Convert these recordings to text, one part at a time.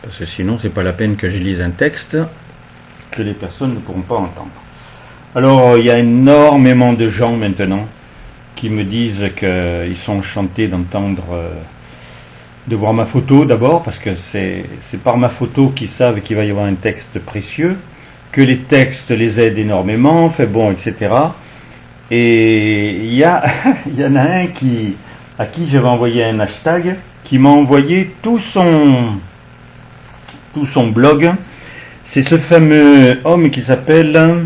parce que sinon c'est pas la peine que je lise un texte que les personnes ne pourront pas entendre. Alors il y a énormément de gens maintenant qui me disent qu'ils sont enchantés d'entendre, de voir ma photo d'abord, parce que c'est par ma photo qu'ils savent qu'il va y avoir un texte précieux, que les textes les aident énormément, fait bon, etc. Et il y en a un à qui j'avais envoyé un hashtag, qui m'a envoyé tout son blog. C'est ce fameux homme qui s'appelle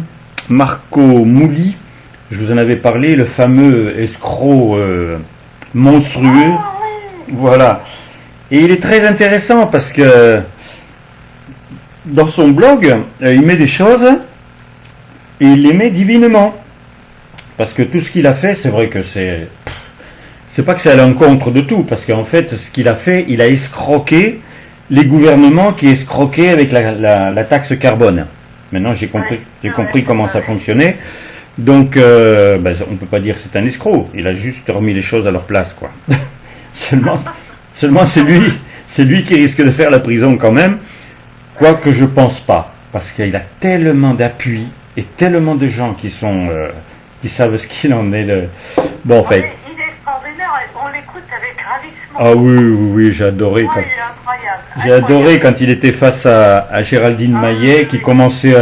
Marco Mouli. Je vous en avais parlé, le fameux escroc monstrueux. Voilà. Et il est très intéressant parce que dans son blog, il met des choses et il les met divinement. Parce que tout ce qu'il a fait, c'est vrai que c'est pas que c'est à l'encontre de tout, parce qu'en fait, ce qu'il a fait, il a escroqué les gouvernements qui escroquaient avec la taxe carbone. Maintenant, j'ai compris comment ça fonctionnait. Donc, on ne peut pas dire que c'est un escroc. Il a juste remis les choses à leur place, quoi. Seulement c'est lui qui risque de faire la prison quand même. Quoique je pense pas, parce qu'il a tellement d'appui et tellement de gens qui savent ce qu'il en est de. Bon, en fait. Il est extraordinaire, on l'écoute avec ravissement. Ah oui, j'ai adoré. Il est incroyable. J'ai adoré quand il était face à Géraldine Maillet, qui commençait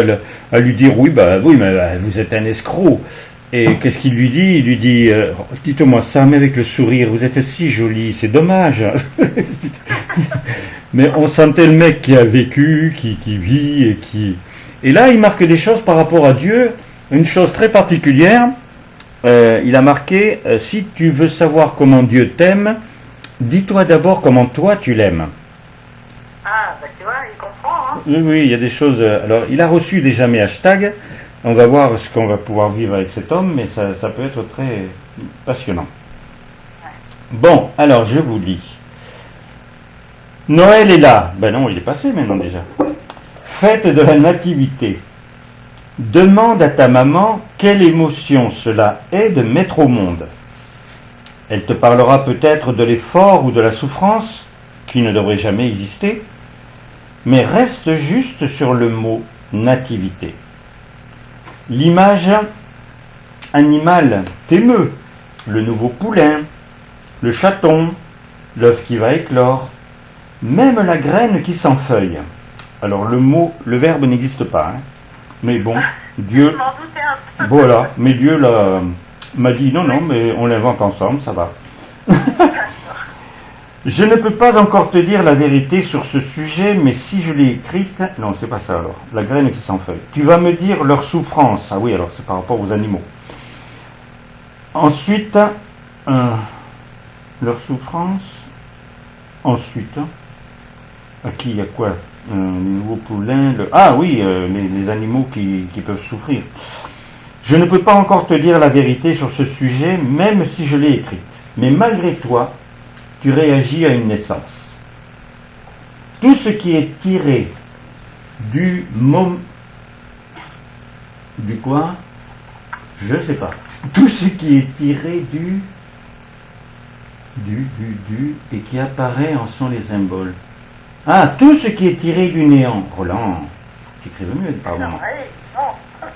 à lui dire oui, mais vous êtes un escroc. Et qu'est-ce qu'il lui dit? Il lui dit dites-moi ça, mais avec le sourire, vous êtes si jolie, c'est dommage. Mais on sentait le mec qui a vécu, qui vit et là il marque des choses par rapport à Dieu, une chose très particulière. Il a marqué si tu veux savoir comment Dieu t'aime, dis-toi d'abord comment toi tu l'aimes. Ah, tu vois, il comprend, hein. Oui, il y a des choses. Alors, il a reçu déjà mes hashtags. On va voir ce qu'on va pouvoir vivre avec cet homme, mais ça peut être très passionnant. Bon, alors je vous dis. Noël est là. Ben non, il est passé maintenant déjà. Fête de la nativité. Demande à ta maman quelle émotion cela est de mettre au monde. Elle te parlera peut-être de l'effort ou de la souffrance, qui ne devrait jamais exister, mais reste juste sur le mot nativité. L'image animale t'émeut, le nouveau poulain, le chaton, l'œuf qui va éclore, même la graine qui s'enfeuille. Alors le verbe n'existe pas, hein. Mais bon, Dieu, Je m'en doutais un peu. voilà, mais Dieu m'a dit non, mais on l'invente ensemble, ça va. Je ne peux pas encore te dire la vérité sur ce sujet, mais si je l'ai écrite, non, c'est pas ça alors, la graine qui s'enfeuille. Tu vas me dire leur souffrance. Ah oui, alors c'est par rapport aux animaux. Ensuite, leur souffrance. Ensuite, à qui il y a quoi? Les nouveaux poulains. Ah oui, les animaux qui peuvent souffrir. Je ne peux pas encore te dire la vérité sur ce sujet, même si je l'ai écrite. Mais malgré toi, tu réagis à une naissance. Tout ce qui est tiré du quoi? Je sais pas. Tout ce qui est tiré du et qui apparaît en sont les symboles. Ah, tout ce qui est tiré du néant. Roland, tu écrives mieux, pardon.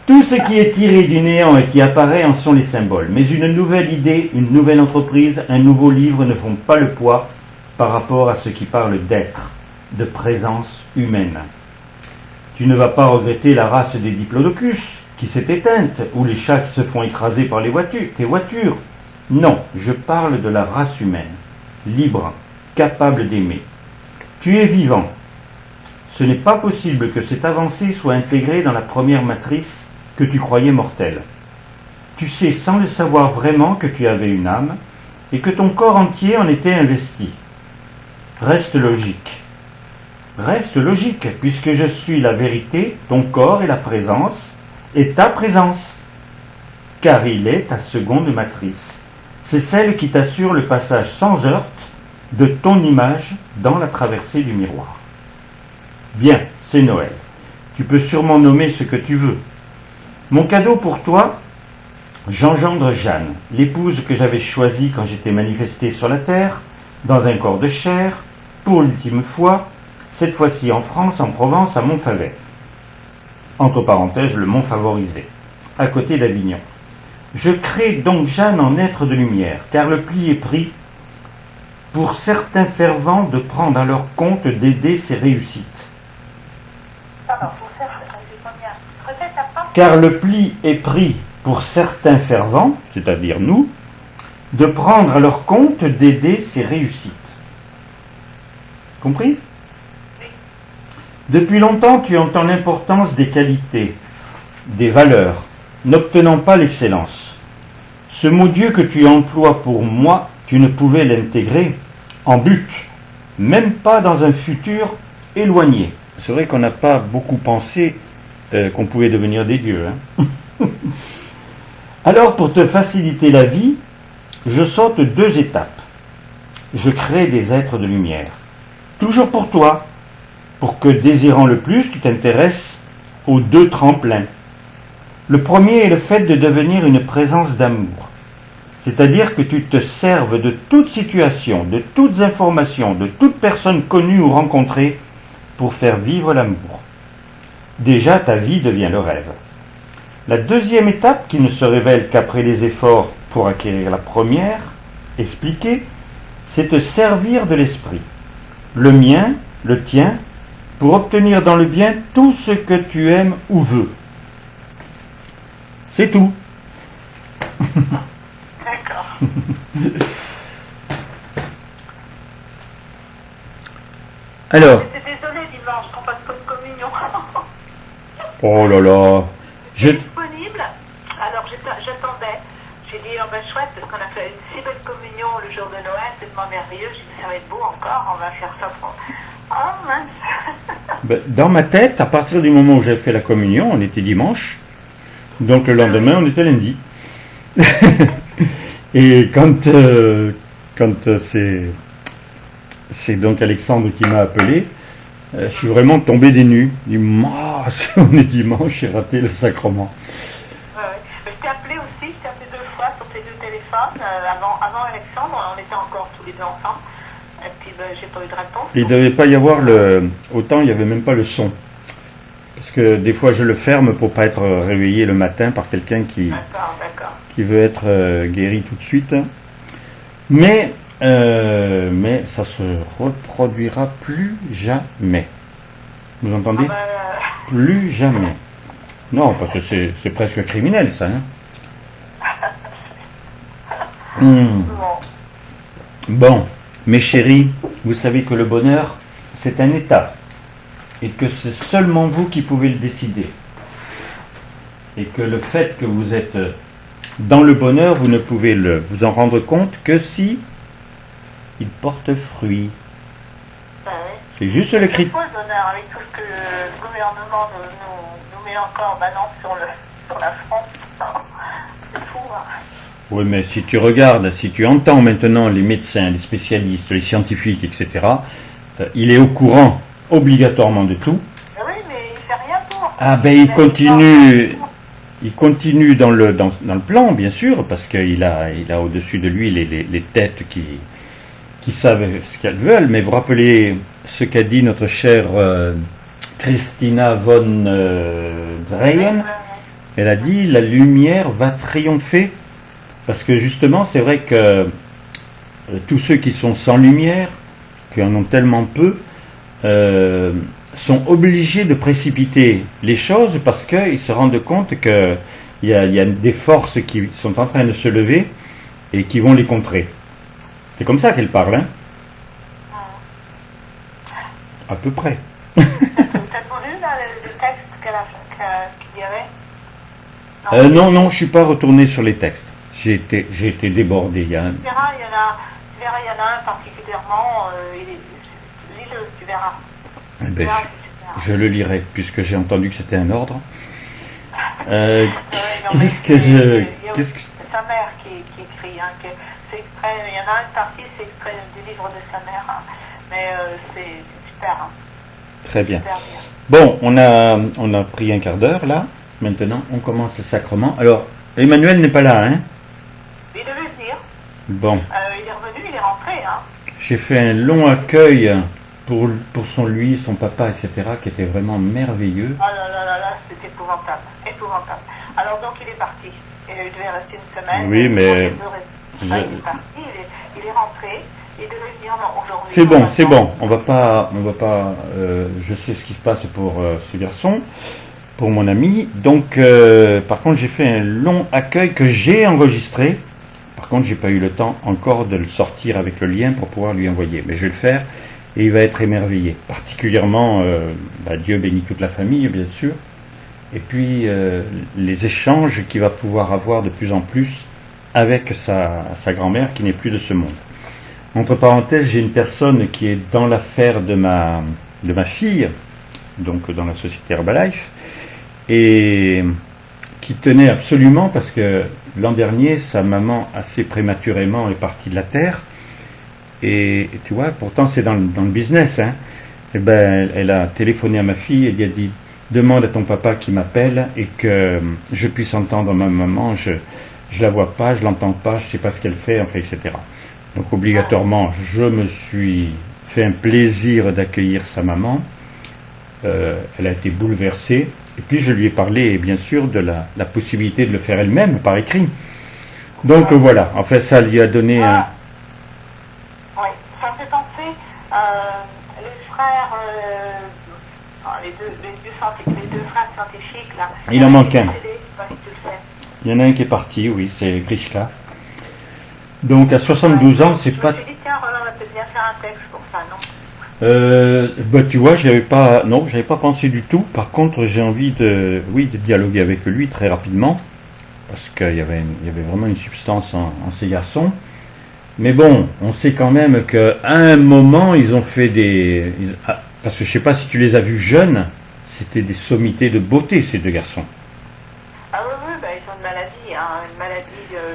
Tout ce qui est tiré du néant et qui apparaît en sont les symboles. Mais une nouvelle idée, une nouvelle entreprise, un nouveau livre ne font pas le poids par rapport à ce qui parle d'être, de présence humaine. Tu ne vas pas regretter la race des diplodocus qui s'est éteinte, ou les chats qui se font écraser par tes voitures. Non, je parle de la race humaine, libre, capable d'aimer. Tu es vivant. Ce n'est pas possible que cette avancée soit intégrée dans la première matrice que tu croyais mortelle. Tu sais sans le savoir vraiment que tu avais une âme et que ton corps entier en était investi. Reste logique. Reste logique, puisque je suis la vérité, ton corps est la présence, et ta présence. Car il est ta seconde matrice. C'est celle qui t'assure le passage sans heurte de ton image dans la traversée du miroir. Bien, c'est Noël. Tu peux sûrement nommer ce que tu veux. Mon cadeau pour toi, j'engendre Jeanne, l'épouse que j'avais choisie quand j'étais manifestée sur la terre, dans un corps de chair, pour l'ultime fois, cette fois-ci en France, en Provence, à Montfavet. Entre parenthèses, le mont favorisé, à côté d'Avignon. Je crée donc Jeanne en être de lumière, car le pli est pris pour certains fervents de prendre à leur compte d'aider ses réussites. Car le pli est pris pour certains fervents, c'est-à-dire nous, de prendre à leur compte d'aider ses réussites. Compris? Depuis longtemps, tu entends l'importance des qualités, des valeurs, n'obtenant pas l'excellence. Ce mot Dieu que tu emploies pour moi, tu ne pouvais l'intégrer en but, même pas dans un futur éloigné. C'est vrai qu'on n'a pas beaucoup pensé qu'on pouvait devenir des dieux. Hein. Alors, pour te faciliter la vie, je saute 2 étapes. Je crée des êtres de lumière. Toujours pour toi, pour que, désirant le plus, tu t'intéresses aux 2 tremplins. Le premier est le fait de devenir une présence d'amour. C'est-à-dire que tu te serves de toute situation, de toutes informations, de toute personne connue ou rencontrée pour faire vivre l'amour. Déjà, ta vie devient le rêve. La deuxième étape, qui ne se révèle qu'après les efforts pour acquérir la première, expliquée, c'est te servir de l'esprit, le mien, le tien, pour obtenir dans le bien tout ce que tu aimes ou veux. C'est tout. D'accord. Alors. J'étais désolée dimanche qu'on passe pas de communion. Oh là là. Disponible. Alors j'attendais. J'ai dit oh ben chouette parce qu'on a fait une si belle communion le jour de Noël, c'est tellement merveilleux. J'ai dit ça va être beau encore, on va faire ça pour. Oh mince. Dans ma tête, à partir du moment où j'ai fait la communion, on était dimanche. Donc le lendemain, on était lundi. Et quand c'est donc Alexandre qui m'a appelé, je suis vraiment tombé des nues. Il dit, si on est dimanche, j'ai raté le sacrement. Ouais. Je t'ai appelé aussi, je t'ai appelé 2 fois sur tes 2 téléphones. Avant Alexandre, on était encore tous les 2 ensemble. Et puis j'ai pas eu de réponse. Il ne devait pas y avoir autant, il n'y avait même pas le son. Parce que des fois je le ferme pour ne pas être réveillé le matin par quelqu'un qui veut être guéri tout de suite. Mais ça se reproduira plus jamais. Vous entendez? Plus jamais. Non, parce que c'est presque criminel ça. Hein. Bon, mes chéris, vous savez que le bonheur, c'est un état. Et que c'est seulement vous qui pouvez le décider. Et que le fait que vous êtes dans le bonheur, vous ne pouvez vous en rendre compte que si il porte fruit. Ben oui. C'est juste le critère. C'est quoi le bonheur avec tout ce que le gouvernement nous met encore maintenant sur la France? C'est fou, hein. Oui, mais si tu regardes, si tu entends maintenant les médecins, les spécialistes, les scientifiques, etc., il est au courant obligatoirement de tout. Oui, mais il fait rien pour. Ah ben il continue dans le plan, bien sûr, parce qu'il a au-dessus de lui les têtes qui savent ce qu'elles veulent, mais vous rappelez ce qu'a dit notre chère Christina von Dreyen. Elle a dit la lumière va triompher, parce que justement c'est vrai que tous ceux qui sont sans lumière, qui en ont tellement peu, sont obligés de précipiter les choses parce qu'ils se rendent compte qu'il y a des forces qui sont en train de se lever et qui vont les contrer. C'est comme ça qu'elle parle, hein? À peu près. T'as pas lu là, le texte qu'il y avait? Non, je suis pas retourné sur les textes. J'ai été débordé. Tu verras, il y en a un particulièrement, lis-le, tu verras. Ben, je le lirai, puisque j'ai entendu que c'était un ordre. Qu'est-ce que je... C'est sa mère qui écrit, hein, c'est extrait, il y en a une partie, c'est extrait du livre de sa mère, hein, mais c'est super. Hein. Très bien. Super bien. Bon, on a pris un quart d'heure, là. Maintenant, on commence le sacrement. Alors, Emmanuel n'est pas là, hein? Il devait venir. Bon. Il est revenu, il est rentré, hein. J'ai fait un long accueil pour lui, son papa, etc., qui était vraiment merveilleux. Ah là là là là, c'est épouvantable, épouvantable. Alors donc il est parti. Il devait rester une semaine. Oui, mais... Il est parti, il est rentré. Il devait venir aujourd'hui. C'est bon. On va pas. Je sais ce qui se passe pour ce garçon, pour mon ami. Donc, par contre, j'ai fait un long accueil que j'ai enregistré. Par contre, j'ai pas eu le temps encore de le sortir avec le lien pour pouvoir lui envoyer. Mais je vais le faire et il va être émerveillé. Particulièrement, Dieu bénit toute la famille, bien sûr. Et puis, les échanges qu'il va pouvoir avoir de plus en plus avec sa grand-mère qui n'est plus de ce monde. Entre parenthèses, j'ai une personne qui est dans l'affaire de ma fille, donc dans la société Herbalife, et qui tenait absolument, parce que l'an dernier, sa maman, assez prématurément, est partie de la Terre, et tu vois, pourtant c'est dans le business, hein. Et ben, elle a téléphoné à ma fille, elle lui a dit, demande à ton papa qui m'appelle, et que je puisse entendre ma maman, je la vois pas, je l'entends pas, je sais pas ce qu'elle fait, enfin, etc. Donc obligatoirement, je me suis fait un plaisir d'accueillir sa maman. Elle a été bouleversée. Et puis je lui ai parlé, bien sûr, de la possibilité de le faire elle-même, par écrit. Donc voilà, en fait, ça lui a donné un... Oui, ça me fait penser, les frères, les deux frères scientifiques, là. Il en manque un. Je sais pas si tu le sais. Il y en a un qui est parti, oui, c'est Grishka. Donc à 72 ans, c'est pas... Je me suis dit, tiens, Roland va peut-être bien faire un texte pour ça, non? Tu vois, j'avais pas pensé du tout. Par contre, j'ai envie de dialoguer avec lui très rapidement, parce qu'il y avait vraiment une substance en ces garçons. Mais bon, on sait quand même qu'à un moment, ils ont fait parce que je sais pas si tu les as vus jeunes, c'était des sommités de beauté, ces deux garçons. Ah oui, ils ont une maladie, hein, une maladie...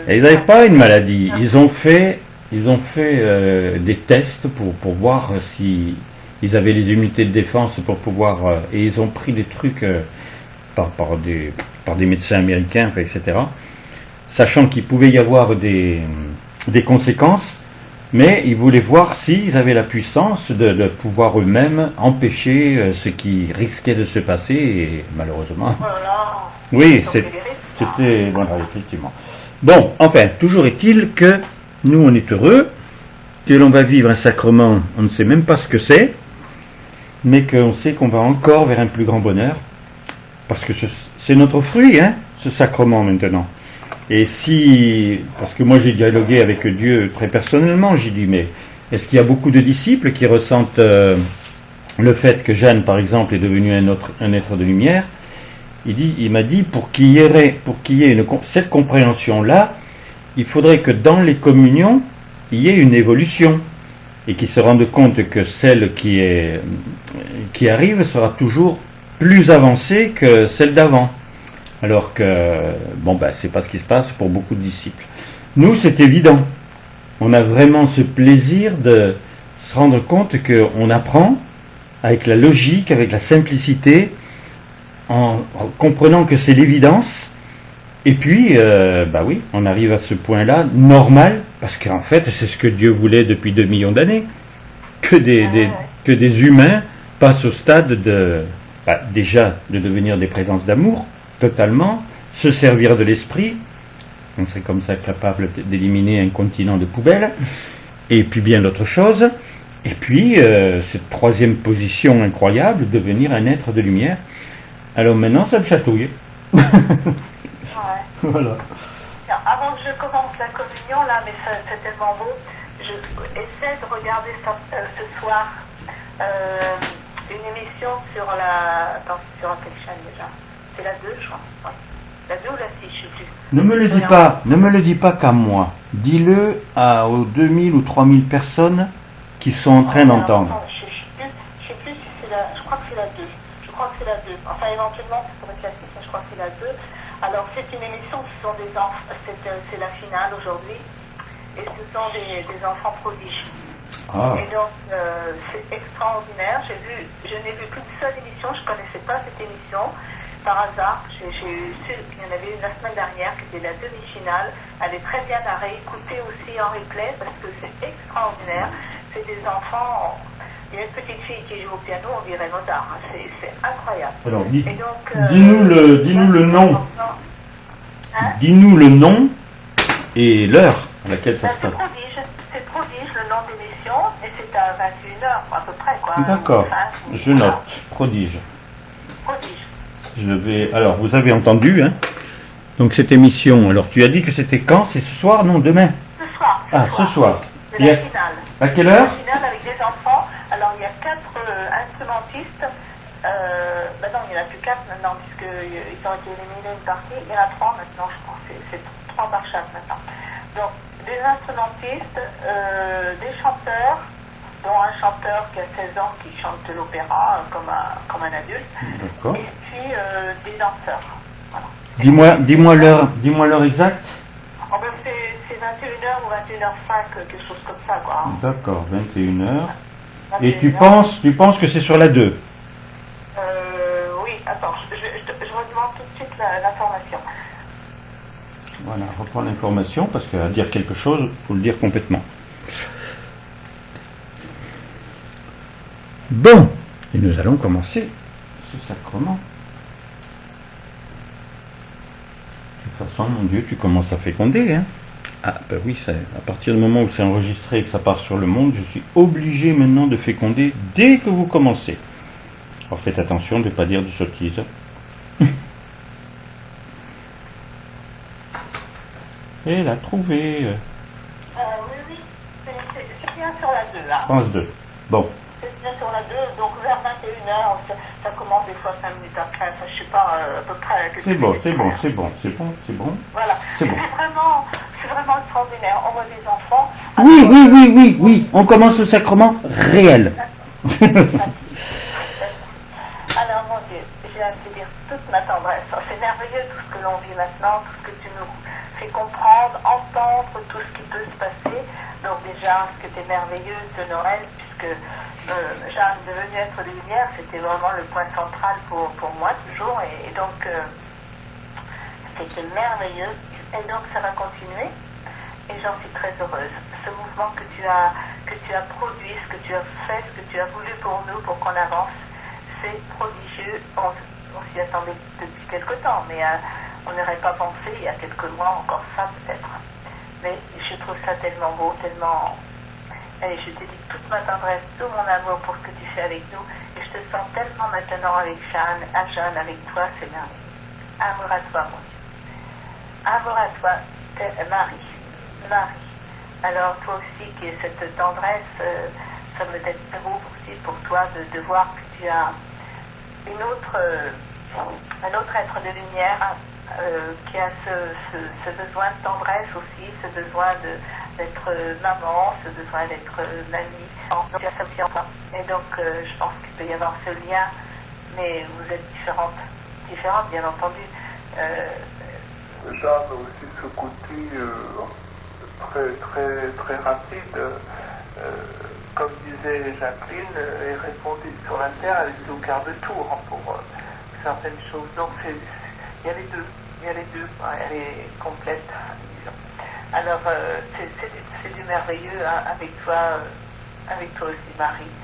Et ils n'avaient pas une maladie. Ils ont fait des tests pour voir si ils avaient les unités de défense pour pouvoir... et ils ont pris des trucs par des médecins américains, etc. Sachant qu'il pouvait y avoir des conséquences, mais ils voulaient voir s'ils avaient la puissance de pouvoir eux-mêmes empêcher ce qui risquait de se passer, et malheureusement... Voilà. Oui, c'était... Voilà, effectivement. Bon, enfin, toujours est-il que nous, on est heureux, que l'on va vivre un sacrement, on ne sait même pas ce que c'est, mais qu'on sait qu'on va encore vers un plus grand bonheur, parce que c'est notre fruit, hein, ce sacrement maintenant. Et parce que moi j'ai dialogué avec Dieu très personnellement, j'ai dit, mais est-ce qu'il y a beaucoup de disciples qui ressentent le fait que Jeanne, par exemple, est devenue un être de lumière? Il m'a dit, pour qu'il y ait cette compréhension-là, il faudrait que dans les communions, il y ait une évolution, et qu'ils se rendent compte que celle qui arrive sera toujours plus avancée que celle d'avant. Alors que, c'est pas ce qui se passe pour beaucoup de disciples. Nous, c'est évident. On a vraiment ce plaisir de se rendre compte qu'on apprend avec la logique, avec la simplicité, en comprenant que c'est l'évidence, et puis, on arrive à ce point-là, normal, parce qu'en fait, c'est ce que Dieu voulait depuis 2 millions d'années, que des humains passent au stade déjà de devenir des présences d'amour, totalement, se servir de l'esprit, on serait comme ça capable d'éliminer un continent de poubelles, et puis bien d'autres choses, et puis, cette troisième position incroyable, devenir un être de lumière. Alors maintenant, ça me chatouille. Ouais. Voilà. Avant que je commence la communion, là, mais c'est tellement beau, je essaie de regarder ce soir une émission sur sur quelle chaîne déjà? C'est la 2, je crois. Ouais. La 2 ou la 6, je ne sais plus. Ne me le dis pas qu'à moi. Dis-le aux 2000 ou 3000 personnes qui sont en train d'entendre. Je ne sais plus si c'est la... Je crois que c'est la 2. Enfin, éventuellement, c'est pour être la 6, mais je crois que c'est la 2. Alors, c'est une émission, ce sont des enfants, c'est la finale aujourd'hui, et ce sont des enfants prodiges. Ah. Et donc, c'est extraordinaire. Je n'ai vu qu'une seule émission, je ne connaissais pas cette émission. Par hasard, j'ai su qu'il y en avait une la semaine dernière, qui était la demi-finale. Elle est très bien à réécouter aussi en replay, parce que c'est extraordinaire. C'est des enfants... Il y a une petite fille qui joue au piano, on dirait Mozart, hein. C'est incroyable. Alors, Et donc, dis-nous le nom. Hein? Dis-nous le nom et l'heure à laquelle ça se passe. C'est Prodige, le nom d'émission, et c'est à 21h à peu près, quoi. D'accord, je note, Prodige. Prodige. Alors, vous avez entendu, hein? Donc cette émission, alors tu as dit que c'était quand? C'est ce soir? Non, demain. Ce soir. Ce soir. C'est la finale. À quelle heure? La finale avec des enfants. Alors, il y a 4 instrumentistes. Non, il n'y en a plus 4 maintenant, puisqu'ils ont été éliminés une partie. Il y en a 3 maintenant, je pense. C'est 3 par chaque maintenant. Donc, des instrumentistes, des chanteurs, dont un chanteur qui a 16 ans qui chante de l'opéra comme un adulte. D'accord. Et puis des danseurs. Voilà. Dis-moi l'heure exacte. Oh ben c'est 21h ou 21h05, quelque chose comme ça, quoi. D'accord, 21h. 21h. Et tu penses que c'est sur la 2? Oui, attends, je redemande tout de suite l'information. Voilà, reprends l'information, parce qu'à dire quelque chose, il faut le dire complètement. Bon, et nous allons commencer ce sacrement. De toute façon, mon Dieu, tu commences à féconder, hein? Ah, ben oui, à partir du moment où c'est enregistré et que ça part sur le monde, je suis obligé maintenant de féconder dès que vous commencez. Alors faites attention de ne pas dire de sottises. Et l'a trouvé. Oui, c'est bien sur la 2, là. France 2. Bon. C'est bien sur la 2, donc vers 21h, ça commence des fois 5 minutes après, enfin, je sais pas, à peu près. C'est bon. Voilà. C'est bon. C'est vraiment extraordinaire. On voit des enfants. Oui, on commence le sacrement réel. Alors, mon Dieu, j'ai à te dire toute ma tendresse. C'est merveilleux tout ce que l'on vit maintenant, tout ce que tu nous fais comprendre, entendre tout ce qui peut se passer. Donc déjà, ce qui était merveilleux de Noël, puisque Jeanne devenue être de lumière, c'était vraiment le point central pour moi toujours. Et donc, c'était merveilleux. Et donc, ça va continuer. Et j'en suis très heureuse. Ce mouvement que tu as produit, ce que tu as fait, ce que tu as voulu pour nous, pour qu'on avance, c'est prodigieux. On s'y attendait depuis quelque temps, mais on n'aurait pas pensé il y a quelques mois encore ça peut-être. Mais je trouve ça tellement beau, tellement... Allez, je te dis toute ma tendresse, tout mon amour pour ce que tu fais avec nous. Et je te sens tellement maintenant avec Jeanne, avec toi, c'est merveilleux. Amour à toi, mon Dieu. Amour à toi, Marie. Alors toi aussi qui es cette tendresse, ça me donne beau aussi pour toi de voir que tu as un autre être de lumière qui a ce besoin de tendresse aussi, ce besoin d'être maman, ce besoin d'être mamie. Tu as ça aussi en toi. Et donc je pense qu'il peut y avoir ce lien, mais vous êtes différentes bien entendu. Jeanne a aussi ce côté très rapide. Comme disait Jacqueline, elle répondait sur la terre, elle était au quart de tour pour certaines choses. Donc il y a les deux. Elle est complète, disons. Alors c'est du merveilleux avec toi aussi, Marie.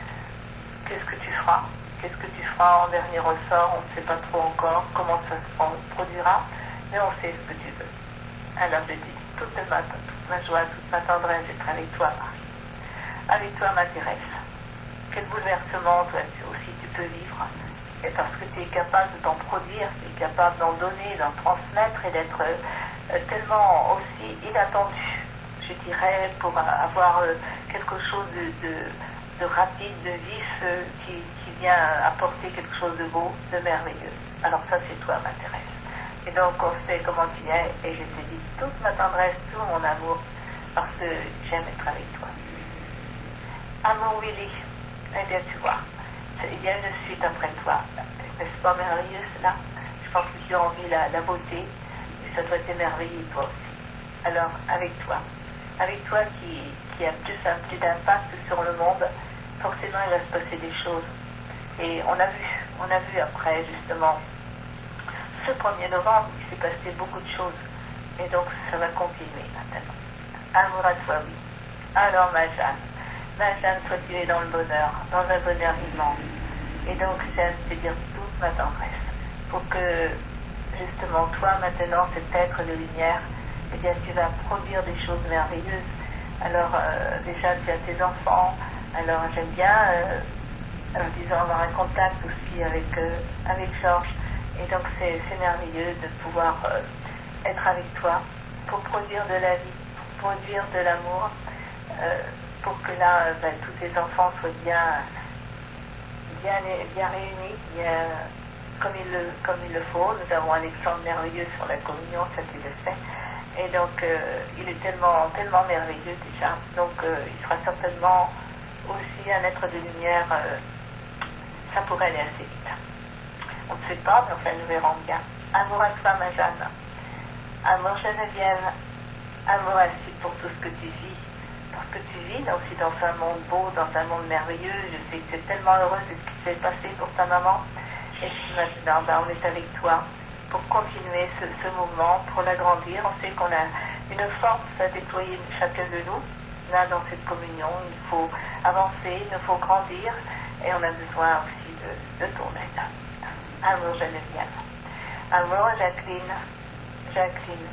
Qu'est-ce que tu feras en dernier ressort? On ne sait pas trop encore comment ça se produira, mais on sait ce que tu veux. Alors je dis toute ma joie, toute ma tendresse d'être avec toi, Marie. Avec toi, ma Thérèse. Quel bouleversement, toi aussi, tu peux vivre. Et parce que tu es capable de t'en produire, tu es capable d'en donner, d'en transmettre et d'être tellement aussi inattendu, je dirais, pour avoir quelque chose de rapide, de vif, qui vient apporter quelque chose de beau, de merveilleux. Alors ça, c'est toi, ma Thérèse. Et donc, on sait comment tu es, et je te dis toute ma tendresse, tout mon amour, parce que j'aime être avec toi. Amour Willy, eh bien, tu vois, il y a une suite après toi. N'est-ce pas merveilleux, cela? Je pense que tu as envie la beauté, et ça doit t'émerveiller, toi aussi. Alors, avec toi qui a plus d'impact sur le monde, forcément, il va se passer des choses. Et on a vu après, justement, ce 1er novembre, il s'est passé beaucoup de choses. Et donc, ça va continuer maintenant. Amour à toi, oui. Alors, ma Jeanne, ma Jeanne, toi tu es dans le bonheur, dans un bonheur immense. Et donc j'aime te dire toute ma tendresse pour que justement toi maintenant, cet être de lumière, eh bien tu vas produire des choses merveilleuses. Alors déjà tu as tes enfants, alors j'aime bien disons avoir un contact aussi avec Georges. Et donc c'est merveilleux de pouvoir être avec toi pour produire de la vie, pour produire de l'amour, pour que là tous tes enfants soient bien réunis, comme il le faut. Nous avons un exemple merveilleux sur la communion, ça tu le sais. Et donc il est tellement merveilleux déjà. Donc il sera certainement aussi un être de lumière. Ça pourrait aller assez vite. On ne sait pas, mais enfin nous verrons bien. Amour à toi, ma Jeanne. Amour Geneviève. Amour ainsi pour tout ce que tu vis. Parce que tu vis aussi dans un monde beau, dans un monde merveilleux. Je sais que tu es tellement heureuse de ce qui s'est passé pour ta maman. Et puis maintenant, on est avec toi pour continuer ce mouvement, pour l'agrandir. On sait qu'on a une force à déployer chacun de nous. Là, dans cette communion, il faut avancer, il nous faut grandir. Et on a besoin aussi de ton aide. Amour Geneviève. Amour Jacqueline. Jacqueline,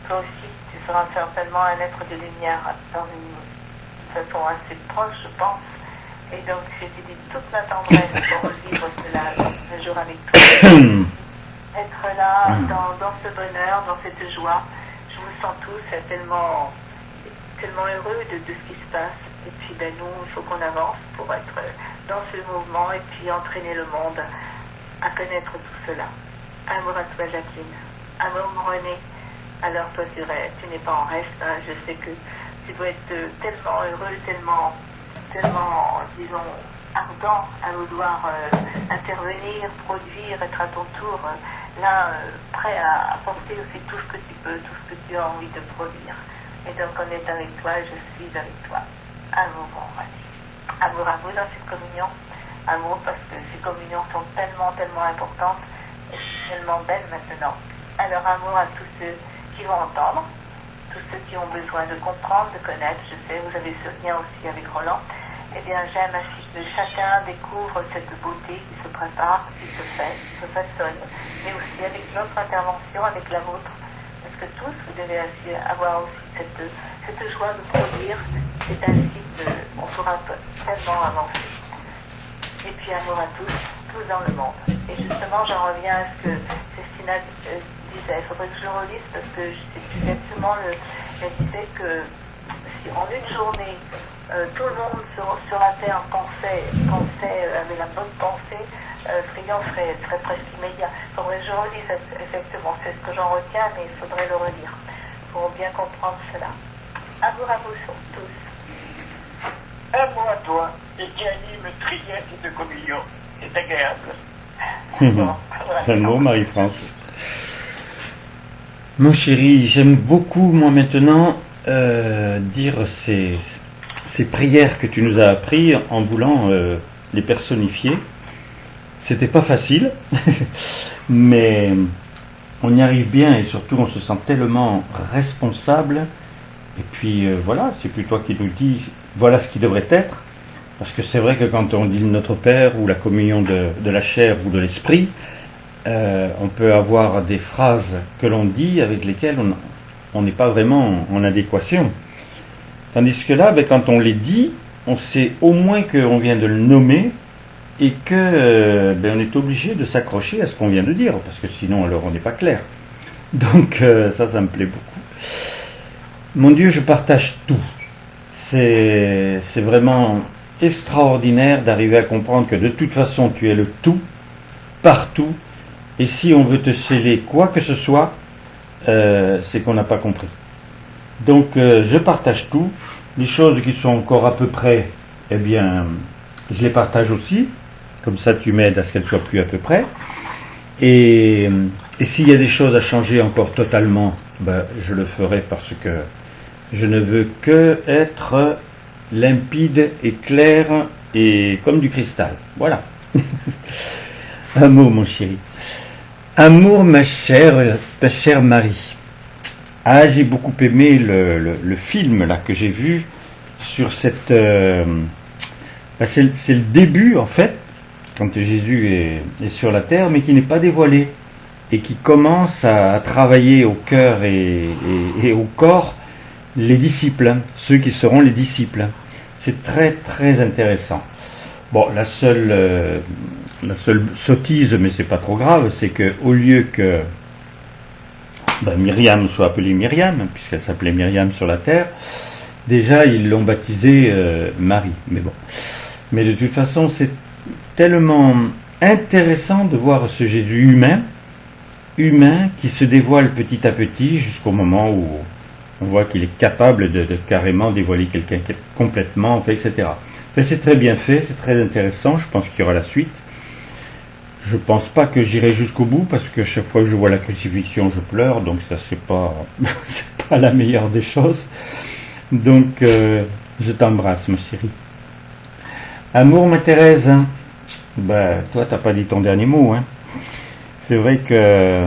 toi aussi, tu seras certainement un être de lumière dans une façon assez proche, je pense. Et donc, je te dis toute ma tendresse pour vivre cela ce jour avec toi. Être là, dans ce bonheur, dans cette joie. Je vous sens tous tellement heureux de ce qui se passe. Et puis, nous, il faut qu'on avance pour être dans ce mouvement et puis entraîner le monde à connaître tout cela. Amour à toi, Jacqueline. Amour, René. Alors, toi, tu n'es pas en reste. Hein. Je sais que tu dois être tellement heureux, tellement, disons, ardent à vouloir intervenir, produire, être à ton tour, prêt à apporter aussi tout ce que tu peux, tout ce que tu as envie de produire. Et donc, on est avec toi, je suis avec toi. Amour, mon René. Amour à vous dans cette communion. Amour parce que ces communions sont tellement importantes et tellement belles maintenant. Alors amour à tous ceux qui vont entendre, tous ceux qui ont besoin de comprendre, de connaître. Je sais, vous avez ce lien aussi avec Roland. Eh bien, j'aime ainsi que chacun découvre cette beauté qui se prépare, qui se fait, qui se façonne, mais aussi avec notre intervention, avec la vôtre. Parce que tous, vous devez aussi avoir aussi cette joie de produire. C'est ainsi qu'on pourra tellement avancer. Et puis amour à tous dans le monde. Et justement, j'en reviens à ce que Christina disait. Il faudrait que je relise parce que je sais plus exactement. Elle disait que si en une journée, tout le monde sur la Terre pensait avec la bonne pensée, ce rayon serait presque immédiat. Il faudrait que je relise exactement. C'est ce que j'en retiens, mais il faudrait le relire pour bien comprendre cela. Amour à vous tous. Amour à toi, et qui anime triette de communion. C'est agréable. Amour, Marie-France. Mon chéri, j'aime beaucoup, moi maintenant, dire ces prières que tu nous as appris en voulant les personnifier. C'était pas facile, mais on y arrive bien et surtout on se sent tellement responsable. Et puis voilà, c'est plus toi qui nous dis voilà ce qui devrait être. Parce que c'est vrai que quand on dit Notre Père ou la communion de la chair ou de l'esprit, on peut avoir des phrases que l'on dit avec lesquelles on n'est pas vraiment en adéquation. Tandis que là, quand on les dit, on sait au moins qu'on vient de le nommer et que on est obligé de s'accrocher à ce qu'on vient de dire, parce que sinon alors on n'est pas clair. Donc ça me plaît beaucoup. Mon Dieu, je partage tout. C'est vraiment extraordinaire d'arriver à comprendre que de toute façon tu es le tout, partout, et si on veut te sceller quoi que ce soit, c'est qu'on n'a pas compris. Donc je partage tout. Les choses qui sont encore à peu près, eh bien, je les partage aussi, comme ça tu m'aides à ce qu'elles soient plus à peu près. Et s'il y a des choses à changer encore totalement, je le ferai parce que je ne veux que être limpide et clair et comme du cristal. Voilà. Amour, mon chéri. Amour, ma chère Marie. Ah, j'ai beaucoup aimé le film là que j'ai vu sur cette... c'est le début, en fait, quand Jésus est sur la terre, mais qui n'est pas dévoilé, et qui commence à travailler au cœur et au corps les disciples, ceux qui seront les disciples. C'est très très intéressant. Bon, la seule sottise, mais c'est pas trop grave, c'est que au lieu que Myriam soit appelée Myriam, puisqu'elle s'appelait Myriam sur la terre, déjà ils l'ont baptisée Marie. Mais bon, mais de toute façon, c'est tellement intéressant de voir ce Jésus humain qui se dévoile petit à petit jusqu'au moment où on voit qu'il est capable de carrément dévoiler quelqu'un complètement, en fait, etc. Mais c'est très bien fait, c'est très intéressant, je pense qu'il y aura la suite. Je pense pas que j'irai jusqu'au bout, parce que chaque fois que je vois la crucifixion, je pleure, donc ça c'est pas la meilleure des choses. Donc je t'embrasse, ma chérie. Amour, ma Thérèse, hein. Toi t'as pas dit ton dernier mot, hein. C'est vrai que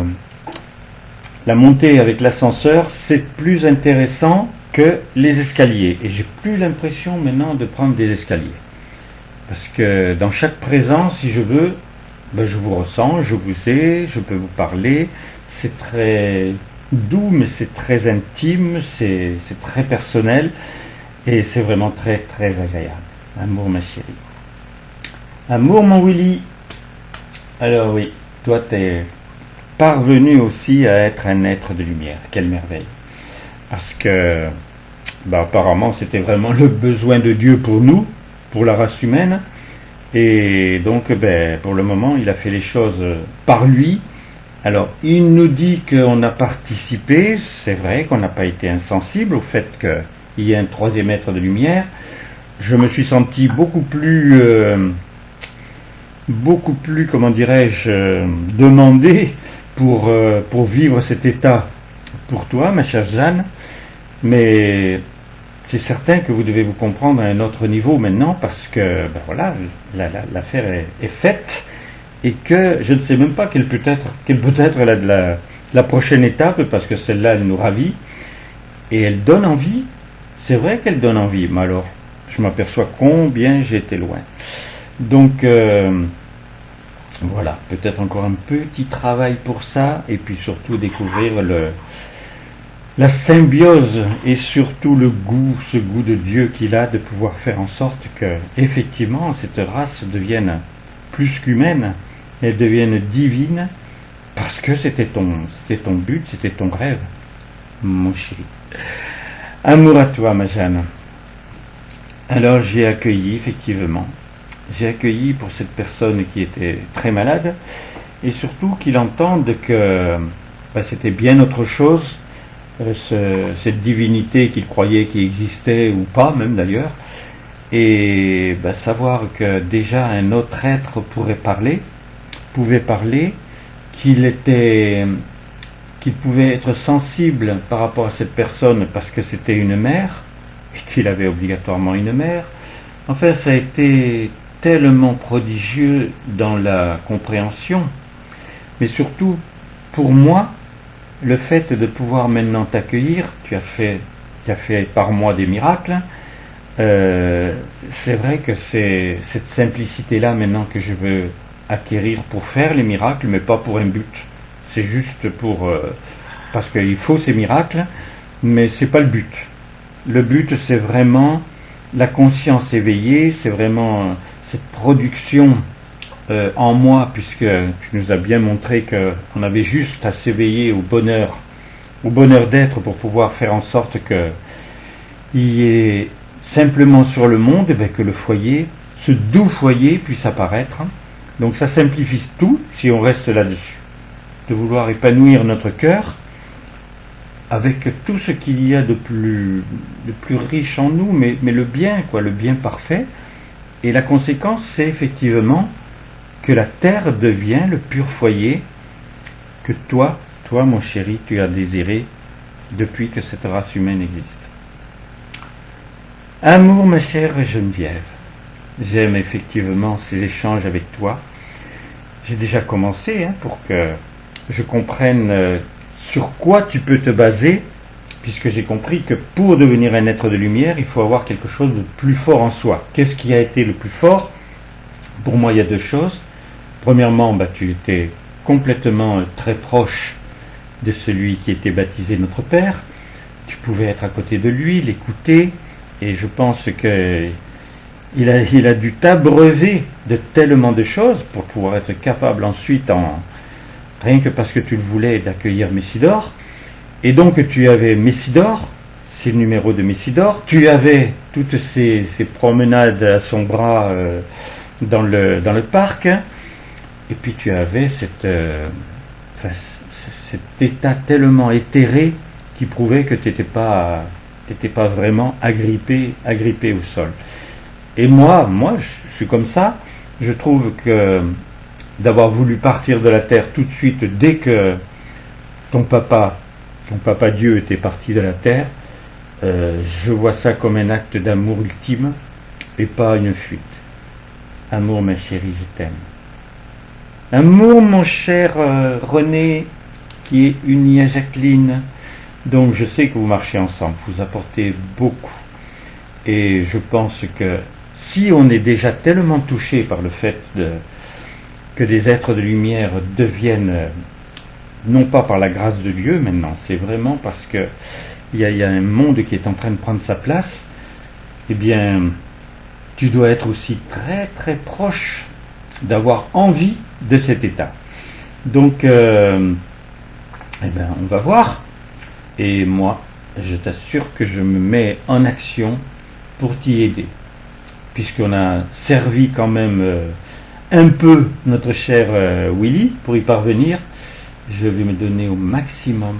la montée avec l'ascenseur, c'est plus intéressant que les escaliers. Et j'ai plus l'impression maintenant de prendre des escaliers. Parce que dans chaque présent, si je veux, je vous ressens, je vous sais, je peux vous parler. C'est très doux, mais c'est très intime, c'est très personnel. Et c'est vraiment très très agréable. Amour, ma chérie. Amour, mon Willy. Alors oui, toi t'es parvenu aussi à être un être de lumière. Quelle merveille. Parce que apparemment c'était vraiment le besoin de Dieu pour nous, pour la race humaine. Et donc pour le moment il a fait les choses par lui. Alors il nous dit qu'on a participé, c'est vrai qu'on n'a pas été insensible au fait qu'il y ait un troisième être de lumière. Je me suis senti beaucoup plus, comment dirais-je, demandé pour vivre cet état pour toi, ma chère Jeanne, mais c'est certain que vous devez vous comprendre à un autre niveau maintenant, parce que voilà, l'affaire est faite, et que je ne sais même pas quelle peut être la prochaine étape, parce que celle-là, elle nous ravit, et elle donne envie. C'est vrai qu'elle donne envie, mais alors, je m'aperçois combien j'étais loin. Donc, voilà, peut-être encore un petit travail pour ça, et puis surtout découvrir la symbiose et surtout ce goût de Dieu qu'il a de pouvoir faire en sorte que, effectivement, cette race devienne plus qu'humaine, elle devienne divine, parce que c'était ton but, c'était ton rêve, mon chéri. Amour à toi, ma Jeanne. Alors j'ai accueilli, effectivement, pour cette personne qui était très malade, et surtout qu'il entende que c'était bien autre chose, cette divinité qu'il croyait qui existait, ou pas même d'ailleurs, et savoir que déjà un autre être pouvait parler, qu'il pouvait être sensible par rapport à cette personne parce que c'était une mère, et qu'il avait obligatoirement une mère. Enfin, ça a été tellement prodigieux dans la compréhension, mais surtout pour moi, le fait de pouvoir maintenant t'accueillir, tu as fait par moi des miracles, c'est vrai que c'est cette simplicité-là maintenant que je veux acquérir pour faire les miracles, mais pas pour un but. C'est juste parce qu'il faut ces miracles, mais c'est pas le but. Le but, c'est vraiment la conscience éveillée, c'est vraiment cette production en moi, puisque tu nous as bien montré qu'on avait juste à s'éveiller au bonheur d'être pour pouvoir faire en sorte qu'il y ait simplement sur le monde que le foyer, ce doux foyer puisse apparaître. Donc ça simplifie tout si on reste là-dessus. De vouloir épanouir notre cœur avec tout ce qu'il y a de plus riche en nous, mais le bien, le bien parfait. Et la conséquence, c'est effectivement que la terre devient le pur foyer que toi, mon chéri, tu as désiré depuis que cette race humaine existe. Amour, ma chère Geneviève, j'aime effectivement ces échanges avec toi. J'ai déjà commencé pour que je comprenne sur quoi tu peux te baser puisque j'ai compris que pour devenir un être de lumière, il faut avoir quelque chose de plus fort en soi. Qu'est-ce qui a été le plus fort? Pour moi, il y a deux choses. Premièrement, tu étais complètement très proche de celui qui était baptisé notre Père. Tu pouvais être à côté de lui, l'écouter, et je pense que il a dû t'abreuver de tellement de choses pour pouvoir être capable ensuite, rien que parce que tu le voulais, d'accueillir Messidor. Et donc tu avais Messidor, c'est le numéro de Messidor, tu avais toutes ces promenades à son bras dans le parc, et puis tu avais cet état tellement éthéré qui prouvait que tu n'étais pas vraiment agrippé au sol. Et moi, je suis comme ça. Je trouve que d'avoir voulu partir de la terre tout de suite dès que ton papa Dieu était parti de la terre, je vois ça comme un acte d'amour ultime et pas une fuite. Amour, ma chérie, je t'aime. Amour, mon cher René, qui est uni à Jacqueline. Donc je sais que vous marchez ensemble, vous apportez beaucoup. Et je pense que si on est déjà tellement touché par le fait que des êtres de lumière deviennent, non pas par la grâce de Dieu maintenant, c'est vraiment parce que il y a un monde qui est en train de prendre sa place, eh bien, tu dois être aussi très très proche d'avoir envie de cet état. Donc, on va voir. Et moi, je t'assure que je me mets en action pour t'y aider. Puisqu'on a servi quand même un peu notre cher Willy pour y parvenir, je vais me donner au maximum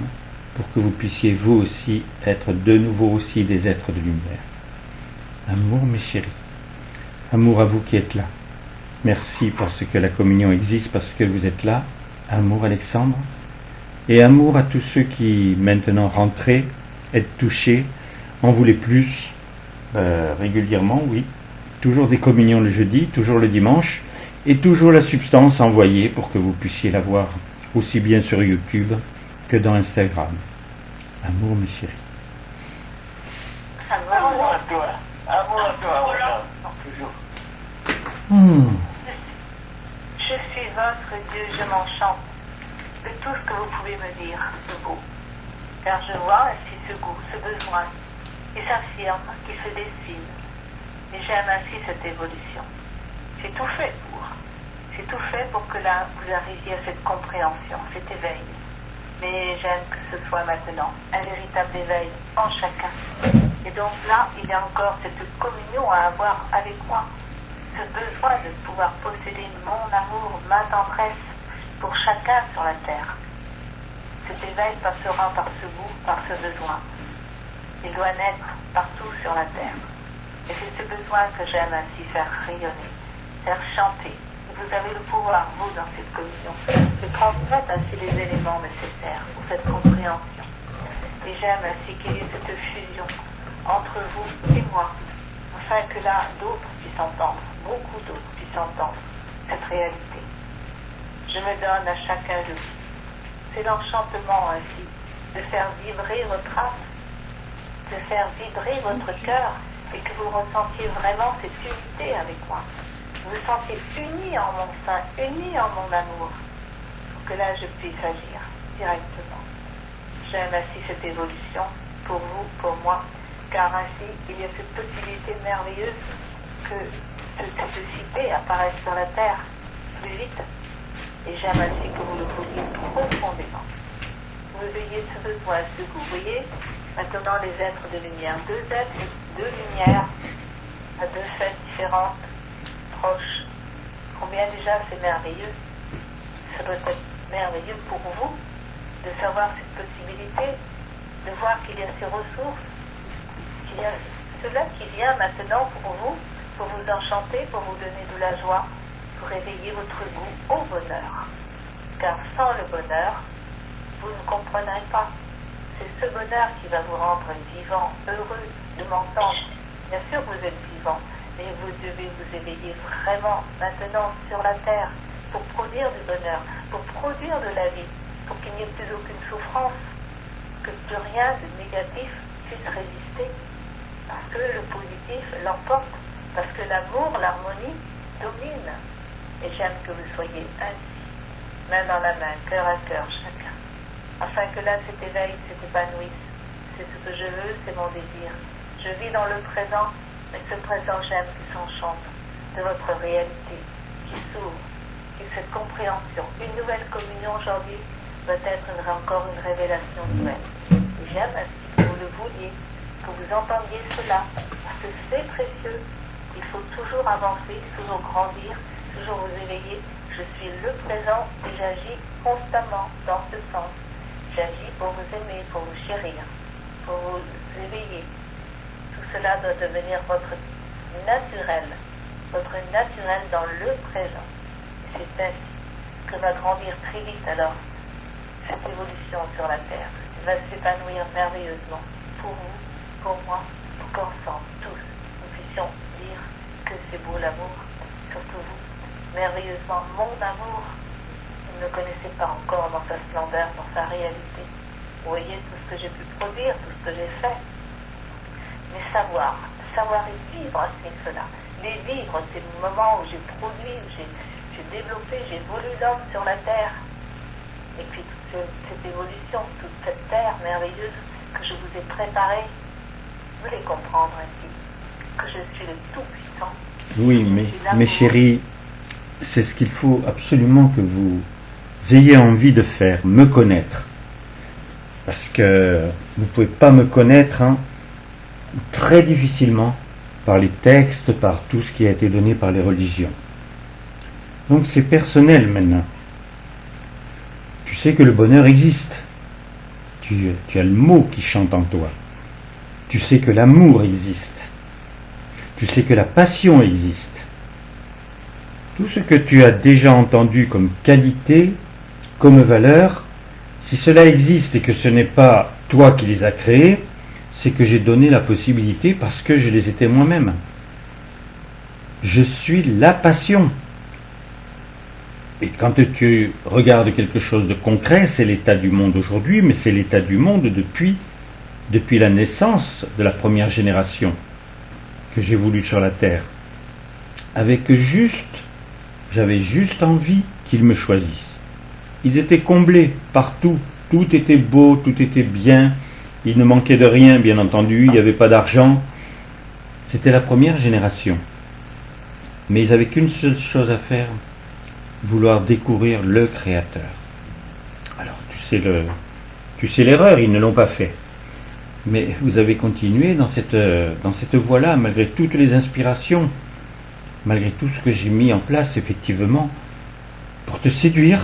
pour que vous puissiez vous aussi être de nouveau aussi des êtres de lumière. Amour, mes chéris. Amour à vous qui êtes là. Merci parce que la communion existe, parce que vous êtes là. Amour, Alexandre. Et amour à tous ceux qui maintenant rentraient, êtes touchés, en voulaient plus, régulièrement, oui. Toujours des communions le jeudi, toujours le dimanche, et toujours la substance envoyée pour que vous puissiez la voir aussi bien sur YouTube que dans Instagram. Amour, mes chéris. Amour à toi. Amour à toi, voilà. Toujours. Je suis votre Dieu, je m'enchante de tout ce que vous pouvez me dire, ce goût. Car je vois ainsi ce goût, ce besoin, qui s'affirme, qui se dessine. Et j'aime ainsi cette évolution. J'ai tout fait pour. J'ai tout fait pour que là, vous arriviez à cette compréhension, cet éveil. Mais j'aime que ce soit maintenant un véritable éveil en chacun. Et donc là, il y a encore cette communion à avoir avec moi. Ce besoin de pouvoir posséder mon amour, ma tendresse, pour chacun sur la terre. Cet éveil passera par ce goût, par ce besoin. Il doit naître partout sur la terre. Et c'est ce besoin que j'aime ainsi faire rayonner, faire chanter. Et vous avez le pouvoir, vous, dans cette communion, de transmettre ainsi les éléments nécessaires pour cette compréhension. Et j'aime ainsi qu'il y ait cette fusion entre vous et moi, afin que là, d'autres puissent entendre, beaucoup d'autres puissent entendre cette réalité. Je me donne à chacun de vous. C'est l'enchantement ainsi, de faire vibrer votre âme, de faire vibrer votre cœur et que vous ressentiez vraiment cette unité avec moi. Vous vous sentiez unis en mon sein, unis en mon amour, pour que là je puisse agir directement. J'aime ainsi cette évolution pour vous, pour moi, car ainsi il y a cette possibilité merveilleuse que cette cité apparaisse sur la terre plus vite. Et j'aime ainsi que vous le vouliez profondément. Vous ayez ce besoin, ce goût. Vous voyez, maintenant les êtres de lumière, deux êtres de lumière, à deux fêtes différentes, proches. Combien déjà c'est merveilleux. Ça doit être merveilleux pour vous de savoir cette possibilité, de voir qu'il y a ces ressources, qu'il y a cela qui vient maintenant pour vous enchanter, pour vous donner de la joie, pour éveiller votre goût au bonheur. Car sans le bonheur, vous ne comprendrez pas. C'est ce bonheur qui va vous rendre vivant, heureux de m'entendre. Bien sûr vous êtes vivant, mais vous devez vous éveiller vraiment maintenant sur la terre pour produire du bonheur, pour produire de la vie, pour qu'il n'y ait plus aucune souffrance. que plus rien de négatif puisse résister, parce que le positif l'emporte, parce que l'amour, l'harmonie domine. Et j'aime que vous soyez ainsi, main dans la main, cœur à cœur, chacun, afin que là cet éveil s'épanouisse. C'est ce que je veux, c'est mon désir. Je vis dans le présent, mais ce présent j'aime qui s'enchante de votre réalité, qui s'ouvre, qui cette compréhension. Une nouvelle communion aujourd'hui doit être encore une révélation nouvelle. Et j'aime ainsi que vous le vouliez, que vous entendiez cela, parce que c'est précieux. Il faut toujours avancer, toujours grandir, toujours vous éveiller. Je suis le présent et j'agis constamment dans ce sens. J'agis pour vous aimer, pour vous chérir, pour vous éveiller. Tout cela doit devenir votre naturel dans le présent. Et c'est ainsi que va grandir très vite alors cette évolution sur la Terre. Elle va s'épanouir merveilleusement pour vous, pour moi, pour qu'ensemble, tous, nous puissions dire que c'est beau l'amour, surtout vous, merveilleusement mon amour. Vous ne me connaissez pas encore dans sa splendeur, dans sa réalité. Vous voyez tout ce que j'ai pu produire, tout ce que j'ai fait. Mais savoir et vivre c'est cela. Les vivre, c'est le moment où j'ai produit, où j'ai développé, j'ai voulu l'homme sur la terre. Et puis toute cette évolution, toute cette terre merveilleuse que je vous ai préparée, vous voulez comprendre ainsi que je suis le Tout-Puissant. Oui, mais chérie, c'est ce qu'il faut absolument que vous ayez envie de faire, me connaître. Parce que vous ne pouvez pas me connaître très difficilement par les textes, par tout ce qui a été donné par les religions. Donc c'est personnel maintenant. Tu sais que le bonheur existe. Tu as le mot qui chante en toi. Tu sais que l'amour existe. Tu sais que la passion existe. Tout ce que tu as déjà entendu comme qualité, comme valeur, si cela existe et que ce n'est pas toi qui les as créés, c'est que j'ai donné la possibilité parce que je les étais moi-même. Je suis la passion. Et quand tu regardes quelque chose de concret, c'est l'état du monde aujourd'hui, mais c'est l'état du monde depuis la naissance de la première génération que j'ai voulu sur la terre. J'avais juste envie qu'ils me choisissent. Ils étaient comblés partout, tout était beau, tout était bien, il ne manquait de rien, bien entendu, il n'y avait pas d'argent. C'était la première génération. Mais ils n'avaient qu'une seule chose à faire, vouloir découvrir le Créateur. Alors, tu sais l'erreur, ils ne l'ont pas fait. Mais vous avez continué dans cette voie-là, malgré toutes les inspirations, malgré tout ce que j'ai mis en place, effectivement, pour te séduire.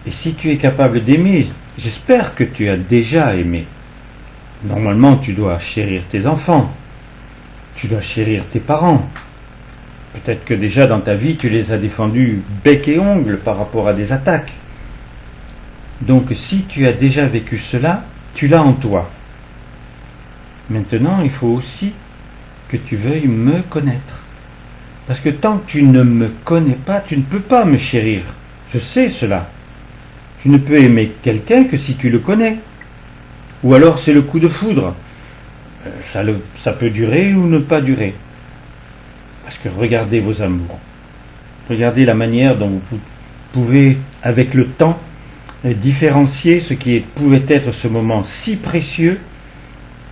Et si tu es capable d'aimer, j'espère que tu as déjà aimé. Normalement, tu dois chérir tes enfants, tu dois chérir tes parents. Peut-être que déjà dans ta vie, tu les as défendus bec et ongle par rapport à des attaques. Donc si tu as déjà vécu cela, tu l'as en toi. Maintenant, il faut aussi que tu veuilles me connaître. Parce que tant que tu ne me connais pas, tu ne peux pas me chérir. Je sais cela. Tu ne peux aimer quelqu'un que si tu le connais. Ou alors c'est le coup de foudre. Ça peut durer ou ne pas durer. Parce que regardez vos amours. Regardez la manière dont vous pouvez, avec le temps, différencier ce qui pouvait être ce moment si précieux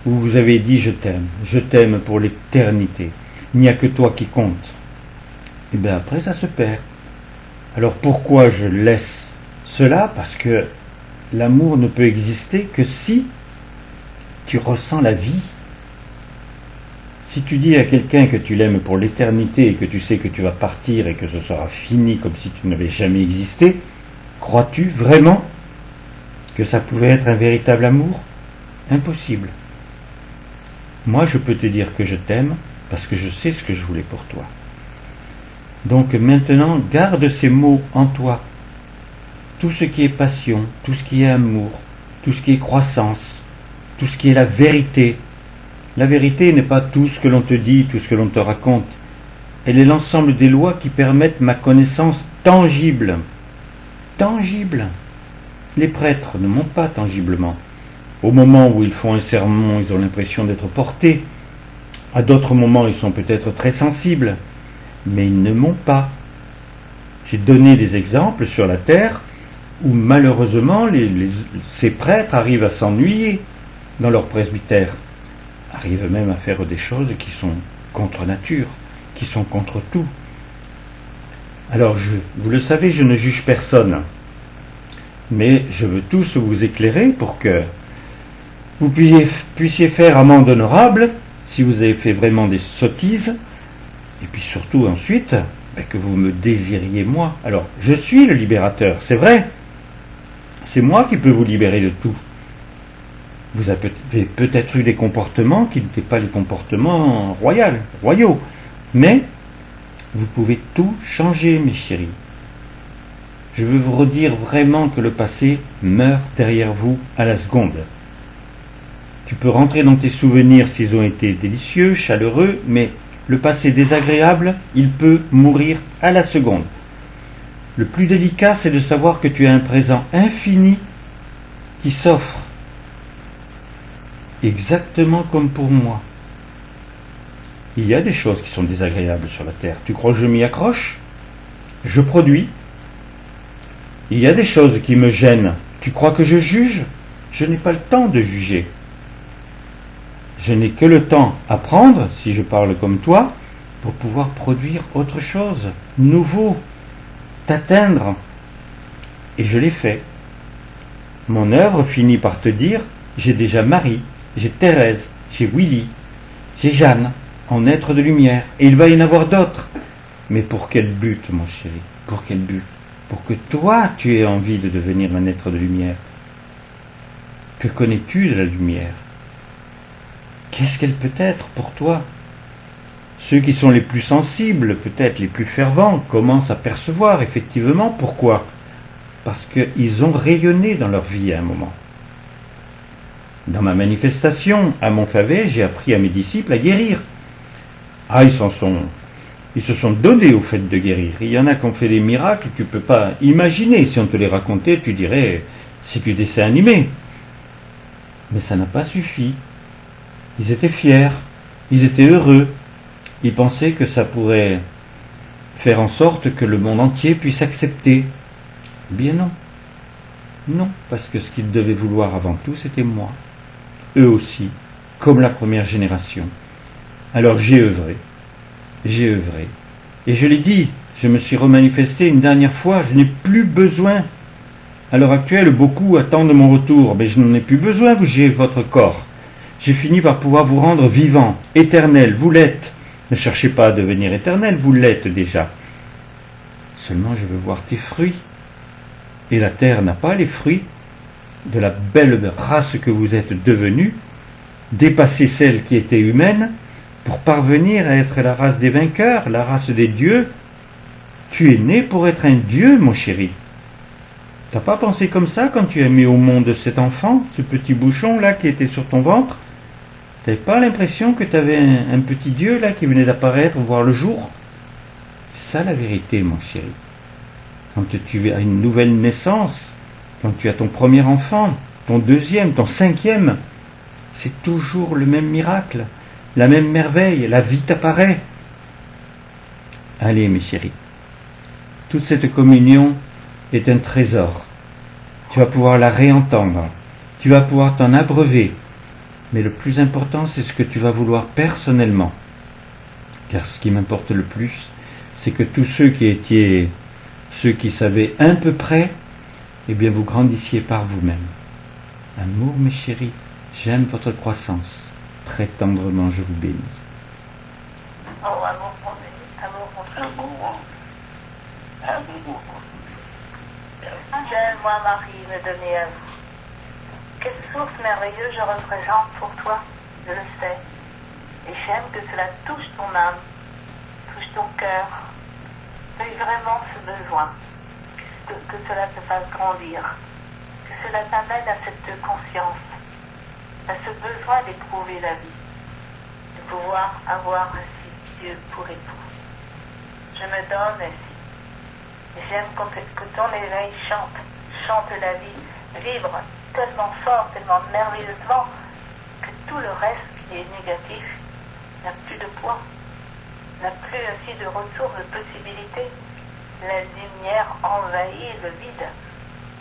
où vous avez dit je t'aime pour l'éternité, il n'y a que toi qui compte. Et bien après ça se perd. Alors pourquoi je laisse cela? Parce que l'amour ne peut exister que si tu ressens la vie. Si tu dis à quelqu'un que tu l'aimes pour l'éternité et que tu sais que tu vas partir et que ce sera fini comme si tu n'avais jamais existé, crois-tu vraiment que ça pouvait être un véritable amour? Impossible. Moi, je peux te dire que je t'aime parce que je sais ce que je voulais pour toi. Donc maintenant, garde ces mots en toi. Tout ce qui est passion, tout ce qui est amour, tout ce qui est croissance, tout ce qui est la vérité. La vérité n'est pas tout ce que l'on te dit, tout ce que l'on te raconte. Elle est l'ensemble des lois qui permettent ma connaissance tangible. Tangible. Les prêtres ne montent pas tangiblement. Au moment où ils font un sermon, ils ont l'impression d'être portés. À d'autres moments, ils sont peut-être très sensibles, mais ils ne montent pas. J'ai donné des exemples sur la terre où malheureusement ces prêtres arrivent à s'ennuyer dans leur presbytère, arrivent même à faire des choses qui sont contre nature, qui sont contre tout. Alors, vous le savez, je ne juge personne, mais je veux tous vous éclairer pour que vous puissiez faire amende honorable si vous avez fait vraiment des sottises, et puis surtout ensuite, que vous me désiriez moi. Alors, je suis le libérateur, c'est vrai. C'est moi qui peux vous libérer de tout. Vous avez peut-être eu des comportements qui n'étaient pas les comportements royaux, mais vous pouvez tout changer, mes chéris. Je veux vous redire vraiment que le passé meurt derrière vous à la seconde. Tu peux rentrer dans tes souvenirs s'ils ont été délicieux, chaleureux, mais le passé désagréable, il peut mourir à la seconde. Le plus délicat, c'est de savoir que tu as un présent infini qui s'offre, exactement comme pour moi. Il y a des choses qui sont désagréables sur la terre. Tu crois que je m'y accroche? Je produis. Il y a des choses qui me gênent. Tu crois que je juge? Je n'ai pas le temps de juger. Je n'ai que le temps à prendre, si je parle comme toi, pour pouvoir produire autre chose, nouveau, t'atteindre. Et je l'ai fait. Mon œuvre finit par te dire, j'ai déjà Marie, j'ai Thérèse, j'ai Willy, j'ai Jeanne, en être de lumière. Et il va y en avoir d'autres. Mais pour quel but, mon chéri? Pour quel but? Pour que toi, tu aies envie de devenir un être de lumière. Que connais-tu de la lumière? Qu'est-ce qu'elle peut être pour toi? Ceux qui sont les plus sensibles, peut-être les plus fervents, commencent à percevoir effectivement. Pourquoi? Parce qu'ils ont rayonné dans leur vie à un moment. Dans ma manifestation à Montfavet, j'ai appris à mes disciples à guérir. Ah, ils se sont donnés au fait de guérir. Il y en a qui ont fait des miracles que tu ne peux pas imaginer. Si on te les racontait, tu dirais, c'est du dessin animé. Mais ça n'a pas suffi. Ils étaient fiers, ils étaient heureux, ils pensaient que ça pourrait faire en sorte que le monde entier puisse accepter. Bien non. Non, parce que ce qu'ils devaient vouloir avant tout, c'était moi. Eux aussi, comme la première génération. Alors j'ai œuvré. Et je l'ai dit, je me suis remanifesté une dernière fois, je n'ai plus besoin. À l'heure actuelle, beaucoup attendent mon retour, mais je n'en ai plus besoin, j'ai votre corps. J'ai fini par pouvoir vous rendre vivant, éternel, vous l'êtes. Ne cherchez pas à devenir éternel, vous l'êtes déjà. Seulement je veux voir tes fruits. Et la terre n'a pas les fruits de la belle race que vous êtes devenue, dépasser celle qui était humaine, pour parvenir à être la race des vainqueurs, la race des dieux. Tu es né pour être un dieu, mon chéri. T'as pas pensé comme ça quand tu as mis au monde cet enfant, ce petit bouchon là qui était sur ton ventre? T'avais pas l'impression que tu avais un petit Dieu là qui venait d'apparaître, voir le jour? C'est ça la vérité, mon chéri. Quand tu as une nouvelle naissance, quand tu as ton premier enfant, ton deuxième, ton cinquième, c'est toujours le même miracle, la même merveille, la vie t'apparaît. Allez, mes chéris, toute cette communion est un trésor. Tu vas pouvoir la réentendre, tu vas pouvoir t'en abreuver. Mais le plus important, c'est ce que tu vas vouloir personnellement. Car ce qui m'importe le plus, c'est que tous ceux qui savaient un peu près, eh bien vous grandissiez par vous-même. Amour, mes chéris, j'aime votre croissance. Très tendrement, je vous bénis. Oh, amour, mon béni, amour, mon Dieu. Amour. J'aime, moi, Marie, me donner à vous. Quelle source merveilleuse je représente pour toi, je le sais. Et j'aime que cela touche ton âme, touche ton cœur. Veuille vraiment ce besoin, que cela te fasse grandir, que cela t'amène à cette conscience, à ce besoin d'éprouver la vie, de pouvoir avoir ainsi Dieu pour époux. Je me donne ainsi. J'aime que ton éveil chante la vie, vibre tellement fort, tellement merveilleusement, que tout le reste qui est négatif n'a plus de poids, n'a plus ainsi de ressources, de possibilités. La lumière envahit le vide,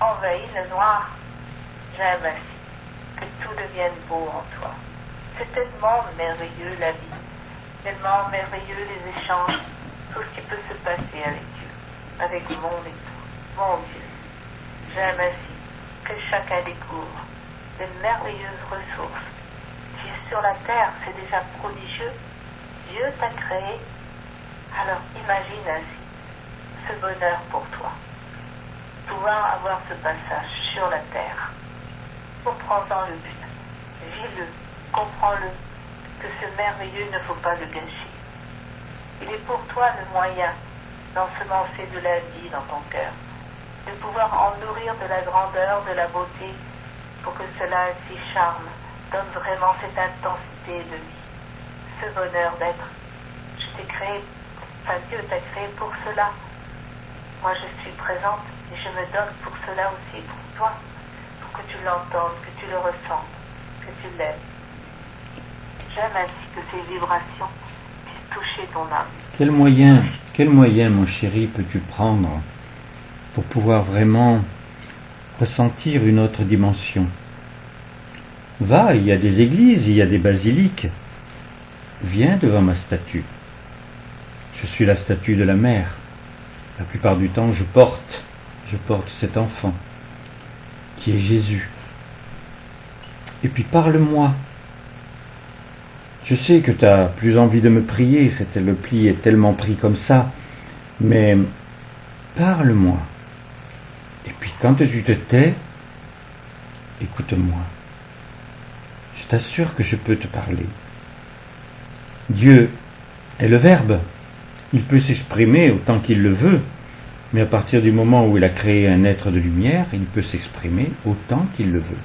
envahit le noir. J'aime ainsi que tout devienne beau en toi. C'est tellement merveilleux la vie, tellement merveilleux les échanges, tout ce qui peut se passer avec Dieu, avec mon époux, mon Dieu. J'aime ainsi que chacun découvre de merveilleuses ressources. Tu es sur la terre, c'est déjà prodigieux. Dieu t'a créé. Alors imagine ainsi ce bonheur pour toi. Pouvoir avoir ce passage sur la terre. Comprends-en le but. Vis-le. Comprends-le. Que ce merveilleux ne faut pas le gâcher. Il est pour toi le moyen d'ensemencer de la vie dans ton cœur. De pouvoir en nourrir de la grandeur, de la beauté, pour que cela ainsi charme, donne vraiment cette intensité de vie. Ce bonheur d'être. Je t'ai créé, enfin Dieu t'a créé pour cela. Moi je suis présente et je me donne pour cela aussi, pour toi, pour que tu l'entendes, que tu le ressentes, que tu l'aimes. J'aime ainsi que ces vibrations puissent toucher ton âme. Quel moyen, mon chéri, peux-tu prendre pour pouvoir vraiment ressentir une autre dimension? Va, il y a des églises, il y a des basiliques. Viens devant ma statue. Je suis la statue de la mère. La plupart du temps, je porte cet enfant, qui est Jésus. Et puis parle-moi. Je sais que tu as plus envie de me prier, le pli est tellement pris comme ça, mais parle-moi. Et puis quand tu te tais, écoute-moi. Je t'assure que je peux te parler. Dieu est le Verbe. Il peut s'exprimer autant qu'il le veut, mais à partir du moment où il a créé un être de lumière, il peut s'exprimer autant qu'il le veut.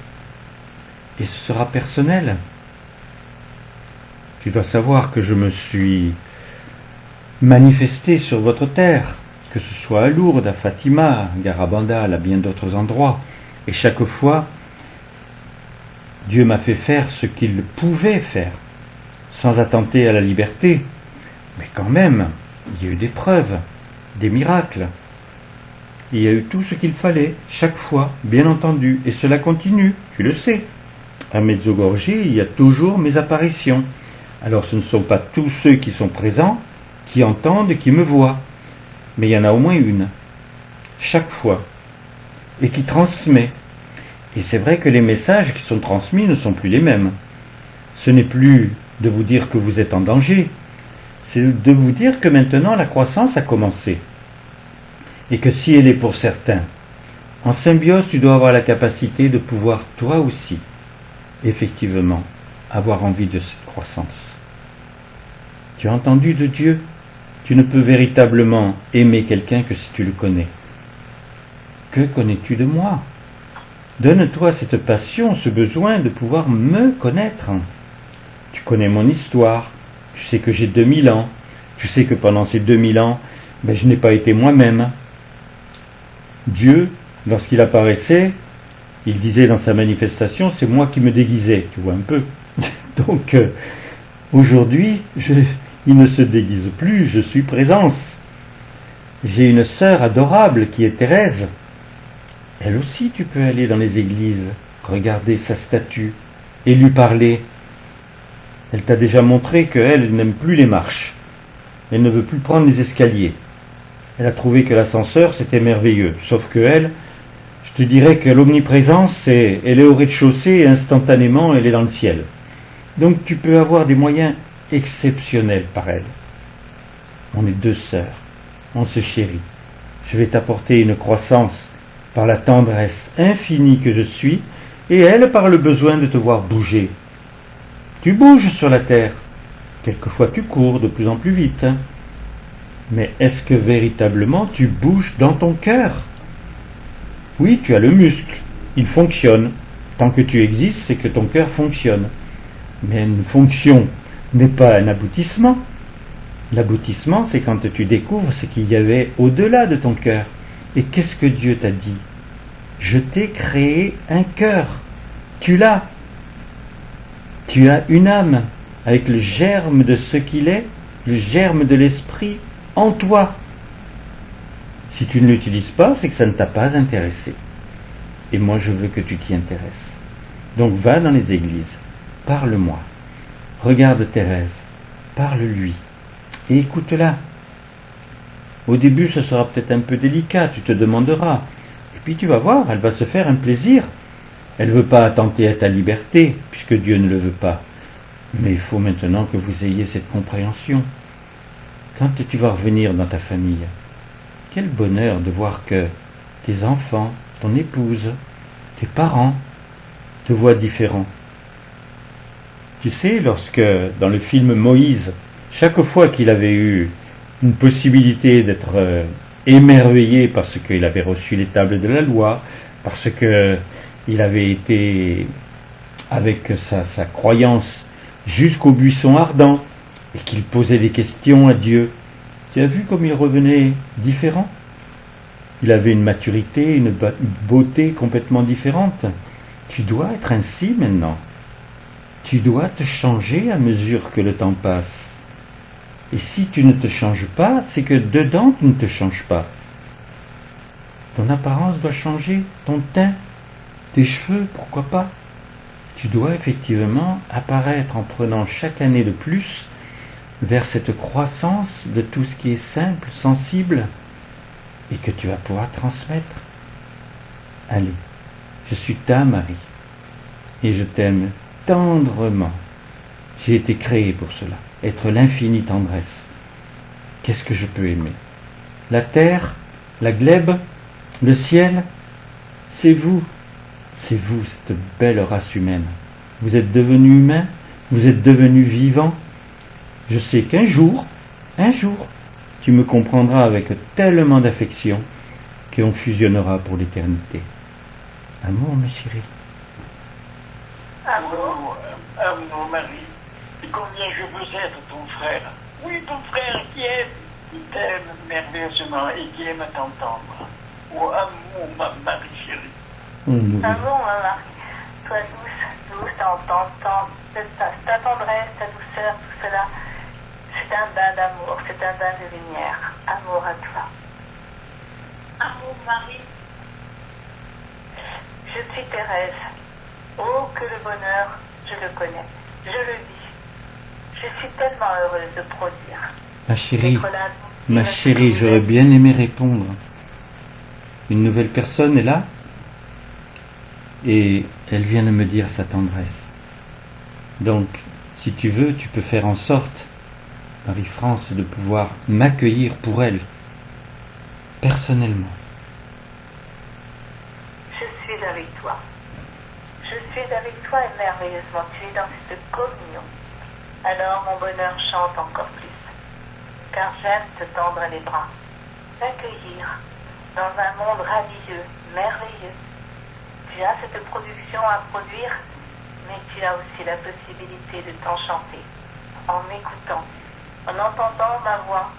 Et ce sera personnel. Tu dois savoir que je me suis manifesté sur votre terre, que ce soit à Lourdes, à Fatima, à Garabandal, à bien d'autres endroits. Et chaque fois, Dieu m'a fait faire ce qu'il pouvait faire, sans attenter à la liberté. Mais quand même, il y a eu des preuves, des miracles. Il y a eu tout ce qu'il fallait, chaque fois, bien entendu. Et cela continue, tu le sais. À Medjugorje, il y a toujours mes apparitions. Alors ce ne sont pas tous ceux qui sont présents, qui entendent, qui me voient. Mais il y en a au moins une, chaque fois, et qui transmet. Et c'est vrai que les messages qui sont transmis ne sont plus les mêmes. Ce n'est plus de vous dire que vous êtes en danger, c'est de vous dire que maintenant la croissance a commencé. Et que si elle est pour certains, en symbiose, tu dois avoir la capacité de pouvoir toi aussi, effectivement, avoir envie de cette croissance. Tu as entendu de Dieu? Tu ne peux véritablement aimer quelqu'un que si tu le connais. Que connais-tu de moi? Donne-toi cette passion, ce besoin de pouvoir me connaître. Tu connais mon histoire, tu sais que j'ai 2000 ans, tu sais que pendant ces 2000 ans, je n'ai pas été moi-même. Dieu, lorsqu'il apparaissait, il disait dans sa manifestation, c'est moi qui me déguisais, tu vois un peu. Donc, aujourd'hui, il ne se déguise plus, je suis présence. J'ai une sœur adorable qui est Thérèse. Elle aussi, tu peux aller dans les églises, regarder sa statue et lui parler. Elle t'a déjà montré qu'elle n'aime plus les marches. Elle ne veut plus prendre les escaliers. Elle a trouvé que l'ascenseur, c'était merveilleux. Sauf que elle, je te dirais que l'omniprésence, elle est au rez-de-chaussée et instantanément, elle est dans le ciel. Donc tu peux avoir des moyens exceptionnels par elle. On est deux sœurs. On se chérit. Je vais t'apporter une croissance par la tendresse infinie que je suis, et elle par le besoin de te voir bouger. Tu bouges sur la terre. Quelquefois tu cours de plus en plus vite. Mais est-ce que véritablement tu bouges dans ton cœur? Oui, tu as le muscle. Il fonctionne. Tant que tu existes, c'est que ton cœur fonctionne. Mais une fonction n'est pas un aboutissement. L'aboutissement, c'est quand tu découvres ce qu'il y avait au-delà de ton cœur. Et qu'est-ce que Dieu t'a dit? Je t'ai créé un cœur. Tu l'as. Tu as une âme avec le germe de ce qu'il est, le germe de l'esprit en toi. Si tu ne l'utilises pas, c'est que ça ne t'a pas intéressé. Et moi, je veux que tu t'y intéresses. Donc va dans les églises, parle-moi. Regarde Thérèse, parle-lui et écoute-la. Au début, ce sera peut-être un peu délicat, tu te demanderas. Et puis tu vas voir, elle va se faire un plaisir. Elle ne veut pas attenter à ta liberté, puisque Dieu ne le veut pas. Mais il faut maintenant que vous ayez cette compréhension. Quand tu vas revenir dans ta famille, quel bonheur de voir que tes enfants, ton épouse, tes parents te voient différent. Tu sais, lorsque dans le film Moïse, chaque fois qu'il avait eu une possibilité d'être émerveillé parce qu'il avait reçu les tables de la loi, parce qu'il avait été avec sa croyance jusqu'au buisson ardent et qu'il posait des questions à Dieu, tu as vu comme il revenait différent? Il avait une maturité, une beauté complètement différente. Tu dois être ainsi maintenant. Tu dois te changer à mesure que le temps passe. Et si tu ne te changes pas, c'est que dedans tu ne te changes pas. Ton apparence doit changer, ton teint, tes cheveux, pourquoi pas. Tu dois effectivement apparaître en prenant chaque année de plus vers cette croissance de tout ce qui est simple, sensible, et que tu vas pouvoir transmettre. Allez, je suis ta Marie, et je t'aime tendrement. J'ai été créé pour cela, être l'infinie tendresse. Qu'est-ce que je peux aimer? La terre, la glèbe, le ciel, c'est vous, cette belle race humaine. Vous êtes devenus humains, vous êtes devenus vivants. Je sais qu'un jour, tu me comprendras avec tellement d'affection qu'on fusionnera pour l'éternité. Amour, ma chérie. Amour, Marie, et combien je veux être ton frère. Oui, ton frère qui t'aime merveilleusement et qui aime t'entendre. Oh, amour, ma Marie chérie. Amour, ma Marie. Toi douce, ta tendresse, ta douceur, tout cela. C'est un bain d'amour, c'est un bain de lumière. Amour à toi. Amour, Marie. Je suis Thérèse. Oh, que le bonheur, je le connais. Je le vis. Je suis tellement heureuse de produire. Ma chérie, j'aurais bien aimé répondre. Une nouvelle personne est là et elle vient de me dire sa tendresse. Donc, si tu veux, tu peux faire en sorte, Marie-France, de pouvoir m'accueillir pour elle, personnellement. Je suis avec toi. Je suis avec toi et merveilleusement. Tu es dans cette communion. Alors mon bonheur chante encore plus. Car j'aime te tendre les bras. T'accueillir dans un monde radieux, merveilleux. Tu as cette production à produire, mais tu as aussi la possibilité de t'enchanter en m'écoutant, en entendant ma voix,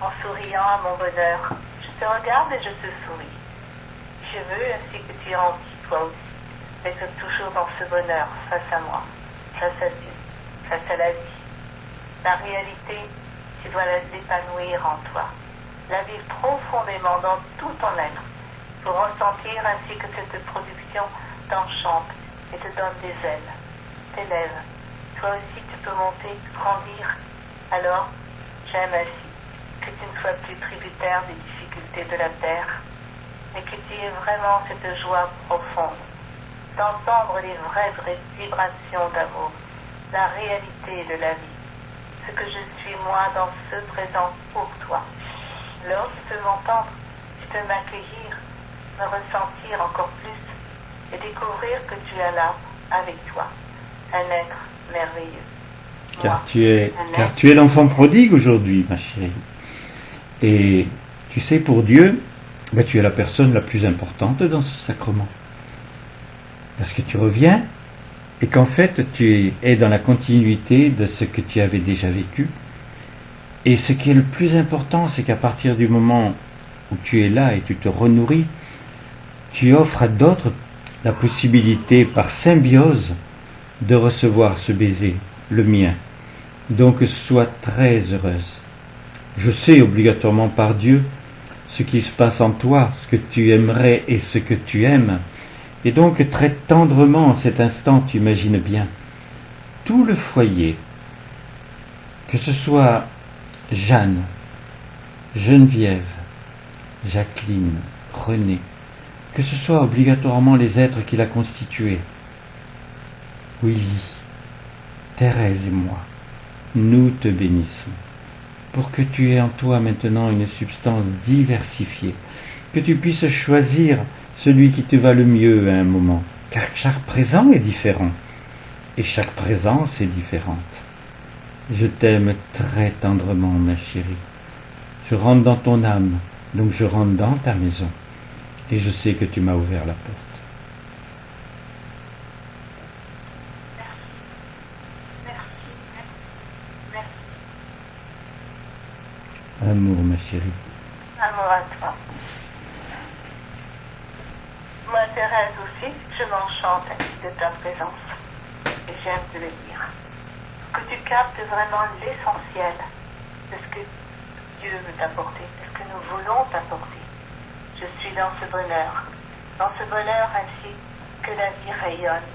en souriant à mon bonheur. Je te regarde et je te souris. Je veux ainsi que tu envies toi aussi, être toujours dans ce bonheur face à moi, face à Dieu, face à la vie. La réalité, tu dois l'épanouir en toi, la vivre profondément dans tout ton être, pour ressentir ainsi que cette production t'enchante et te donne des ailes, t'élève. Toi aussi tu peux monter, grandir. Alors, j'aime ainsi que tu ne sois plus tributaire des difficultés de la terre, mais que tu aies vraiment cette joie profonde, d'entendre les vraies vibrations d'amour, la réalité de la vie, ce que je suis moi dans ce présent pour toi. Alors tu peux m'entendre, tu peux m'accueillir, me ressentir encore plus et découvrir que tu es là avec toi, un être merveilleux. Car tu es l'enfant prodigue aujourd'hui, ma chérie. Et tu sais, pour Dieu, tu es la personne la plus importante dans ce sacrement. Parce que tu reviens et qu'en fait, tu es dans la continuité de ce que tu avais déjà vécu. Et ce qui est le plus important, c'est qu'à partir du moment où tu es là et tu te renourris, tu offres à d'autres la possibilité par symbiose de recevoir ce baiser, le mien. Donc sois très heureuse. Je sais obligatoirement par Dieu ce qui se passe en toi, ce que tu aimerais et ce que tu aimes. Et donc très tendrement en cet instant, tu imagines bien tout le foyer, que ce soit Jeanne, Geneviève, Jacqueline, René, que ce soit obligatoirement les êtres qu'il a constitués, Willy, Thérèse et moi, nous te bénissons, pour que tu aies en toi maintenant une substance diversifiée, que tu puisses choisir celui qui te va le mieux à un moment, car chaque présent est différent, et chaque présence est différente. Je t'aime très tendrement, ma chérie. Je rentre dans ton âme, donc je rentre dans ta maison, et je sais que tu m'as ouvert la porte. Amour, ma chérie. Amour à toi. Moi, Thérèse aussi, je m'enchante de ta présence. Et j'aime te le dire. Que tu captes vraiment l'essentiel de ce que Dieu veut t'apporter, de ce que nous voulons t'apporter. Je suis dans ce bonheur ainsi que la vie rayonne,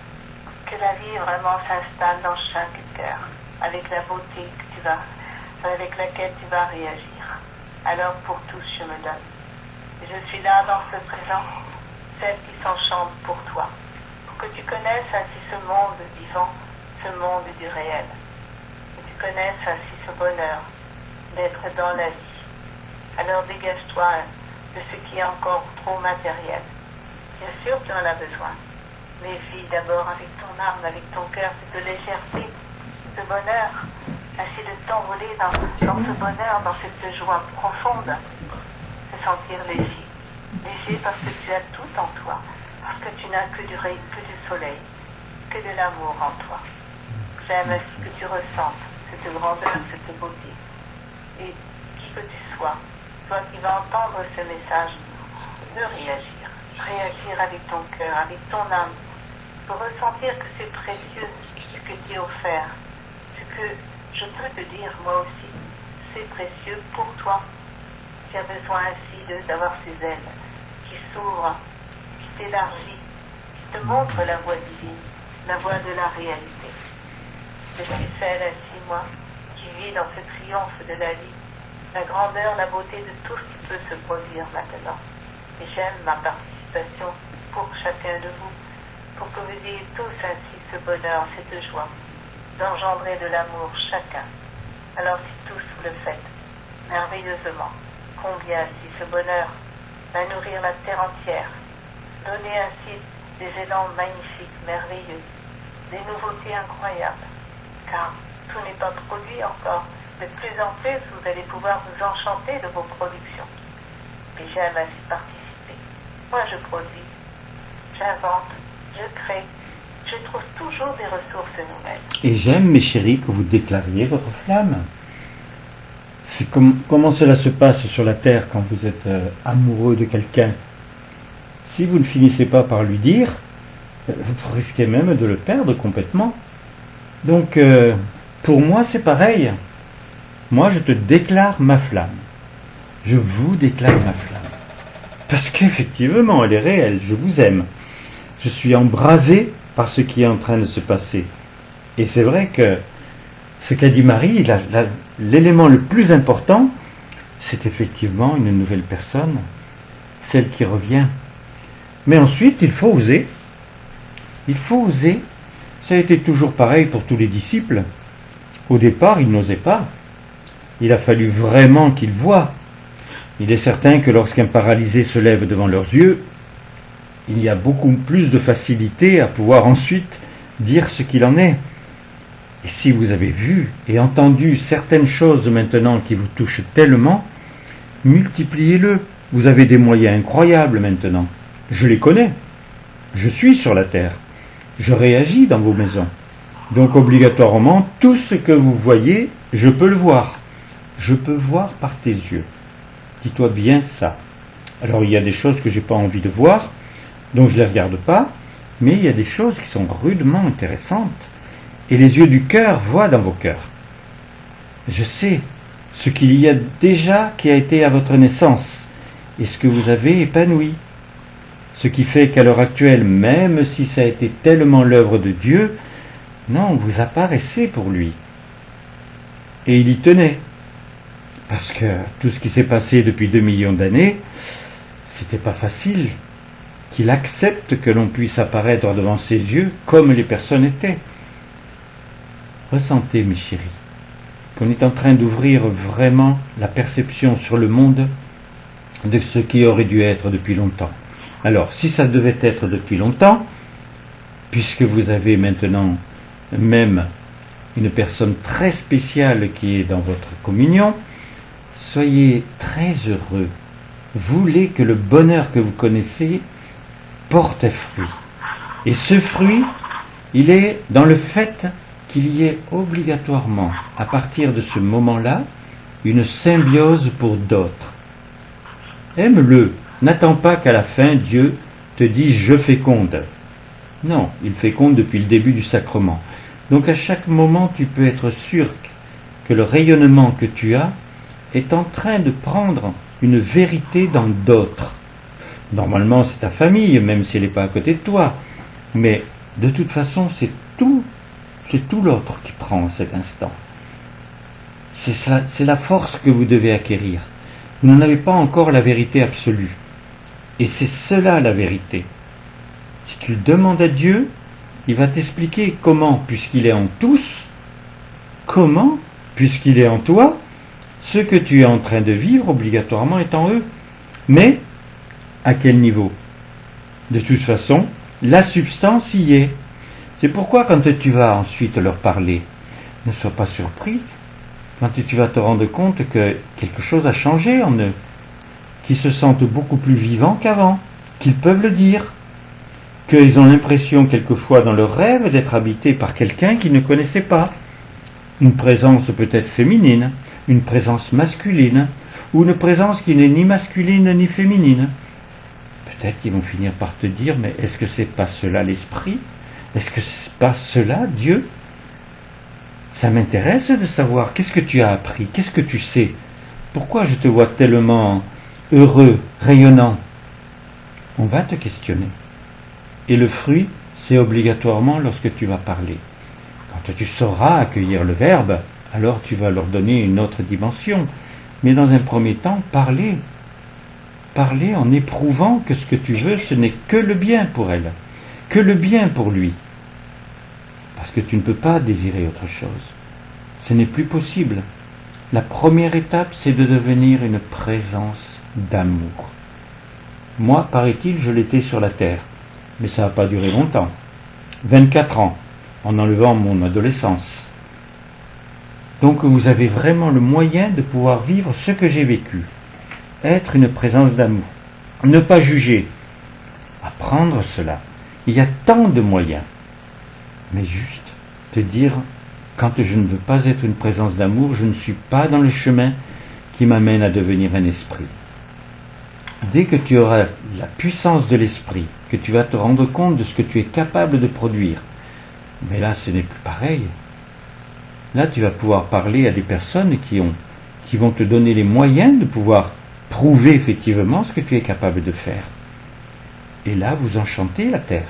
que la vie vraiment s'installe dans chaque cœur, avec la beauté avec laquelle tu vas réagir. Alors pour tous je me donne. Je suis là dans ce présent, celle qui s'enchante pour toi, pour que tu connaisses ainsi ce monde vivant, ce monde du réel. Que tu connaisses ainsi ce bonheur d'être dans la vie. Alors dégage-toi de ce qui est encore trop matériel. Bien sûr tu en as besoin, mais vis d'abord avec ton âme, avec ton cœur, cette légèreté, ce bonheur, ainsi de t'envoler dans ce bonheur, dans cette joie profonde, te sentir léger. Léger parce que tu as tout en toi, parce que tu n'as que du soleil, que de l'amour en toi. J'aime ainsi que tu ressentes cette grandeur, cette beauté. Et qui que tu sois, toi qui vas entendre ce message, de réagir. Réagir avec ton cœur, avec ton âme, pour ressentir que c'est précieux ce que tu as offert, ce que je peux te dire, moi aussi, c'est précieux pour toi. Tu as besoin ainsi d'avoir ces ailes qui s'ouvrent, qui t'élargissent, qui te montrent la voie divine, la voie de la réalité. Je suis celle ainsi, moi, qui vit dans ce triomphe de la vie, la grandeur, la beauté de tout ce qui peut se produire maintenant. Et j'aime ma participation pour chacun de vous, pour que vous ayez tous ainsi ce bonheur, cette joie, d'engendrer de l'amour chacun. Alors si tous vous le faites, merveilleusement, combien si ce bonheur va nourrir la terre entière, donner ainsi des élans magnifiques, merveilleux, des nouveautés incroyables, car tout n'est pas produit encore, mais de plus en plus vous allez pouvoir vous enchanter de vos productions. Et j'aime ainsi participer. Moi je produis, j'invente, je crée, je trouve toujours des ressources nouvelles. Et j'aime, mes chéris, que vous déclariez votre flamme. C'est comment cela se passe sur la terre quand vous êtes amoureux de quelqu'un. Si vous ne finissez pas par lui dire, vous risquez même de le perdre complètement. Donc, pour moi, c'est pareil. Moi, je te déclare ma flamme. Je vous déclare ma flamme. Parce qu'effectivement, elle est réelle. Je vous aime. Je suis embrasé par ce qui est en train de se passer. Et c'est vrai que ce qu'a dit Marie, l'élément le plus important, c'est effectivement une nouvelle personne, celle qui revient. Mais ensuite, il faut oser. Il faut oser. Ça a été toujours pareil pour tous les disciples. Au départ, ils n'osaient pas. Il a fallu vraiment qu'ils voient. Il est certain que lorsqu'un paralysé se lève devant leurs yeux, il y a beaucoup plus de facilité à pouvoir ensuite dire ce qu'il en est. Et si vous avez vu et entendu certaines choses maintenant qui vous touchent tellement, multipliez-le. Vous avez des moyens incroyables maintenant. Je les connais. Je suis sur la terre. Je réagis dans vos maisons. Donc obligatoirement, tout ce que vous voyez, je peux le voir. Je peux voir par tes yeux. Dis-toi bien ça. Alors il y a des choses que je n'ai pas envie de voir. Donc je ne les regarde pas, mais il y a des choses qui sont rudement intéressantes. Et les yeux du cœur voient dans vos cœurs. Je sais ce qu'il y a déjà qui a été à votre naissance et ce que vous avez épanoui. Ce qui fait qu'à l'heure actuelle, même si ça a été tellement l'œuvre de Dieu, non, vous apparaissez pour lui. Et il y tenait. Parce que tout ce qui s'est passé depuis 2 millions d'années, c'était pas facile qu'il accepte que l'on puisse apparaître devant ses yeux comme les personnes étaient. Ressentez, mes chéris, qu'on est en train d'ouvrir vraiment la perception sur le monde de ce qui aurait dû être depuis longtemps. Alors, si ça devait être depuis longtemps, puisque vous avez maintenant même une personne très spéciale qui est dans votre communion, soyez très heureux. Voulez que le bonheur que vous connaissez porte fruit. Et ce fruit, il est dans le fait qu'il y ait obligatoirement, à partir de ce moment-là, une symbiose pour d'autres. Aime-le. N'attends pas qu'à la fin, Dieu te dise « je féconde ». Non, il féconde depuis le début du sacrement. Donc à chaque moment, tu peux être sûr que le rayonnement que tu as est en train de prendre une vérité dans d'autres. Normalement, c'est ta famille, même si elle n'est pas à côté de toi. Mais de toute façon, c'est tout l'autre qui prend en cet instant. C'est la force que vous devez acquérir. Vous n'en avez pas encore la vérité absolue. Et c'est cela la vérité. Si tu le demandes à Dieu, il va t'expliquer comment, puisqu'il est en tous, comment, puisqu'il est en toi, ce que tu es en train de vivre obligatoirement est en eux. Mais, à quel niveau? De toute façon, la substance y est. C'est pourquoi quand tu vas ensuite leur parler, ne sois pas surpris quand tu vas te rendre compte que quelque chose a changé en eux, qu'ils se sentent beaucoup plus vivants qu'avant, qu'ils peuvent le dire, qu'ils ont l'impression quelquefois dans leur rêve d'être habités par quelqu'un qu'ils ne connaissaient pas, une présence peut-être féminine, une présence masculine, ou une présence qui n'est ni masculine ni féminine. Peut-être qu'ils vont finir par te dire, mais est-ce que c'est pas cela l'esprit? Est-ce que c'est pas cela Dieu? Ça m'intéresse de savoir qu'est-ce que tu as appris, qu'est-ce que tu sais, pourquoi je te vois tellement heureux, rayonnant. On va te questionner. Et le fruit, c'est obligatoirement lorsque tu vas parler. Quand tu sauras accueillir le verbe, alors tu vas leur donner une autre dimension. Mais dans un premier temps, parler. Parler en éprouvant que ce que tu veux, ce n'est que le bien pour elle, que le bien pour lui. Parce que tu ne peux pas désirer autre chose. Ce n'est plus possible. La première étape, c'est de devenir une présence d'amour. Moi, paraît-il, je l'étais sur la terre. Mais ça n'a pas duré longtemps. 24 ans, en enlevant mon adolescence. Donc vous avez vraiment le moyen de pouvoir vivre ce que j'ai vécu. Être une présence d'amour. Ne pas juger. Apprendre cela. Il y a tant de moyens. Mais juste te dire, quand je ne veux pas être une présence d'amour, je ne suis pas dans le chemin qui m'amène à devenir un esprit. Dès que tu auras la puissance de l'esprit, que tu vas te rendre compte de ce que tu es capable de produire, mais là ce n'est plus pareil. Là tu vas pouvoir parler à des personnes qui vont te donner les moyens de pouvoir prouver effectivement ce que tu es capable de faire. Et là vous enchantez la terre.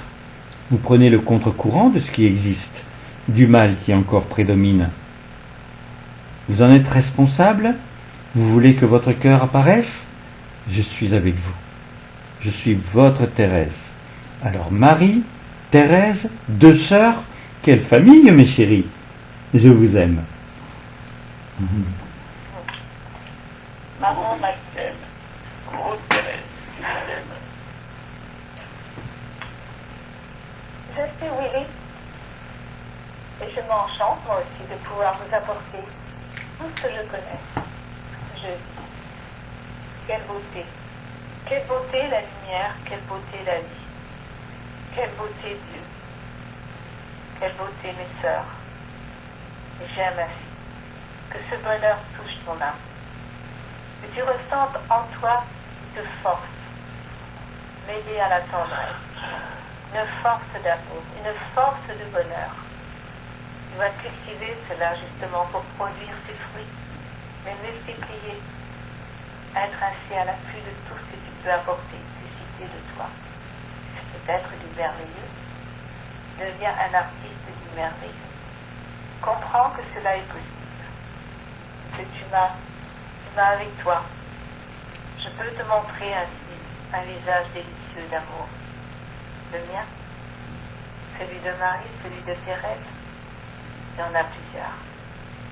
Vous prenez le contre-courant de ce qui existe, du mal qui encore prédomine. Vous en êtes responsable? Vous voulez que votre cœur apparaisse? Je suis avec vous. Je suis votre Thérèse. Alors Marie, Thérèse, 2 sœurs, quelle famille mes chéris! Je vous aime. Maman m'aime. Oh Thérèse, je t'aime. Je suis Willy. Et je m'enchante, moi aussi, de pouvoir vous apporter tout ce que je connais. Je vis. Quelle beauté. Quelle beauté la lumière, quelle beauté la vie. Quelle beauté Dieu. Quelle beauté mes sœurs. Et j'aime ainsi que ce bonheur touche ton âme. Que tu ressentes en toi de force. mêlée à la tendresse, une force d'amour, une force de bonheur. Tu vas cultiver cela justement pour produire ces fruits, les multiplier, être ainsi à l'affût de tout ce que tu peux apporter, susciter de toi. Peut-être du merveilleux, deviens un artiste du merveilleux. Comprends que cela est possible, que tu m'as avec toi. Je peux te montrer ainsi un visage délicieux d'amour. Le mien, celui de Marie, celui de Thérèse. Il y en a plusieurs.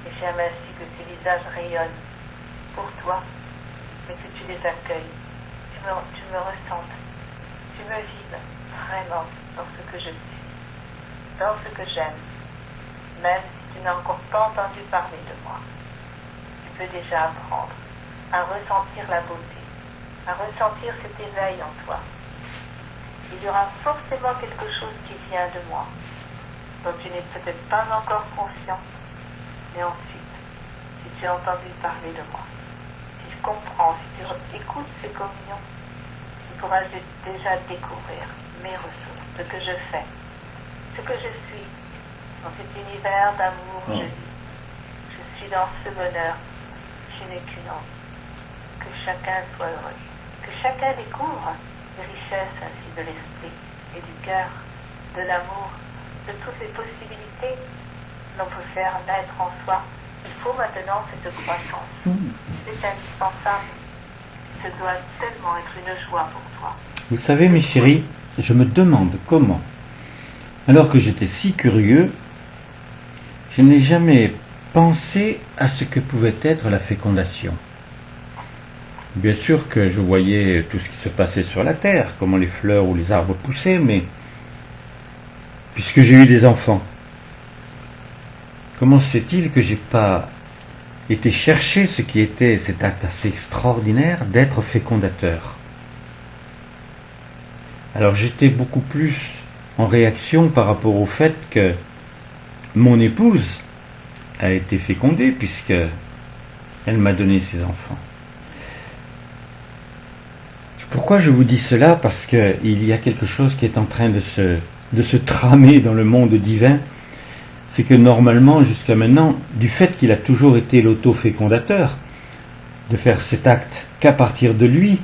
Et j'aime ainsi que ces visages rayonnent pour toi, mais que tu les accueilles. Tu me ressentes. Tu me vives vraiment dans ce que je suis, dans ce que j'aime. Même si tu n'as encore pas entendu parler de moi, tu peux déjà apprendre à ressentir la beauté, à ressentir cet éveil en toi. Il y aura forcément quelque chose qui vient de moi, dont tu n'es peut-être pas encore conscient, mais ensuite, si tu as entendu parler de moi, si tu comprends, si tu écoutes ces communions, tu pourras déjà découvrir mes ressources, ce que je fais, ce que je suis, dans cet univers d'amour, je vis. Je suis dans ce bonheur, je n'ai qu'une envie, que chacun soit heureux, que chacun découvre les richesses ainsi de l'esprit et du cœur, de l'amour, de toutes les possibilités que l'on peut faire naître en soi. Il faut maintenant cette croissance. C'est indispensable. Ce doit tellement être une joie pour toi. Vous savez, mes chéris, je me demande comment, alors que j'étais si curieux, je n'ai jamais pensé à ce que pouvait être la fécondation. Bien sûr que je voyais tout ce qui se passait sur la terre, comment les fleurs ou les arbres poussaient, mais puisque j'ai eu des enfants, comment se fait-il que j'ai pas été chercher ce qui était cet acte assez extraordinaire d'être fécondateur? Alors j'étais beaucoup plus en réaction par rapport au fait que mon épouse a été fécondée puisque elle m'a donné ses enfants. Pourquoi je vous dis cela? Parce qu'il y a quelque chose qui est en train de se tramer dans le monde divin. C'est que normalement, jusqu'à maintenant, du fait qu'il a toujours été l'autofécondateur, de faire cet acte qu'à partir de lui,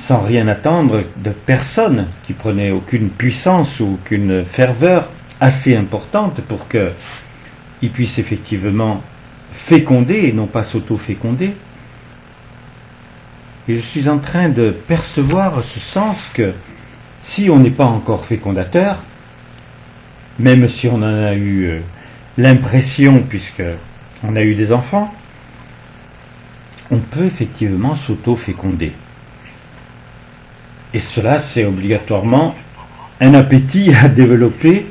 sans rien attendre de personne qui prenait aucune puissance ou aucune ferveur assez importante pour qu'il puisse effectivement féconder et non pas s'auto-féconder. Et je suis en train de percevoir ce sens que si on n'est pas encore fécondateur, même si on en a eu l'impression, puisqu'on a eu des enfants, on peut effectivement s'auto-féconder. Et cela, c'est obligatoirement un appétit à développer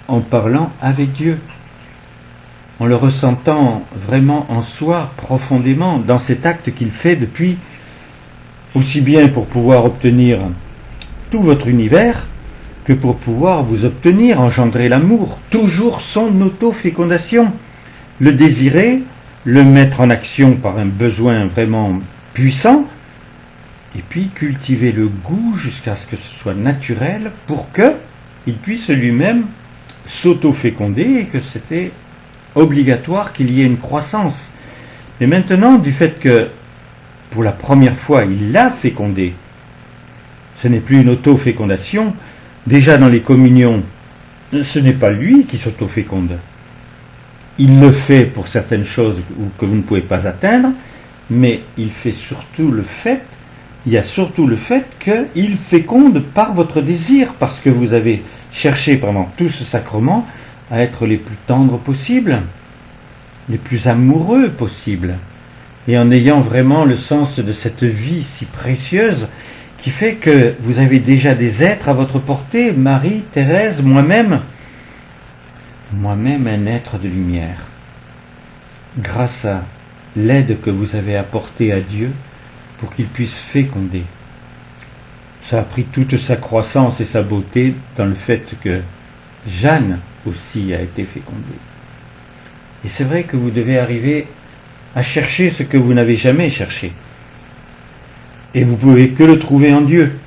en parlant avec Dieu, en le ressentant vraiment en soi, profondément, dans cet acte qu'il fait depuis, aussi bien pour pouvoir obtenir tout votre univers, que pour pouvoir vous obtenir, engendrer l'amour, toujours son auto-fécondation, le désirer, le mettre en action par un besoin vraiment puissant, et puis cultiver le goût jusqu'à ce que ce soit naturel pour qu'il puisse lui-même s'auto-féconder et que c'était obligatoire qu'il y ait une croissance. Mais maintenant, du fait que pour la première fois il l'a fécondé, ce n'est plus une auto-fécondation. Déjà dans les communions, ce n'est pas lui qui s'auto-féconde. Il le fait pour certaines choses que vous ne pouvez pas atteindre, mais il fait surtout le fait, il y a surtout le fait qu'il féconde par votre désir, parce que vous avez cherché pendant tout ce sacrement à être les plus tendres possibles, les plus amoureux possibles, et en ayant vraiment le sens de cette vie si précieuse qui fait que vous avez déjà des êtres à votre portée, Marie, Thérèse, moi-même un être de lumière, grâce à l'aide que vous avez apportée à Dieu pour qu'il puisse féconder. Ça a pris toute sa croissance et sa beauté dans le fait que Jeanne aussi a été fécondée. Et c'est vrai que vous devez arriver à chercher ce que vous n'avez jamais cherché. Et vous pouvez que le trouver en Dieu.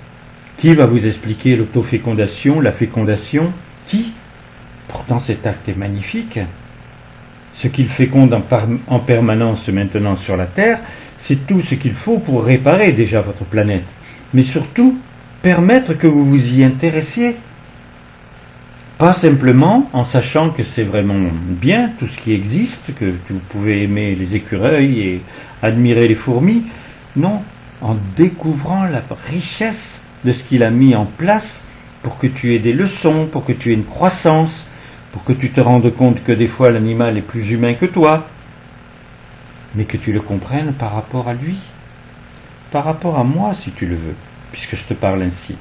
Qui va vous expliquer l'autofécondation, la fécondation? Qui? Pourtant cet acte est magnifique. Ce qu'il féconde en permanence maintenant sur la Terre, c'est tout ce qu'il faut pour réparer déjà votre planète. Mais surtout, permettre que vous vous y intéressiez. Pas simplement en sachant que c'est vraiment bien tout ce qui existe, que vous pouvez aimer les écureuils et admirer les fourmis. Non, en découvrant la richesse de ce qu'il a mis en place pour que tu aies des leçons, pour que tu aies une croissance, pour que tu te rendes compte que des fois l'animal est plus humain que toi, mais que tu le comprennes par rapport à lui, par rapport à moi si tu le veux, puisque je te parle ainsi.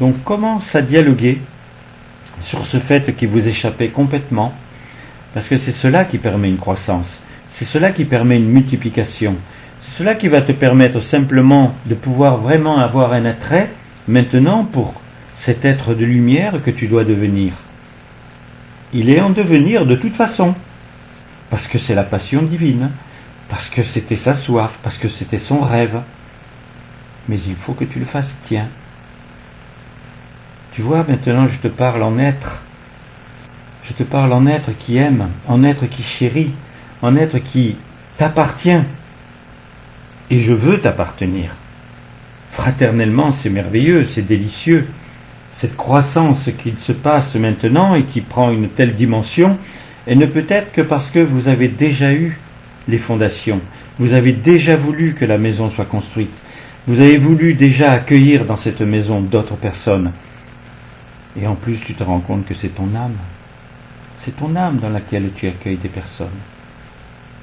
Donc commence à dialoguer sur ce fait qui vous échappait complètement, parce que c'est cela qui permet une croissance, c'est cela qui permet une multiplication, c'est cela qui va te permettre simplement de pouvoir vraiment avoir un attrait maintenant pour cet être de lumière que tu dois devenir. Il est en devenir de toute façon, parce que c'est la passion divine, parce que c'était sa soif, parce que c'était son rêve. Mais il faut que tu le fasses tien. Tu vois, maintenant je te parle en être. Je te parle en être qui aime, en être qui chérit, en être qui t'appartient. Et je veux t'appartenir. Fraternellement, c'est merveilleux, c'est délicieux. Cette croissance qu'il se passe maintenant et qui prend une telle dimension, elle ne peut être que parce que vous avez déjà eu les fondations. Vous avez déjà voulu que la maison soit construite. Vous avez voulu déjà accueillir dans cette maison d'autres personnes. Et en plus, tu te rends compte que c'est ton âme. C'est ton âme dans laquelle tu accueilles des personnes.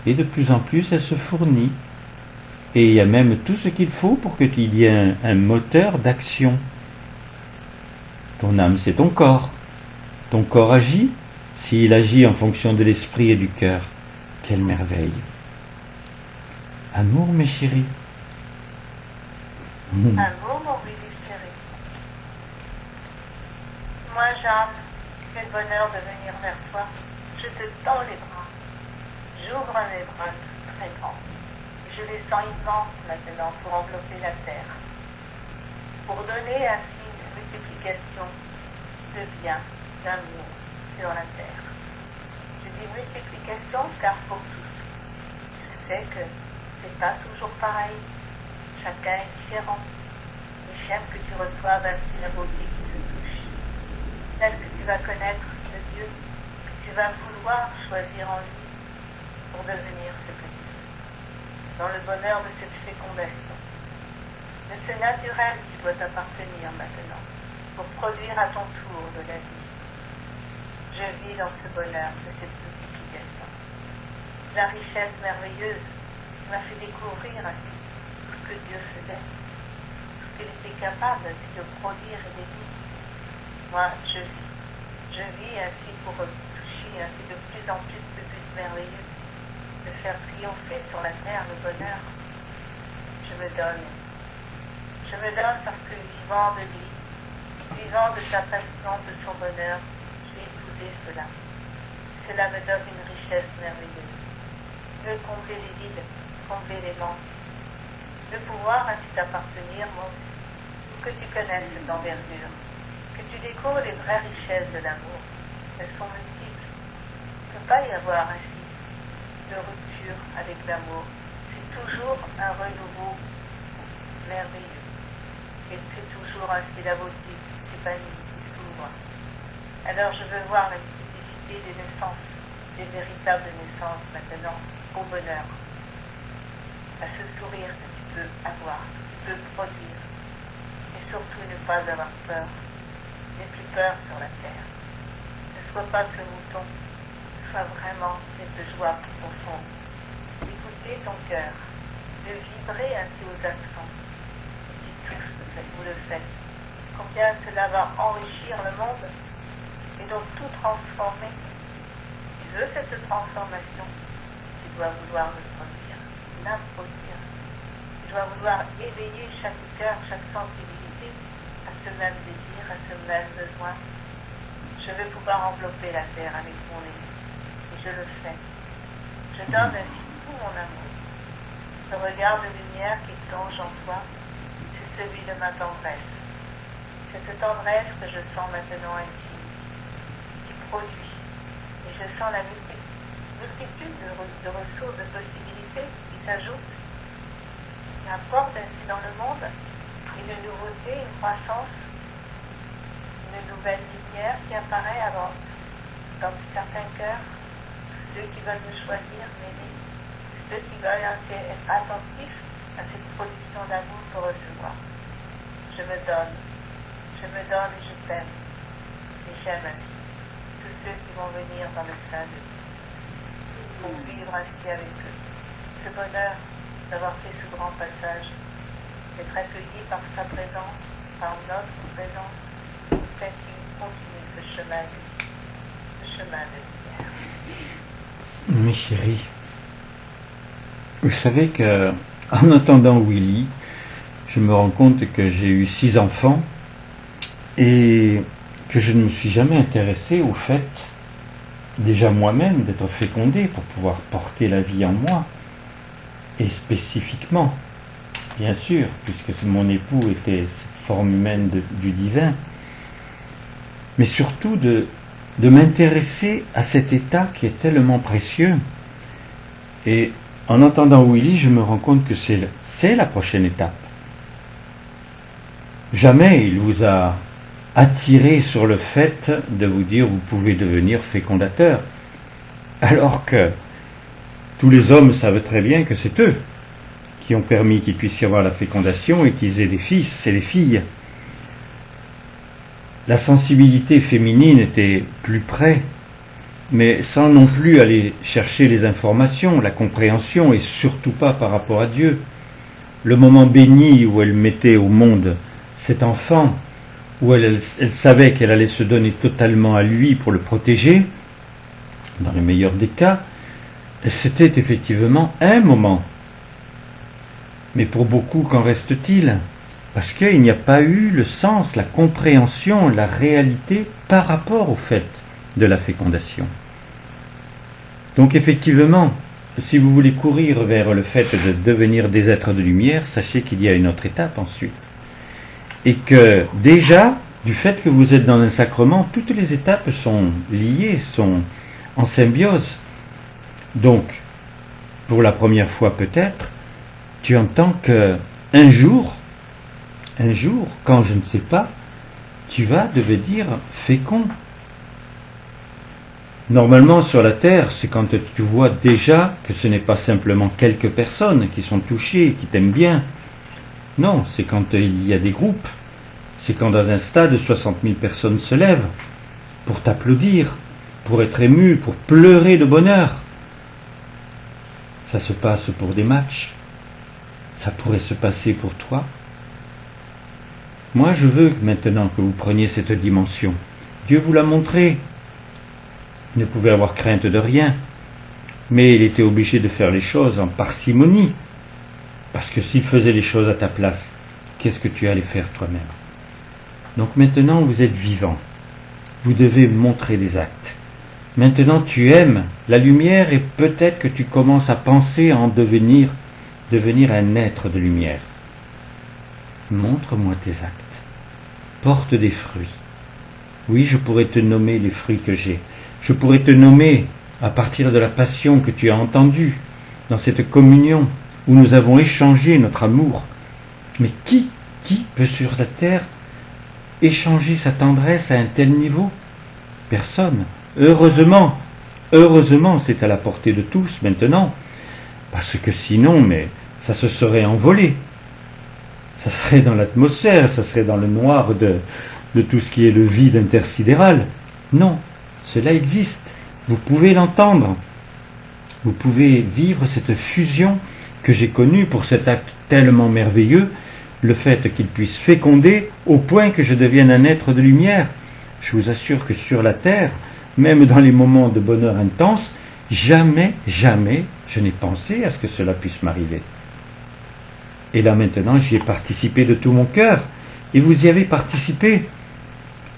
Et de plus en plus, elle se fournit. Et il y a même tout ce qu'il faut pour qu'il y ait un moteur d'action. Ton âme, c'est ton corps. Ton corps agit. S'il agit en fonction de l'esprit et du cœur, quelle merveille. Amour, mes chéris. Amour, mon bébé chéri. Moi, Jeanne, quel bonheur de venir vers toi. Je te tends les bras. J'ouvre mes bras très grands. Je les sens immenses maintenant pour envelopper la terre. Pour donner ainsi une multiplication de bien, d'amour sur la terre. Je dis multiplication car pour tous. Je sais que c'est pas toujours pareil. Chacun est différent. Mais j'aime que tu reçoives ainsi la beauté qui te touche. Celle que tu vas connaître de Dieu, que tu vas vouloir choisir en lui pour devenir ce que tu veux. Dans le bonheur de cette fécondation. De ce naturel qui doit t'appartenir maintenant, pour produire à ton tour de la vie. Je vis dans ce bonheur de cette multiplication. La richesse merveilleuse m'a fait découvrir ainsi tout ce que Dieu faisait, tout ce qu'il était capable de produire et d'aider. Moi, je vis ainsi pour toucher ainsi de plus en plus de buts merveilleux, de faire triompher sur la terre le bonheur. Je me donne parce que vivant de lui, vivant de sa passion, de son bonheur, j'ai épousé cela. Cela me donne une richesse merveilleuse. De combler les vides, combler les manques. De pouvoir ainsi t'appartenir, moi aussi. Que tu connaisses cette envergure. Que tu découvres les vraies richesses de l'amour. Elles sont multiples. Il ne peut pas y avoir ainsi de rupture avec l'amour. C'est toujours un renouveau merveilleux. Et c'est toujours ainsi la beauté qui s'épanouit, qui s'ouvre. Alors je veux voir la multiplicité des naissances, des véritables naissances maintenant, au bonheur. À ce sourire que tu peux avoir, que tu peux produire. Et surtout ne pas avoir peur. N'aie plus peur sur la terre. Ne sois pas ce mouton. Sois vraiment cette joie profonde. Écoutez ton cœur. De vibrer ainsi aux accents. Vous le faites. Combien cela va enrichir le monde et donc tout transformer. Tu veux cette transformation, tu dois vouloir le produire, l'improduire. Tu dois vouloir éveiller chaque cœur, chaque sensibilité à ce même désir, à ce même besoin. Je veux pouvoir envelopper la terre avec mon aimé et je le fais. Je donne ainsi tout mon amour. Ce regard de lumière qui plonge en toi, celui de ma tendresse. cette tendresse que je sens maintenant ici, qui produit. Et je sens la multitude de ressources, de possibilités qui s'ajoutent, qui apportent ainsi dans le monde une nouveauté, une croissance, une nouvelle lumière qui apparaît alors dans certains cœurs, ceux qui veulent me choisir, m'aimer, ceux qui veulent être attentifs à cette production d'amour pour recevoir. Je me donne et je t'aime. Et j'aime tous ceux qui vont venir dans le sein de Dieu pour vivre ainsi avec eux. Ce bonheur d'avoir fait ce grand passage, d'être accueilli par sa présence, par notre présence, pour continuer ce chemin de vie, ce chemin de lumière. Mes chéris, vous savez que en entendant Willy, je me rends compte que j'ai eu 6 enfants et que je ne me suis jamais intéressé au fait, déjà moi-même, d'être fécondé pour pouvoir porter la vie en moi. Et spécifiquement, bien sûr, puisque mon époux était cette forme humaine du divin, mais surtout de m'intéresser à cet état qui est tellement précieux. Et en entendant Willy, je me rends compte que c'est la prochaine étape. Jamais il vous a attiré sur le fait de vous dire vous pouvez devenir fécondateur, alors que tous les hommes savent très bien que c'est eux qui ont permis qu'il puisse y avoir la fécondation et qu'ils aient des fils et des filles. La sensibilité féminine était plus près, mais sans non plus aller chercher les informations, la compréhension, et surtout pas par rapport à Dieu. Le moment béni où elle mettait au monde cet enfant, où elle savait qu'elle allait se donner totalement à lui pour le protéger, dans le meilleur des cas, c'était effectivement un moment. Mais pour beaucoup, qu'en reste-t-il ? Parce qu'il n'y a pas eu le sens, la compréhension, la réalité par rapport au fait de la fécondation. Donc effectivement, si vous voulez courir vers le fait de devenir des êtres de lumière, sachez qu'il y a une autre étape ensuite. Et que déjà, du fait que vous êtes dans un sacrement, toutes les étapes sont liées, sont en symbiose. Donc, pour la première fois peut-être, tu entends que un jour, quand je ne sais pas, tu vas devenir fécond. Normalement, sur la Terre, c'est quand tu vois déjà que ce n'est pas simplement quelques personnes qui sont touchées, qui t'aiment bien. Non, c'est quand il y a des groupes. C'est quand dans un stade, 60 000 personnes se lèvent pour t'applaudir, pour être ému, pour pleurer de bonheur. Ça se passe pour des matchs. Ça pourrait se passer pour toi. Moi, je veux maintenant que vous preniez cette dimension. Dieu vous l'a montré. Il ne pouvait avoir crainte de rien. Mais il était obligé de faire les choses en parcimonie. Parce que s'il faisait les choses à ta place, qu'est-ce que tu allais faire toi-même ? Donc maintenant, vous êtes vivant. Vous devez montrer des actes. Maintenant, tu aimes la lumière et peut-être que tu commences à penser à en devenir un être de lumière. Montre-moi tes actes. Porte des fruits. Oui, je pourrais te nommer les fruits que j'ai. Je pourrais te nommer à partir de la passion que tu as entendue dans cette communion où nous avons échangé notre amour. Mais qui peut sur la terre échanger sa tendresse à un tel niveau ? Personne. Heureusement, c'est à la portée de tous maintenant, parce que sinon, mais ça se serait envolé. Ça serait dans l'atmosphère, ça serait dans le noir de tout ce qui est le vide intersidéral. Non, cela existe. Vous pouvez l'entendre. Vous pouvez vivre cette fusion que j'ai connue pour cet acte tellement merveilleux, le fait qu'il puisse féconder au point que je devienne un être de lumière. Je vous assure que sur la terre, même dans les moments de bonheur intense, jamais je n'ai pensé à ce que cela puisse m'arriver. Et là maintenant, j'y ai participé de tout mon cœur, et vous y avez participé.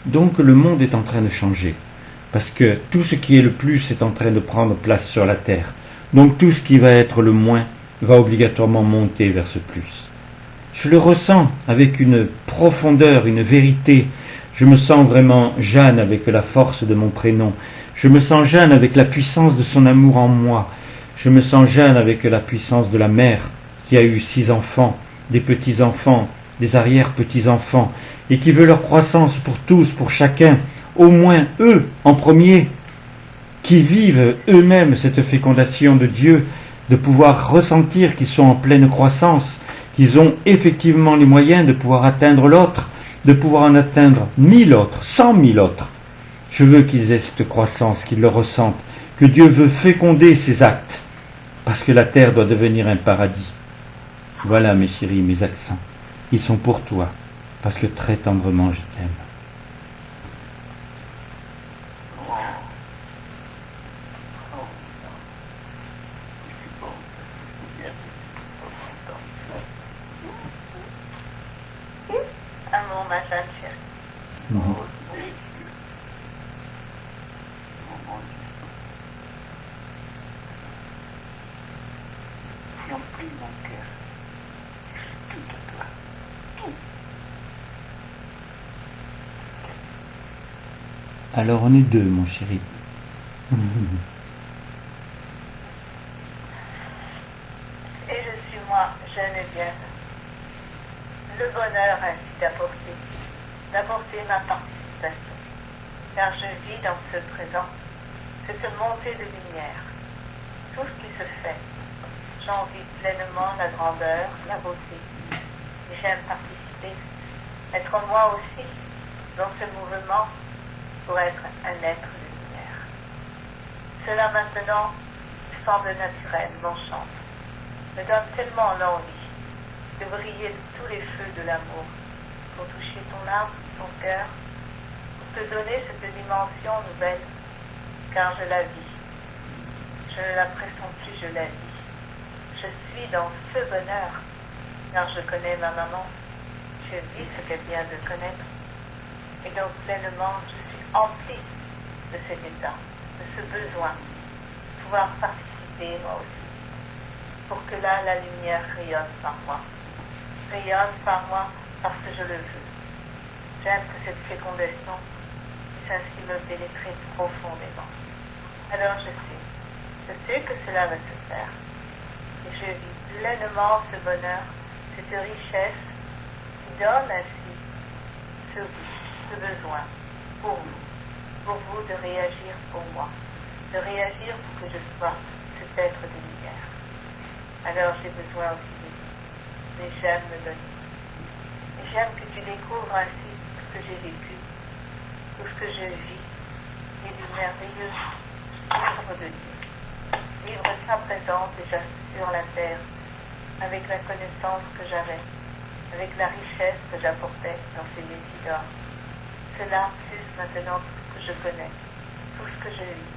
Donc le monde est en train de changer, parce que tout ce qui est le plus est en train de prendre place sur la terre. Donc tout ce qui va être le moins va obligatoirement monter vers ce plus. Je le ressens avec une profondeur, une vérité. Je me sens vraiment Jeanne avec la force de mon prénom. Je me sens Jeanne avec la puissance de son amour en moi. Je me sens Jeanne avec la puissance de la mère qui a eu 6 enfants, des petits-enfants, des arrière-petits-enfants, et qui veut leur croissance pour tous, pour chacun, au moins eux en premier, qui vivent eux-mêmes cette fécondation de Dieu, de pouvoir ressentir qu'ils sont en pleine croissance, qu'ils ont effectivement les moyens de pouvoir atteindre l'autre, de pouvoir en atteindre 1000 autres, 100 000 autres. Je veux qu'ils aient cette croissance, qu'ils le ressentent, que Dieu veut féconder ces actes, parce que la terre doit devenir un paradis. Voilà mes chéris, mes accents, ils sont pour toi, parce que très tendrement je t'aime. Amour, ma jeune chérie. Tu emplis mon cœur. Tout à toi. Tout. Alors on est deux, mon chéri. Et je suis moi, Geneviève. Le bonheur ainsi d'apporter ma participation. Car je vis dans ce présent cette montée de lumière. Tout ce qui se fait, j'en vis pleinement la grandeur, la beauté. Et j'aime participer, être moi aussi dans ce mouvement pour être un être de lumière. Cela maintenant semble naturel, m'enchante, me donne tellement l'envie de briller de tous les feux de l'amour pour toucher ton âme, ton cœur, pour te donner cette dimension nouvelle, car je la vis. Je ne la pressens plus, je la vis. Je suis dans ce bonheur, car je connais ma maman. Je vis ce qu'elle vient de connaître. Et donc pleinement, je suis emplie de cet état, de ce besoin, de pouvoir participer moi aussi, pour que là, la lumière rayonne par moi. Rayonne par moi parce que je le veux. J'aime que cette fécondation puisse ainsi me pénétrer profondément. Alors je sais que cela va se faire. Et je vis pleinement ce bonheur, cette richesse qui donne ainsi ce besoin pour vous de réagir pour moi, de réagir pour que je sois cet être de lumière. Alors j'ai besoin aussi de vous, mais j'aime me donner. Et j'aime que tu découvres ainsi tout ce que j'ai vécu, tout ce que je vis, et du merveilleux livre de Dieu. Vivre sa présence déjà sur la terre, avec la connaissance que j'avais, avec la richesse que j'apportais dans ces métiers d'or. Cela, plus maintenant tout ce que je connais, tout ce que je vis,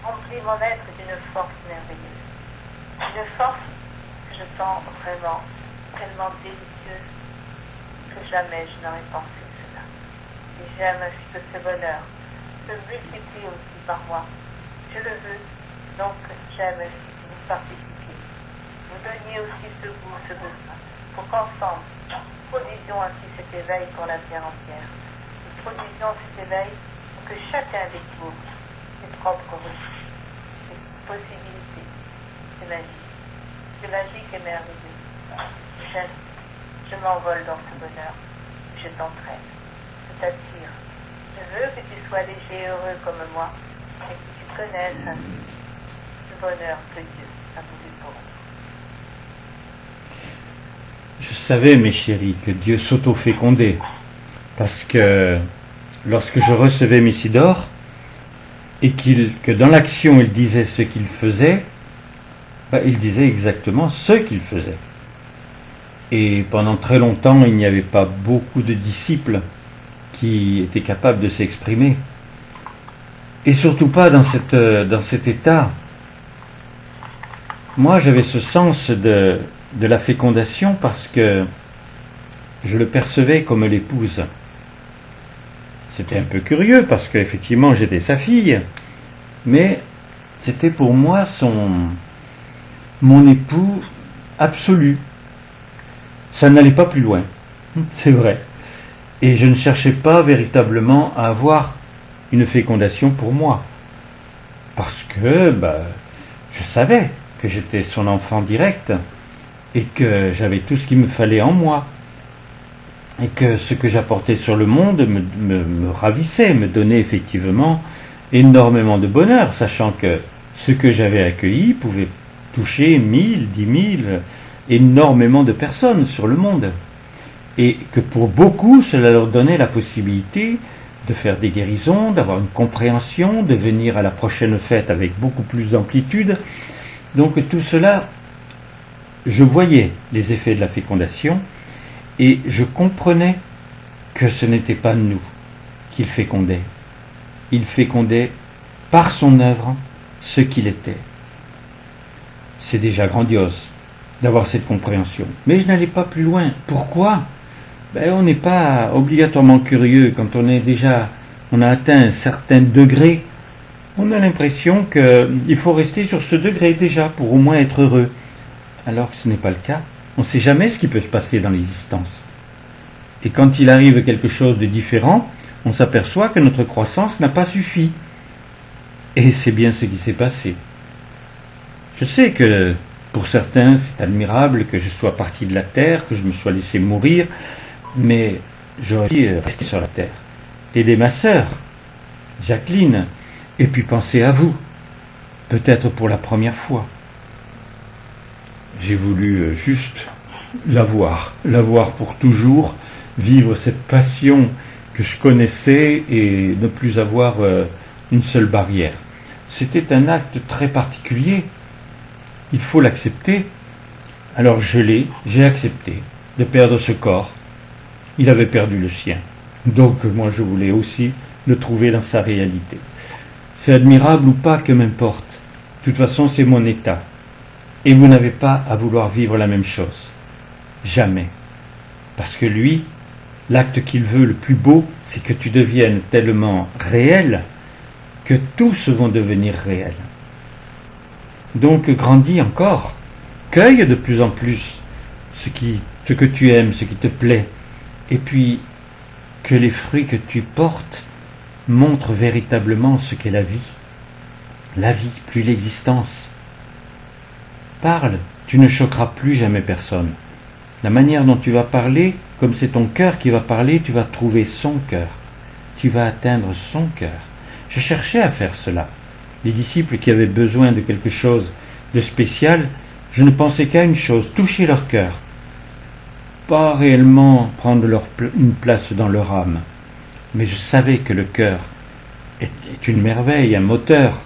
remplit mon être d'une force merveilleuse. Une force que je sens vraiment tellement délicieuse que jamais je n'aurais pensé cela. Et j'aime ainsi que ce bonheur se multiplie aussi par moi. Je le veux, donc j'aime ainsi que vous participiez. Vous donniez aussi ce goût, ce besoin, pour qu'ensemble, produisions ainsi cet éveil pour la terre entière. Nous produisions cet éveil pour que chacun découvre ses propres ressources, ses possibilités. C'est magique. C'est magique et merveilleux. Je m'envole dans ce bonheur. Je t'entraîne. Je t'attire. Je veux que tu sois léger et heureux comme moi et que tu connaisses ainsi ce bonheur que Dieu a voulu pour nous. Je savais, mes chéris, que Dieu s'auto-fécondait, parce que lorsque je recevais Messidor, et que dans l'action il disait ce qu'il faisait, il disait exactement ce qu'il faisait. Et pendant très longtemps, il n'y avait pas beaucoup de disciples qui étaient capables de s'exprimer. Et surtout pas dans cet état. Moi, j'avais ce sens de la fécondation parce que je le percevais comme l'épouse. C'était un peu curieux parce qu'effectivement, j'étais sa fille, mais c'était pour moi mon époux absolu. Ça n'allait pas plus loin, c'est vrai. Et je ne cherchais pas véritablement à avoir une fécondation pour moi. Parce que je savais que j'étais son enfant direct et que j'avais tout ce qu'il me fallait en moi. Et que ce que j'apportais sur le monde me ravissait, me donnait effectivement énormément de bonheur, sachant que ce que j'avais accueilli pouvait toucher 1000, 10 000, énormément de personnes sur le monde. Et que pour beaucoup, cela leur donnait la possibilité de faire des guérisons, d'avoir une compréhension, de venir à la prochaine fête avec beaucoup plus d'amplitude. Donc tout cela, je voyais les effets de la fécondation et je comprenais que ce n'était pas nous qu'il fécondait. Il fécondait par son œuvre ce qu'il était. C'est déjà grandiose d'avoir cette compréhension. Mais je n'allais pas plus loin. Pourquoi ? On n'est pas obligatoirement curieux quand on a atteint un certain degré. On a l'impression qu'il faut rester sur ce degré déjà pour au moins être heureux. Alors que ce n'est pas le cas. On ne sait jamais ce qui peut se passer dans l'existence. Et quand il arrive quelque chose de différent, on s'aperçoit que notre croissance n'a pas suffi. Et c'est bien ce qui s'est passé. Je sais que pour certains, c'est admirable que je sois parti de la terre, que je me sois laissé mourir, mais j'aurais dû rester sur la terre, aider ma sœur, Jacqueline, et puis penser à vous, peut-être pour la première fois. J'ai voulu juste la voir pour toujours, vivre cette passion que je connaissais et ne plus avoir une seule barrière. C'était un acte très particulier. Il faut l'accepter. Alors j'ai accepté de perdre ce corps. Il avait perdu le sien. Donc moi je voulais aussi le trouver dans sa réalité. C'est admirable ou pas, que m'importe. De toute façon, c'est mon état. Et vous n'avez pas à vouloir vivre la même chose. Jamais. Parce que lui, l'acte qu'il veut le plus beau, c'est que tu deviennes tellement réel que tous vont devenir réels. Donc grandis encore, cueille de plus en plus ce que tu aimes, ce qui te plaît, et puis que les fruits que tu portes montrent véritablement ce qu'est la vie, plus l'existence. Parle, tu ne choqueras plus jamais personne. La manière dont tu vas parler, comme c'est ton cœur qui va parler, tu vas trouver son cœur, tu vas atteindre son cœur. Je cherchais à faire cela. Les disciples qui avaient besoin de quelque chose de spécial, je ne pensais qu'à une chose, toucher leur cœur. Pas réellement prendre une place dans leur âme. Mais je savais que le cœur est une merveille, un moteur,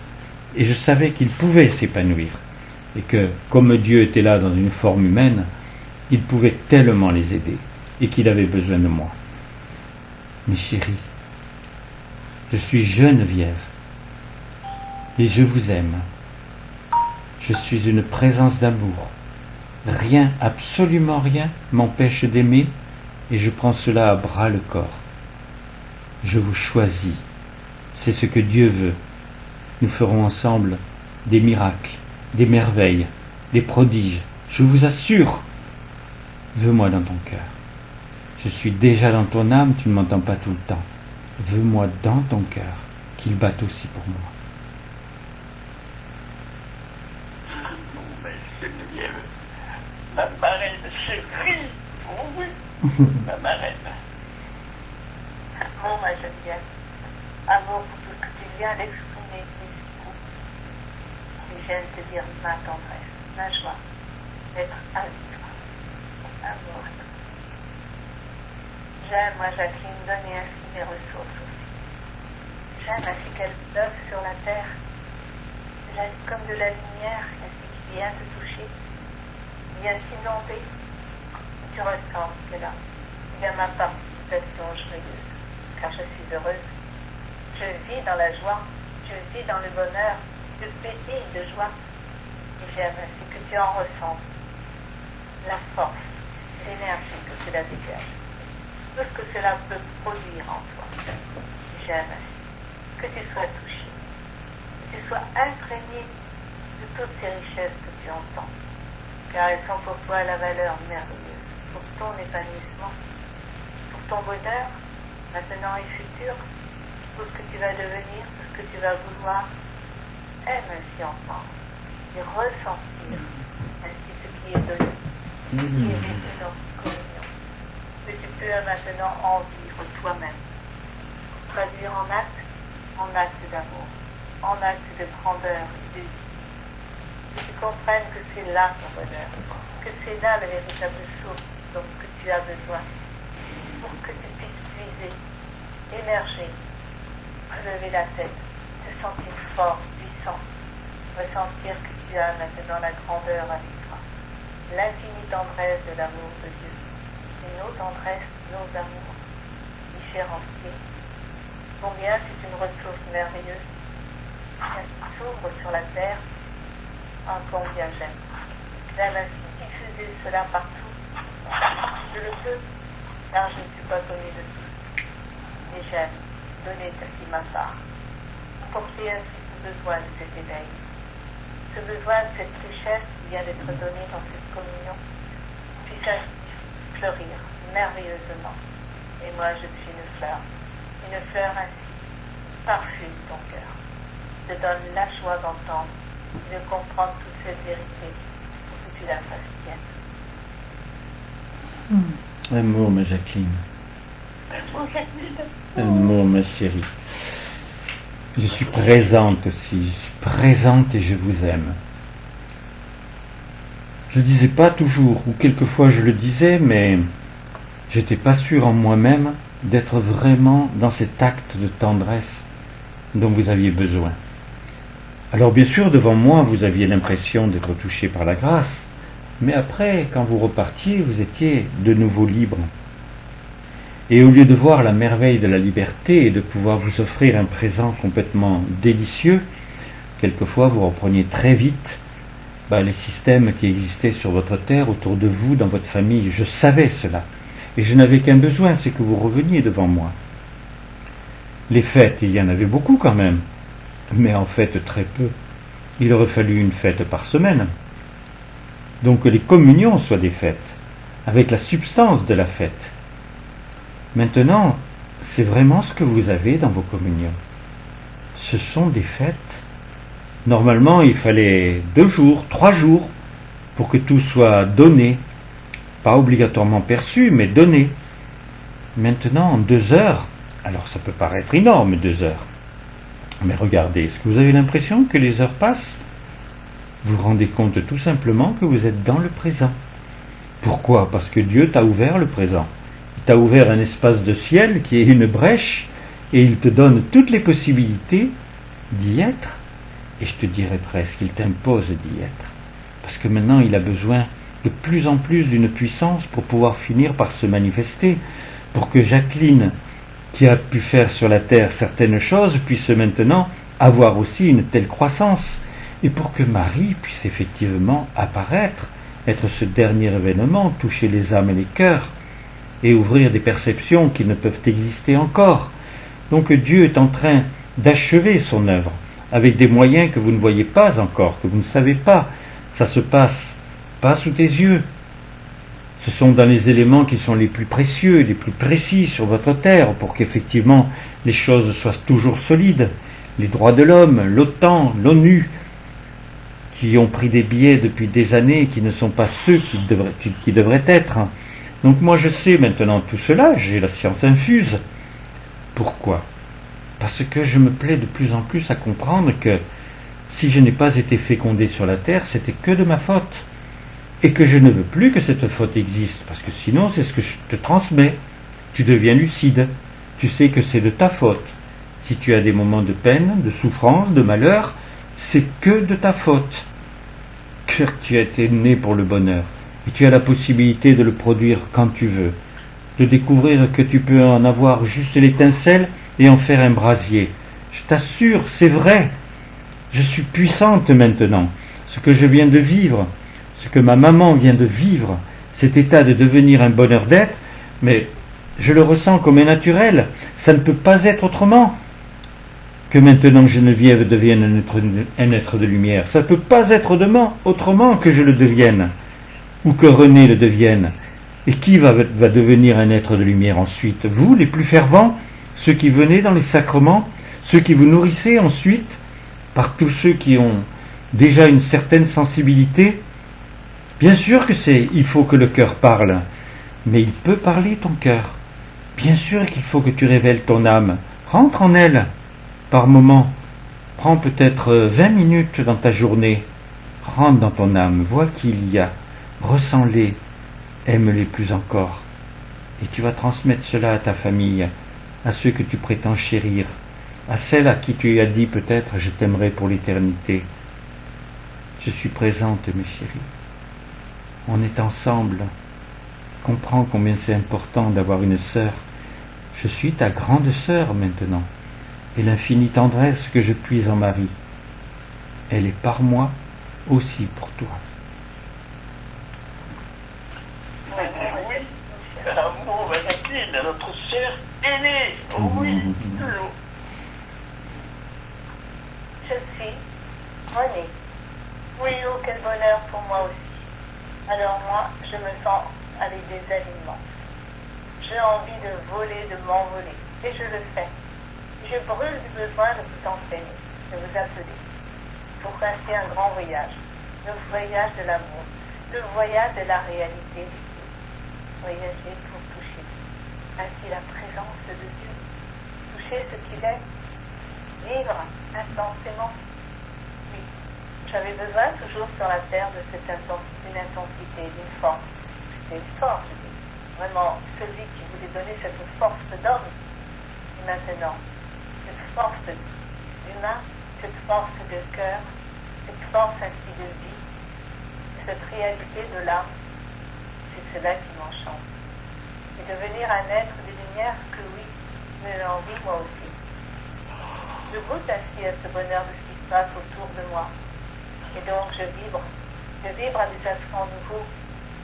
et je savais qu'il pouvait s'épanouir. Et que, comme Dieu était là dans une forme humaine, il pouvait tellement les aider, et qu'il avait besoin de moi. Mes chéris, je suis Geneviève, et je vous aime. Je suis une présence d'amour. Rien, absolument rien, m'empêche d'aimer, et je prends cela à bras le corps. Je vous choisis. C'est ce que Dieu veut. Nous ferons ensemble des miracles, des merveilles, des prodiges. Je vous assure. Veux-moi dans ton cœur. Je suis déjà dans ton âme, tu ne m'entends pas tout le temps. Veux-moi dans ton cœur, qu'il batte aussi pour moi. Ma marraine chérie, oh oui, ma marraine. Bon, ma Geneviève, amour pour tout ce que tu viens d'exprimer ici. Et j'aime te dire ma tendresse, ma joie d'être avec toi. Amour à toi. J'aime, moi, Jacqueline, donner ainsi mes ressources aussi. J'aime ainsi qu'elle pleuve sur la terre. J'aime comme de la lumière, ainsi qui vient te toucher. Vient t'inonder, tu ressens que là, il y a ma participation joyeuse, car je suis heureuse. Je vis dans la joie, je vis dans le bonheur, je pétille de joie. Et j'aime ainsi que tu en ressens la force, l'énergie que cela dégage, tout ce que cela peut produire en toi. J'aime ainsi que tu sois touché, que tu sois imprégné de toutes ces richesses que tu entends. Car elles sont pour toi la valeur merveilleuse. pour ton épanouissement, pour ton bonheur, maintenant et futur, pour ce que tu vas devenir, pour ce que tu vas vouloir. Aime ainsi entendre et ressentir ainsi ce qui est donné, ce qui est vécu dans cette communion, que tu peux maintenant en vivre toi-même, traduire en acte d'amour, en acte de grandeur et de vie. Que tu comprennes que c'est là ton bonheur, que c'est là la véritable source dont que tu as besoin, pour que tu puisses puiser, émerger, relever la tête, te sentir fort, puissant, ressentir que tu as maintenant la grandeur à vivre, l'infinie tendresse de l'amour de Dieu, et nos tendresses, nos amours différenciés. Combien c'est une ressource merveilleuse qui s'ouvre sur la terre. Ah, combien j'aime. J'aime ainsi diffuser cela partout. Je le peux, car je ne suis pas connu de tous. Mais j'aime donner ce qui ma part. Porter ainsi ce besoin de cet éveil. Ce besoin de cette richesse qui vient d'être donnée dans cette communion puisse ainsi fleurir merveilleusement. Et moi je suis une fleur ainsi, parfume ton cœur. Te donne la joie d'entendre et de comprendre toute cette vérité pour que tu la fasses tienne. Amour, ma Jacqueline. Amour, ma chérie. Je suis présente aussi, je suis présente et je vous aime. Je ne le disais pas toujours, ou quelquefois je le disais, mais j'étais pas sûr en moi-même d'être vraiment dans cet acte de tendresse dont vous aviez besoin. Alors bien sûr, devant moi, vous aviez l'impression d'être touché par la grâce, mais après, quand vous repartiez, vous étiez de nouveau libre. Et au lieu de voir la merveille de la liberté et de pouvoir vous offrir un présent complètement délicieux, quelquefois vous repreniez très vite les systèmes qui existaient sur votre terre, autour de vous, dans votre famille. Je savais cela. Et je n'avais qu'un besoin, c'est que vous reveniez devant moi. Les fêtes, il y en avait beaucoup quand même, mais en fait très peu. Il aurait fallu une fête par semaine. Donc que les communions soient des fêtes, avec la substance de la fête. Maintenant, c'est vraiment ce que vous avez dans vos communions. Ce sont des fêtes. Normalement, il fallait 2 jours, 3 jours, pour que tout soit donné. Pas obligatoirement perçu, mais donné. Maintenant, en 2 heures, alors ça peut paraître énorme, 2 heures. Mais regardez, est-ce que vous avez l'impression que les heures passent? Vous vous rendez compte tout simplement que vous êtes dans le présent. Pourquoi? Parce que Dieu t'a ouvert le présent. Il t'a ouvert un espace de ciel qui est une brèche, et il te donne toutes les possibilités d'y être. Et je te dirais presque, il t'impose d'y être. Parce que maintenant, il a besoin de plus en plus d'une puissance pour pouvoir finir par se manifester, pour que Jacqueline, qui a pu faire sur la terre certaines choses, puisse maintenant avoir aussi une telle croissance, et pour que Marie puisse effectivement apparaître, être ce dernier événement, toucher les âmes et les cœurs, et ouvrir des perceptions qui ne peuvent exister encore. Donc Dieu est en train d'achever son œuvre, avec des moyens que vous ne voyez pas encore, que vous ne savez pas. Ça se passe pas sous tes yeux. Ce sont dans les éléments qui sont les plus précieux, les plus précis sur votre terre, pour qu'effectivement les choses soient toujours solides. Les droits de l'homme, l'OTAN, l'ONU, qui ont pris des billets depuis des années, qui ne sont pas ceux qui devraient être. Donc moi je sais maintenant tout cela, j'ai la science infuse. Pourquoi? Parce que je me plais de plus en plus à comprendre que si je n'ai pas été fécondé sur la terre, c'était que de ma faute. Et que je ne veux plus que cette faute existe, parce que sinon c'est ce que je te transmets. Tu deviens lucide, tu sais que c'est de ta faute. Si tu as des moments de peine, de souffrance, de malheur, c'est que de ta faute. Car tu as été né pour le bonheur, et tu as la possibilité de le produire quand tu veux, de découvrir que tu peux en avoir juste l'étincelle et en faire un brasier. Je t'assure, c'est vrai. Je suis puissante maintenant. Ce que je viens de vivre, ce que ma maman vient de vivre, cet état de devenir un bonheur d'être, mais je le ressens comme un naturel. Ça ne peut pas être autrement que maintenant Geneviève devienne un être de lumière. Ça ne peut pas être autrement que je le devienne, ou que René le devienne. Et qui va devenir un être de lumière ensuite? Vous, les plus fervents, ceux qui venez dans les sacrements, ceux qui vous nourrissez ensuite, par tous ceux qui ont déjà une certaine sensibilité. Bien sûr que il faut que le cœur parle, mais il peut parler ton cœur. Bien sûr qu'il faut que tu révèles ton âme. Rentre en elle, par moment. Prends peut-être 20 minutes dans ta journée. Rentre dans ton âme, vois qui il y a. Ressens-les, aime-les plus encore. Et tu vas transmettre cela à ta famille, à ceux que tu prétends chérir, à celle à qui tu as dit peut-être « je t'aimerai pour l'éternité ». Je suis présente, mes chéris. On est ensemble. Comprends combien c'est important d'avoir une sœur. Je suis ta grande sœur maintenant, et l'infinie tendresse que je puise en Marie, elle est par moi aussi pour toi. Oui, l'amour, Jacqueline, notre sœur aînée. Oui, toujours. Je suis Renée. Oui, oh, quel bonheur pour moi aussi. Alors moi, je me sens avec des aliments. J'ai envie de voler, de m'envoler. Et je le fais. Je brûle du besoin de vous entraîner, de vous appeler. Pour passer un grand voyage. Le voyage de l'amour. Le voyage de la réalité. Voyager pour toucher. Ainsi la présence de Dieu. Toucher ce qu'il est. Vivre intensément. Oui. J'avais besoin toujours sur la terre de d'une intensité, d'une force. C'était fort, je dis. Vraiment, celui qui voulait donner cette force d'homme. Et maintenant, cette force d'humain, cette force de cœur, cette force ainsi de vie, cette réalité de l'âme, c'est cela qui m'enchante. Et devenir un être de lumière que oui, j'ai envie moi aussi. Je goûte ainsi à ce bonheur de ce qui se passe autour de moi. Et donc je vibre à des instants nouveaux,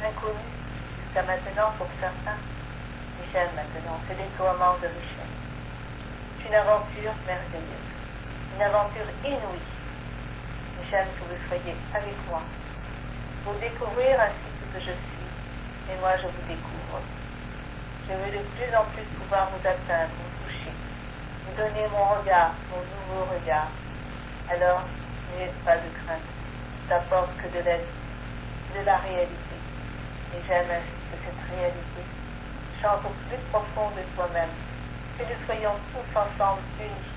inconnus, jusqu'à maintenant pour certains. Michel maintenant, c'est déploiement de richesse. C'est une aventure merveilleuse, une aventure inouïe. J'aime que vous soyez avec moi, pour découvrir ainsi ce que je suis, et moi je vous découvre. Je veux de plus en plus pouvoir vous atteindre, vous toucher, vous donner mon regard, mon nouveau regard. Alors, n'ayez pas de crainte, je t'apporte que de l'aide, de la réalité. Et j'aime ainsi que cette réalité chante au plus profond de toi-même, que nous soyons tous ensemble unis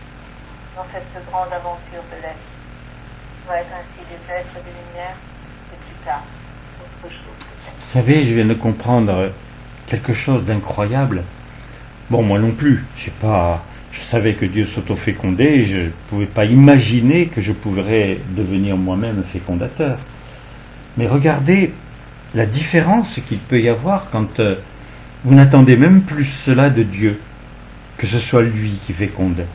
dans cette grande aventure de la vie. On va être ainsi des êtres de lumière, et plus tard, autre chose peut-être. Vous savez, je viens de comprendre quelque chose d'incroyable. Bon, moi non plus, je savais que Dieu s'auto-fécondait, je ne pouvais pas imaginer que je pourrais devenir moi-même fécondateur. Mais regardez la différence qu'il peut y avoir quand vous n'attendez même plus cela de Dieu, que ce soit lui qui féconde.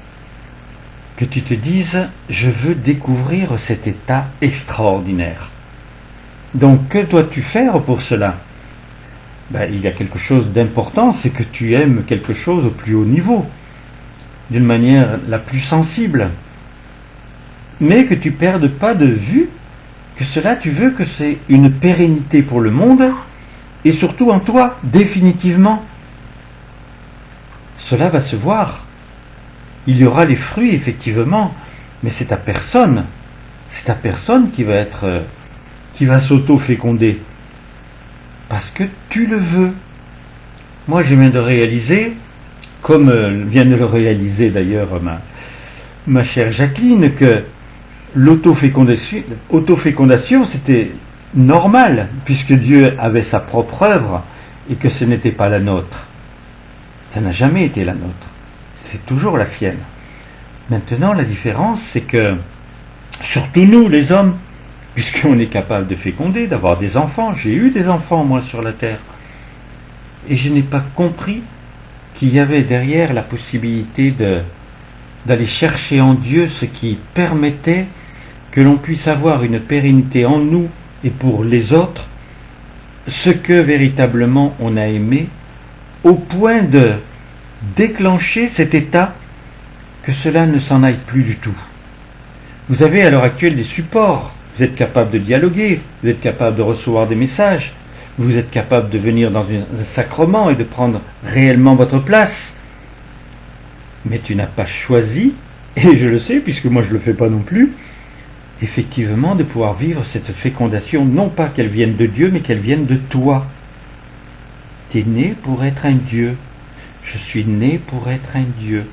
Que tu te dises, je veux découvrir cet état extraordinaire. Donc, que dois-tu faire pour cela? Il y a quelque chose d'important, c'est que tu aimes quelque chose au plus haut niveau, d'une manière la plus sensible, mais que tu ne perdes pas de vue que cela, tu veux que c'est une pérennité pour le monde, et surtout en toi, définitivement. Cela va se voir. Il y aura les fruits, effectivement, mais c'est ta personne. C'est ta personne qui va s'auto-féconder. Parce que tu le veux. Moi, je viens de réaliser, comme vient de le réaliser d'ailleurs ma chère Jacqueline, que l'autofécondation, c'était normal, puisque Dieu avait sa propre œuvre et que ce n'était pas la nôtre. Ça n'a jamais été la nôtre. C'est toujours la sienne. Maintenant, la différence, c'est que, surtout nous, les hommes, puisqu'on est capable de féconder, d'avoir des enfants, j'ai eu des enfants, moi, sur la terre, et je n'ai pas compris qu'il y avait derrière la possibilité d'aller chercher en Dieu ce qui permettait que l'on puisse avoir une pérennité en nous et pour les autres, ce que véritablement on a aimé, au point de déclencher cet état que cela ne s'en aille plus du tout. Vous avez à l'heure actuelle des supports, vous êtes capable de dialoguer, vous êtes capable de recevoir des messages, Vous êtes capable de venir dans un sacrement et de prendre réellement votre place. Mais tu n'as pas choisi, et je le sais puisque moi je ne le fais pas non plus, effectivement de pouvoir vivre cette fécondation, non pas qu'elle vienne de Dieu, mais qu'elle vienne de toi. Tu es né pour être un Dieu. Je suis né pour être un Dieu.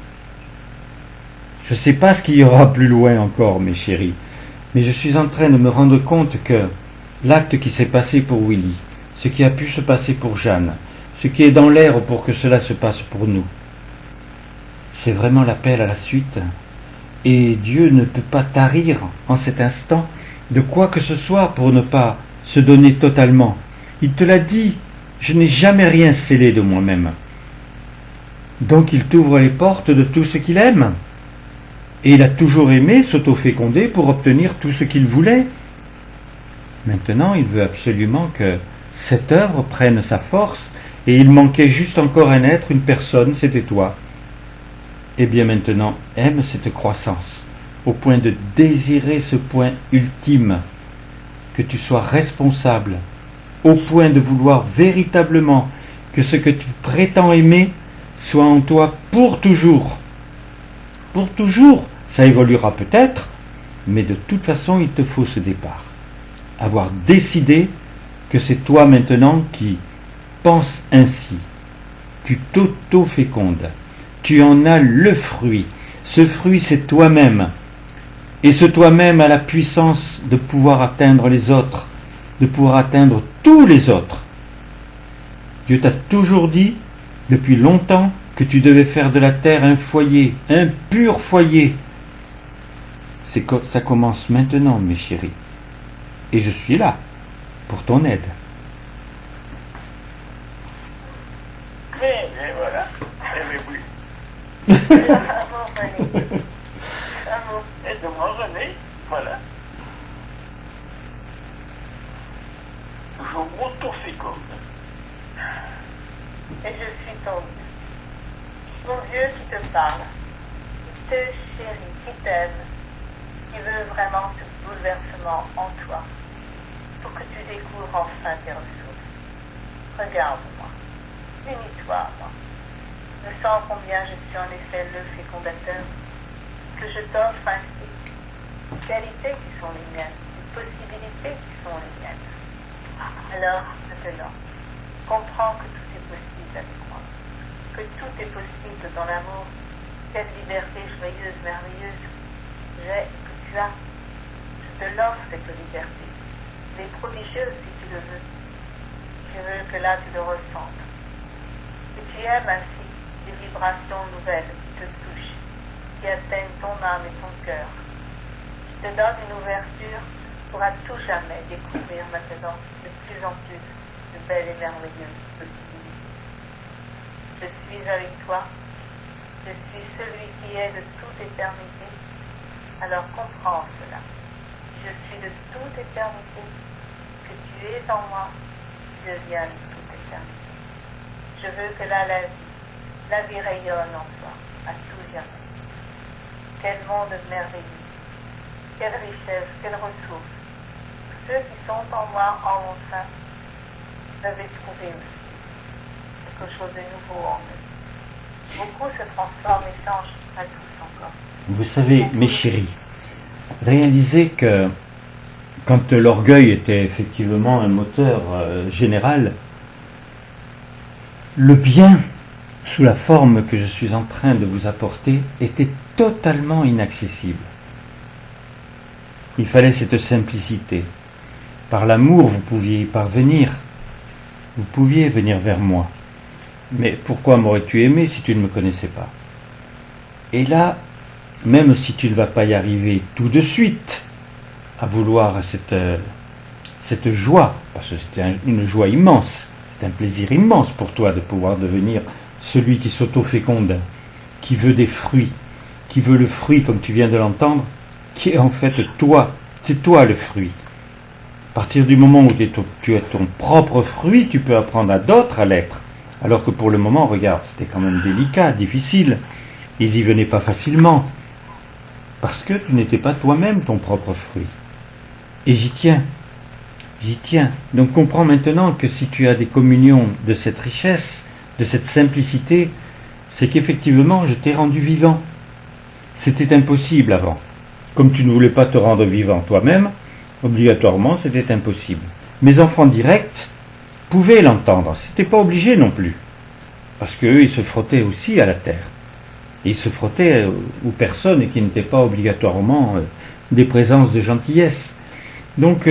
Je ne sais pas ce qu'il y aura plus loin encore, mes chéris, mais je suis en train de me rendre compte que l'acte qui s'est passé pour Willy, ce qui a pu se passer pour Jeanne, ce qui est dans l'air pour que cela se passe pour nous, c'est vraiment l'appel à la suite. Et Dieu ne peut pas tarir en cet instant de quoi que ce soit pour ne pas se donner totalement. Il te l'a dit, je n'ai jamais rien scellé de moi-même. Donc il t'ouvre les portes de tout ce qu'il aime. Et il a toujours aimé s'auto-féconder pour obtenir tout ce qu'il voulait. Maintenant, il veut absolument que cette œuvre prenne sa force, et il manquait juste encore un être, une personne, c'était toi. Eh bien maintenant, aime cette croissance, au point de désirer ce point ultime, que tu sois responsable, au point de vouloir véritablement que ce que tu prétends aimer soit en toi pour toujours. Pour toujours, ça évoluera peut-être, mais de toute façon, il te faut ce départ. Avoir décidé que c'est toi maintenant qui penses ainsi. Tu t'auto-fécondes. Tu en as le fruit. Ce fruit, c'est toi-même. Et ce toi-même a la puissance de pouvoir atteindre les autres, de pouvoir atteindre tous les autres. Dieu t'a toujours dit, depuis longtemps, que tu devais faire de la terre un foyer, un pur foyer. Ça commence maintenant, mes chéris. Et je suis là, pour ton aide. Mais voilà. Mais oui. Amour, René. Amour. Aide-moi, René. Voilà. Je m'auto-féconde. Et je suis ton Dieu. Mon Dieu qui te parle, qui te chérit, qui t'aime, qui veut vraiment ce bouleversement en toi, pour que tu découvres enfin tes ressources. Regarde-moi, unis-toi à moi. Je sens combien je suis en effet le fécondateur, que je t'offre ainsi des qualités qui sont les miennes, des possibilités qui sont les miennes. Alors, maintenant, comprends que tout est possible avec moi, que tout est possible dans l'amour. Quelle liberté joyeuse, merveilleuse j'ai, que tu as. Je te l'offre, cette liberté. Elle est prodigieuse si tu le veux. Je veux que là tu le ressentes. Que tu aimes ainsi des vibrations nouvelles qui te touchent, qui atteignent ton âme et ton cœur. Je te donne une ouverture pour à tout jamais découvrir maintenant de plus en plus de belles et merveilleuses possibilités. Je suis avec toi. Je suis celui qui est de toute éternité. Alors comprends cela. Je suis de toute éternité. Que tu es en moi. Je viens de toute éternité. Je veux que là, la vie rayonne en toi, à tout jamais. Quel monde merveilleux. Quelle richesse, quelle ressource. Ceux qui sont en moi, en mon sein, peuvent éprouver aussi quelque chose de nouveau en eux. Beaucoup se transforment et changent, pas tous encore. Vous savez, mes chéris, réalisez que quand l'orgueil était effectivement un moteur général, le bien, sous la forme que je suis en train de vous apporter, était totalement inaccessible. Il fallait cette simplicité. Par l'amour, vous pouviez y parvenir. Vous pouviez venir vers moi. Mais pourquoi m'aurais-tu aimé si tu ne me connaissais pas? Et là, même si tu ne vas pas y arriver tout de suite à vouloir cette joie, parce que c'était une joie immense, c'est un plaisir immense pour toi de pouvoir devenir celui qui s'auto-féconde, qui veut des fruits, qui veut le fruit, comme tu viens de l'entendre, qui est en fait toi, c'est toi le fruit. À partir du moment où tu es ton propre fruit, tu peux apprendre à d'autres à l'être. Alors que pour le moment, regarde, c'était quand même délicat, difficile. Ils y venaient pas facilement. Parce que tu n'étais pas toi-même ton propre fruit. Et j'y tiens. J'y tiens. Donc comprends maintenant que si tu as des communions de cette richesse, de cette simplicité, c'est qu'effectivement je t'ai rendu vivant. C'était impossible avant. Comme tu ne voulais pas te rendre vivant toi-même, obligatoirement c'était impossible. Mes enfants directs pouvaient l'entendre, c'était pas obligé non plus. Parce qu'eux, ils se frottaient aussi à la terre. Ils se frottaient aux personnes qui n'étaient pas obligatoirement des présences de gentillesse. Donc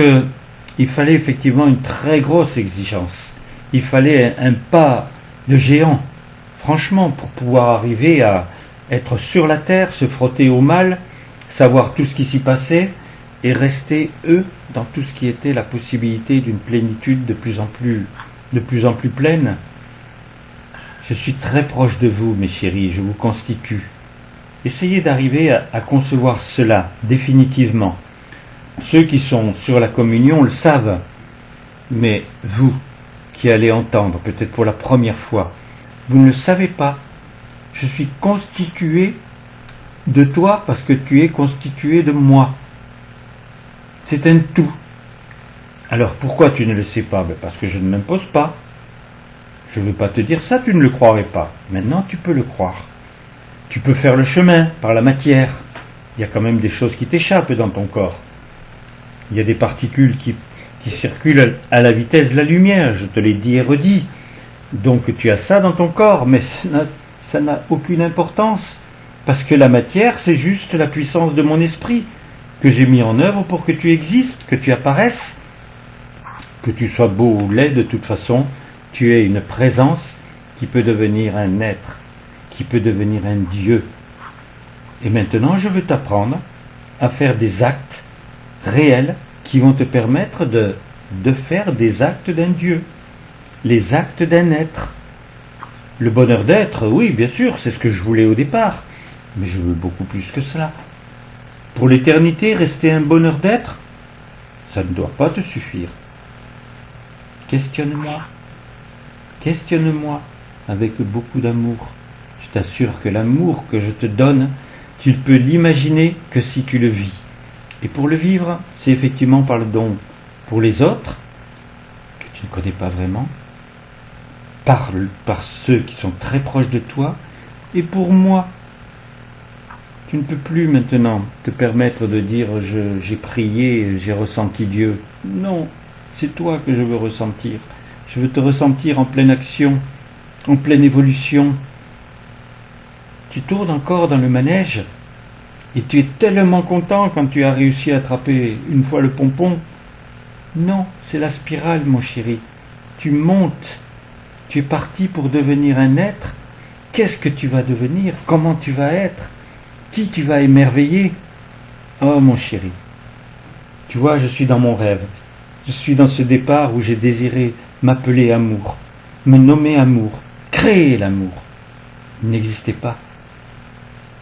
il fallait effectivement une très grosse exigence. Il fallait un pas de géant, franchement, pour pouvoir arriver à être sur la terre, se frotter au mal, savoir tout ce qui s'y passait et rester, eux, dans tout ce qui était la possibilité d'une plénitude de plus en plus pleine. Je suis très proche de vous, mes chéris, je vous constitue. Essayez d'arriver à concevoir cela définitivement. Ceux qui sont sur la communion le savent, mais vous, qui allez entendre peut-être pour la première fois, vous ne le savez pas. Je suis constitué de toi parce que tu es constitué de moi. C'est un tout. Alors pourquoi tu ne le sais pas? Parce que je ne m'impose pas. Je ne veux pas te dire ça, tu ne le croirais pas. Maintenant, tu peux le croire. Tu peux faire le chemin par la matière. Il y a quand même des choses qui t'échappent dans ton corps. Il y a des particules qui circulent à la vitesse de la lumière, je te l'ai dit et redit. Donc tu as ça dans ton corps, mais ça n'a aucune importance. Parce que la matière, c'est juste la puissance de mon esprit que j'ai mis en œuvre pour que tu existes, que tu apparaisses. Que tu sois beau ou laid, de toute façon, tu es une présence qui peut devenir un être, qui peut devenir un Dieu. Et maintenant, je veux t'apprendre à faire des actes réels qui vont te permettre de faire des actes d'un Dieu, les actes d'un être. Le bonheur d'être, oui, bien sûr, c'est ce que je voulais au départ, mais je veux beaucoup plus que cela. Pour l'éternité, rester un bonheur d'être, ça ne doit pas te suffire. Questionne-moi. Questionne-moi avec beaucoup d'amour. Je t'assure que l'amour que je te donne, tu ne peux l'imaginer que si tu le vis. Et pour le vivre, c'est effectivement par le don pour les autres, que tu ne connais pas vraiment, par ceux qui sont très proches de toi, et pour moi. Tu ne peux plus maintenant te permettre de dire j'ai prié, j'ai ressenti Dieu. Non, c'est toi que je veux ressentir. Je veux te ressentir en pleine action, en pleine évolution. Tu tournes encore dans le manège et tu es tellement content quand tu as réussi à attraper une fois le pompon. Non, c'est la spirale, mon chéri. Tu montes. Tu es parti pour devenir un être. Qu'est-ce que tu vas devenir? Comment tu vas être? Qui tu vas émerveiller? Oh, mon chéri. Tu vois, je suis dans mon rêve. Je suis dans ce départ où j'ai désiré m'appeler amour, me nommer amour, créer l'amour. Il n'existait pas.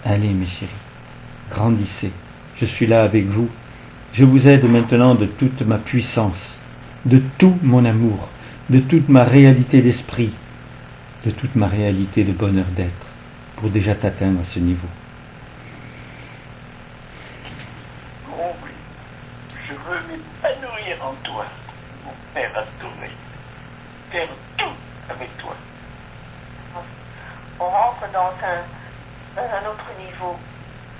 Allez, mes chéris, grandissez. Je suis là avec vous. Je vous aide maintenant de toute ma puissance, de tout mon amour, de toute ma réalité d'esprit, de toute ma réalité de bonheur d'être, pour déjà t'atteindre à ce niveau. Oh oui, je veux m'épanouir en toi, mon Père adoré. Faire tout avec toi. On rentre dans un autre niveau,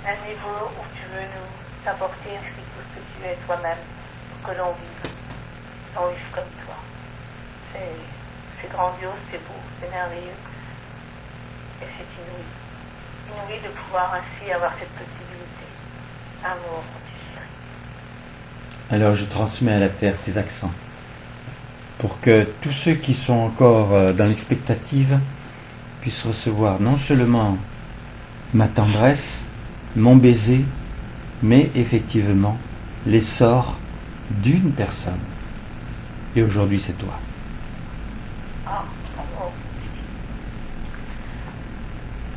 un niveau où tu veux nous apporter ainsi tout ce que tu es toi-même, pour que l'on vive comme toi. C'est grandiose, c'est beau, c'est merveilleux, et c'est inouï. Inouï de pouvoir ainsi avoir cette possibilité. Amour, mon chéri. Alors je transmets à la terre tes accents, pour que tous ceux qui sont encore dans l'expectative puissent recevoir non seulement ma tendresse, mon baiser, mais effectivement l'essor d'une personne. Et aujourd'hui c'est toi. Ah, amour.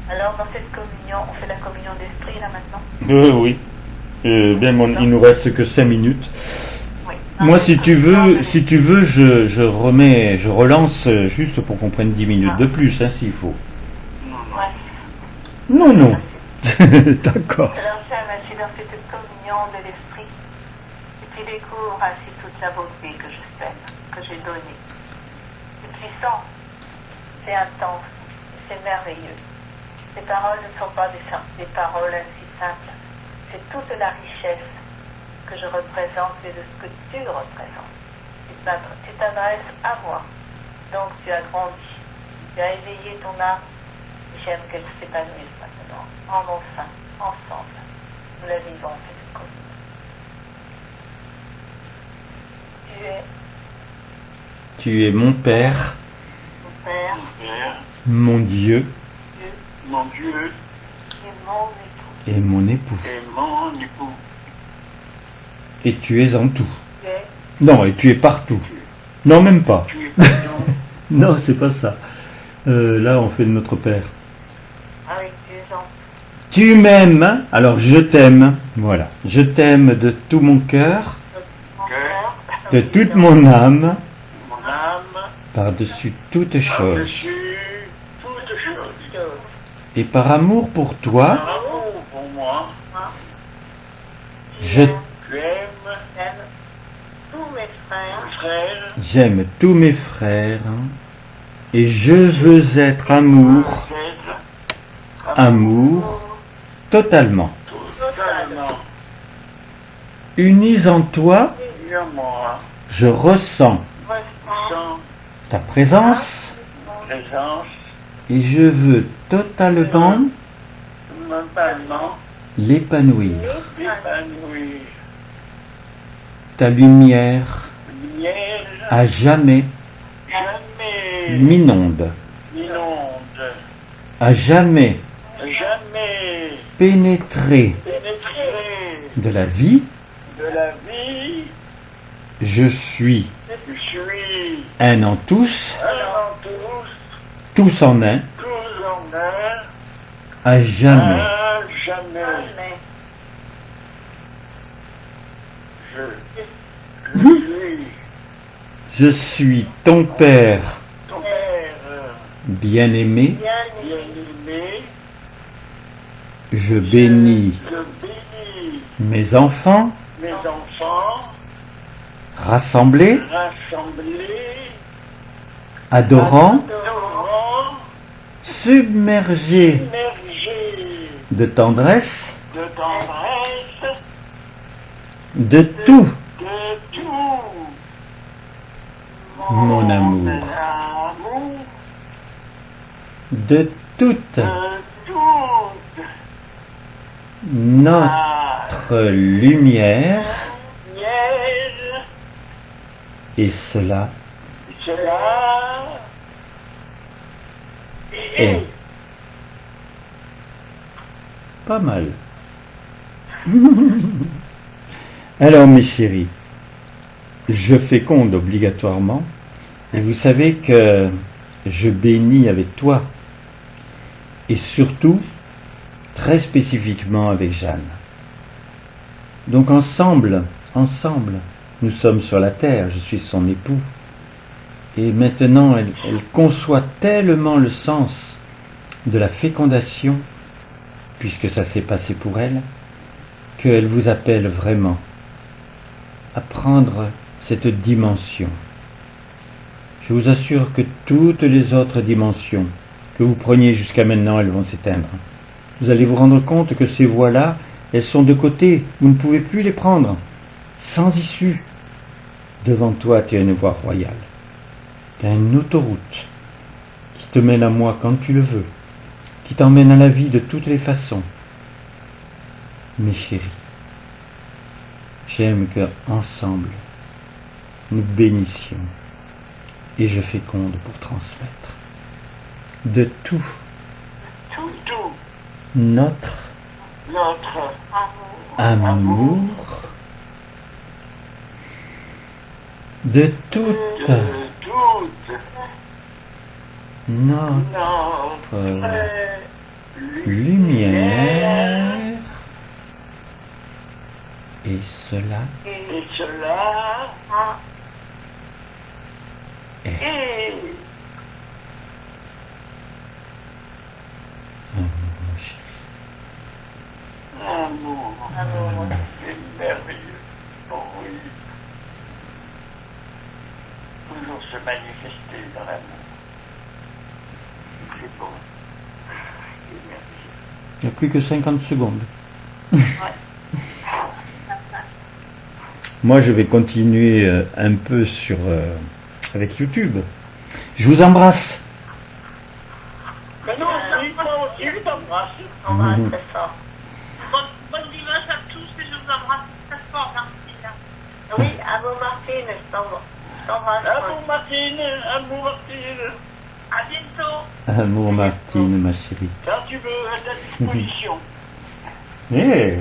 Alors dans cette communion, on fait la communion d'esprit là maintenant? Oui. Il nous reste que 5 minutes. Oui. Moi, si tu veux, je relance juste pour qu'on prenne 10 minutes de plus, hein, s'il faut. Ouais. Non. D'accord. Alors, ça, je suis dans cette communion de l'esprit. Et puis découvre ainsi toute la beauté que je sème, que j'ai donnée. C'est puissant, c'est intense, c'est merveilleux. Ces paroles ne sont pas des paroles ainsi simples. C'est toute la richesse que je représente et de ce que tu représentes. Tu t'adresses à moi. Donc tu as grandi. Tu as éveillé ton âme. J'aime qu'elle s'épanouisse maintenant, en mon sein, ensemble. Nous la vivons, cette commune. Tu es mon Père, Mon Père, mon Dieu Mon Dieu et mon époux. et mon époux. et mon époux. Et tu es en tout. Tu es Non, et tu es partout. Non, même pas. Tu es partout. Non, c'est pas ça. Là, on fait de notre Père. Ah oui, tu es en Tu m'aimes, alors je t'aime. Voilà. Je t'aime de tout mon cœur, mon Cœur. cœur. de toute mon âme, Mon âme, par-dessus toute chose. par-dessus toutes choses. Et par amour pour toi, Par amour pour moi, je tu aimes J'aime tous mes frères. mes frères, j'aime tous mes frères et je veux être amour, amour, totalement. totalement. Unis en toi, Et à moi, je ressens sans ta présence présence, et je veux totalement mentalement, l'épanouir. épanouir. Ta lumière Lumière, à jamais jamais m'inonde, inonde, à jamais jamais pénétrer pénétrer de la vie. de la vie. Je suis Je suis un en tous, un en tous, tous en un, tous en un, à jamais. à jamais. Amen. Je suis Je suis ton Père ton Père bien-aimé, bien-aimé. je bénis Je bénis mes enfants mes enfants rassemblés, rassemblés, adorant, adorant, submergés immergés de tendresse, de tendresse, de tout de tout mon amour, amour, de toute de toute notre lumière, lumière. et cela Cela est pas mal. Alors mes chéris, je féconde obligatoirement et vous savez que je bénis avec toi et surtout très spécifiquement avec Jeanne. Donc ensemble, nous sommes sur la terre, je suis son époux. Et maintenant, elle conçoit tellement le sens de la fécondation, puisque ça s'est passé pour elle, qu'elle vous appelle vraiment à prendre cette dimension. Je vous assure que toutes les autres dimensions que vous preniez jusqu'à maintenant, elles vont s'éteindre. Vous allez vous rendre compte que ces voies-là, elles sont de côté, vous ne pouvez plus les prendre, sans issue. Devant toi, tu as une voie royale. Tu as une autoroute qui te mène à moi quand tu le veux, qui t'emmène à la vie de toutes les façons. Mes chéris, j'aime que ensemble nous bénissions et je féconde pour transmettre de tout tout notre notre amour, de toute de toute notre notre lumière, et cela et cela est mon chéri. amour. Amour. C'est merveilleux. Oh oui. toujours se manifester dans l'amour. C'est beau. Et merci. Il n'y a plus que 50 secondes. Moi, je vais continuer un peu avec YouTube. Je vous embrasse. Mais non, oui, moi aussi, je t'embrasse. On va très fort. Bonne dimanche à tous et je vous embrasse très fort, Martine. Oui, à vous, Martine. Je t'embrasse. À vous, Martine. À vous, Martine. À bientôt. Amour Martine, ma chérie. Quand tu veux, à ta disposition. Eh,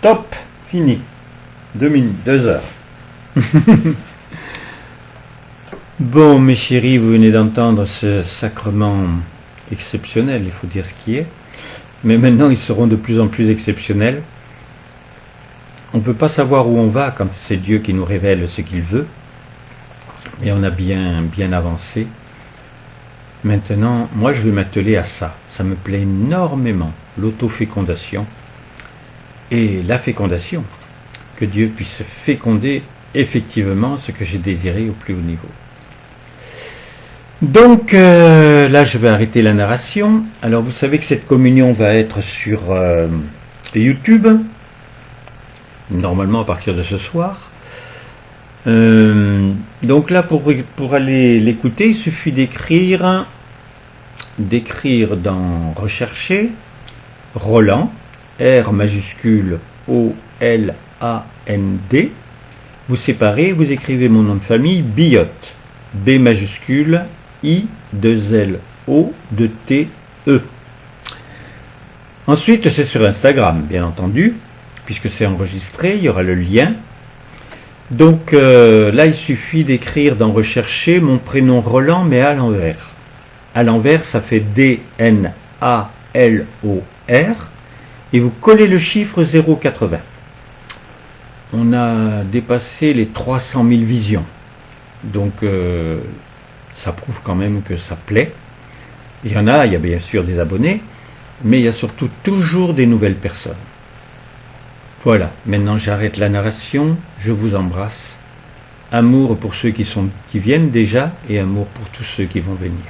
top, fini. 2 minutes, 2 heures. Bon, mes chéris, vous venez d'entendre ce sacrement exceptionnel, il faut dire ce qui est. Mais maintenant, ils seront de plus en plus exceptionnels. On ne peut pas savoir où on va quand c'est Dieu qui nous révèle ce qu'il veut. Et on a bien avancé. Maintenant, moi, je vais m'atteler à ça. Ça me plaît énormément, l'autofécondation et la fécondation. Que Dieu puisse féconder effectivement ce que j'ai désiré au plus haut niveau. Donc là, je vais arrêter la narration. Alors, vous savez que cette communion va être sur YouTube, normalement à partir de ce soir. Donc là, pour aller l'écouter, il suffit d'écrire dans Rechercher, Roland, R majuscule O-L-A-N-D. Vous séparez, vous écrivez mon nom de famille, Billotte, B majuscule I-2-L-O-T-E. Ensuite, c'est sur Instagram, bien entendu, puisque c'est enregistré, il y aura le lien. Donc là, il suffit d'écrire dans Rechercher mon prénom Roland, mais à l'envers. À l'envers, ça fait D-N-A-L-O-R, et vous collez le chiffre 080. On a dépassé les 300 000 visions. Donc ça prouve quand même que ça plaît. Il y a bien sûr des abonnés, mais il y a surtout toujours des nouvelles personnes. Voilà, maintenant j'arrête la narration, je vous embrasse. Amour pour ceux qui viennent déjà et amour pour tous ceux qui vont venir.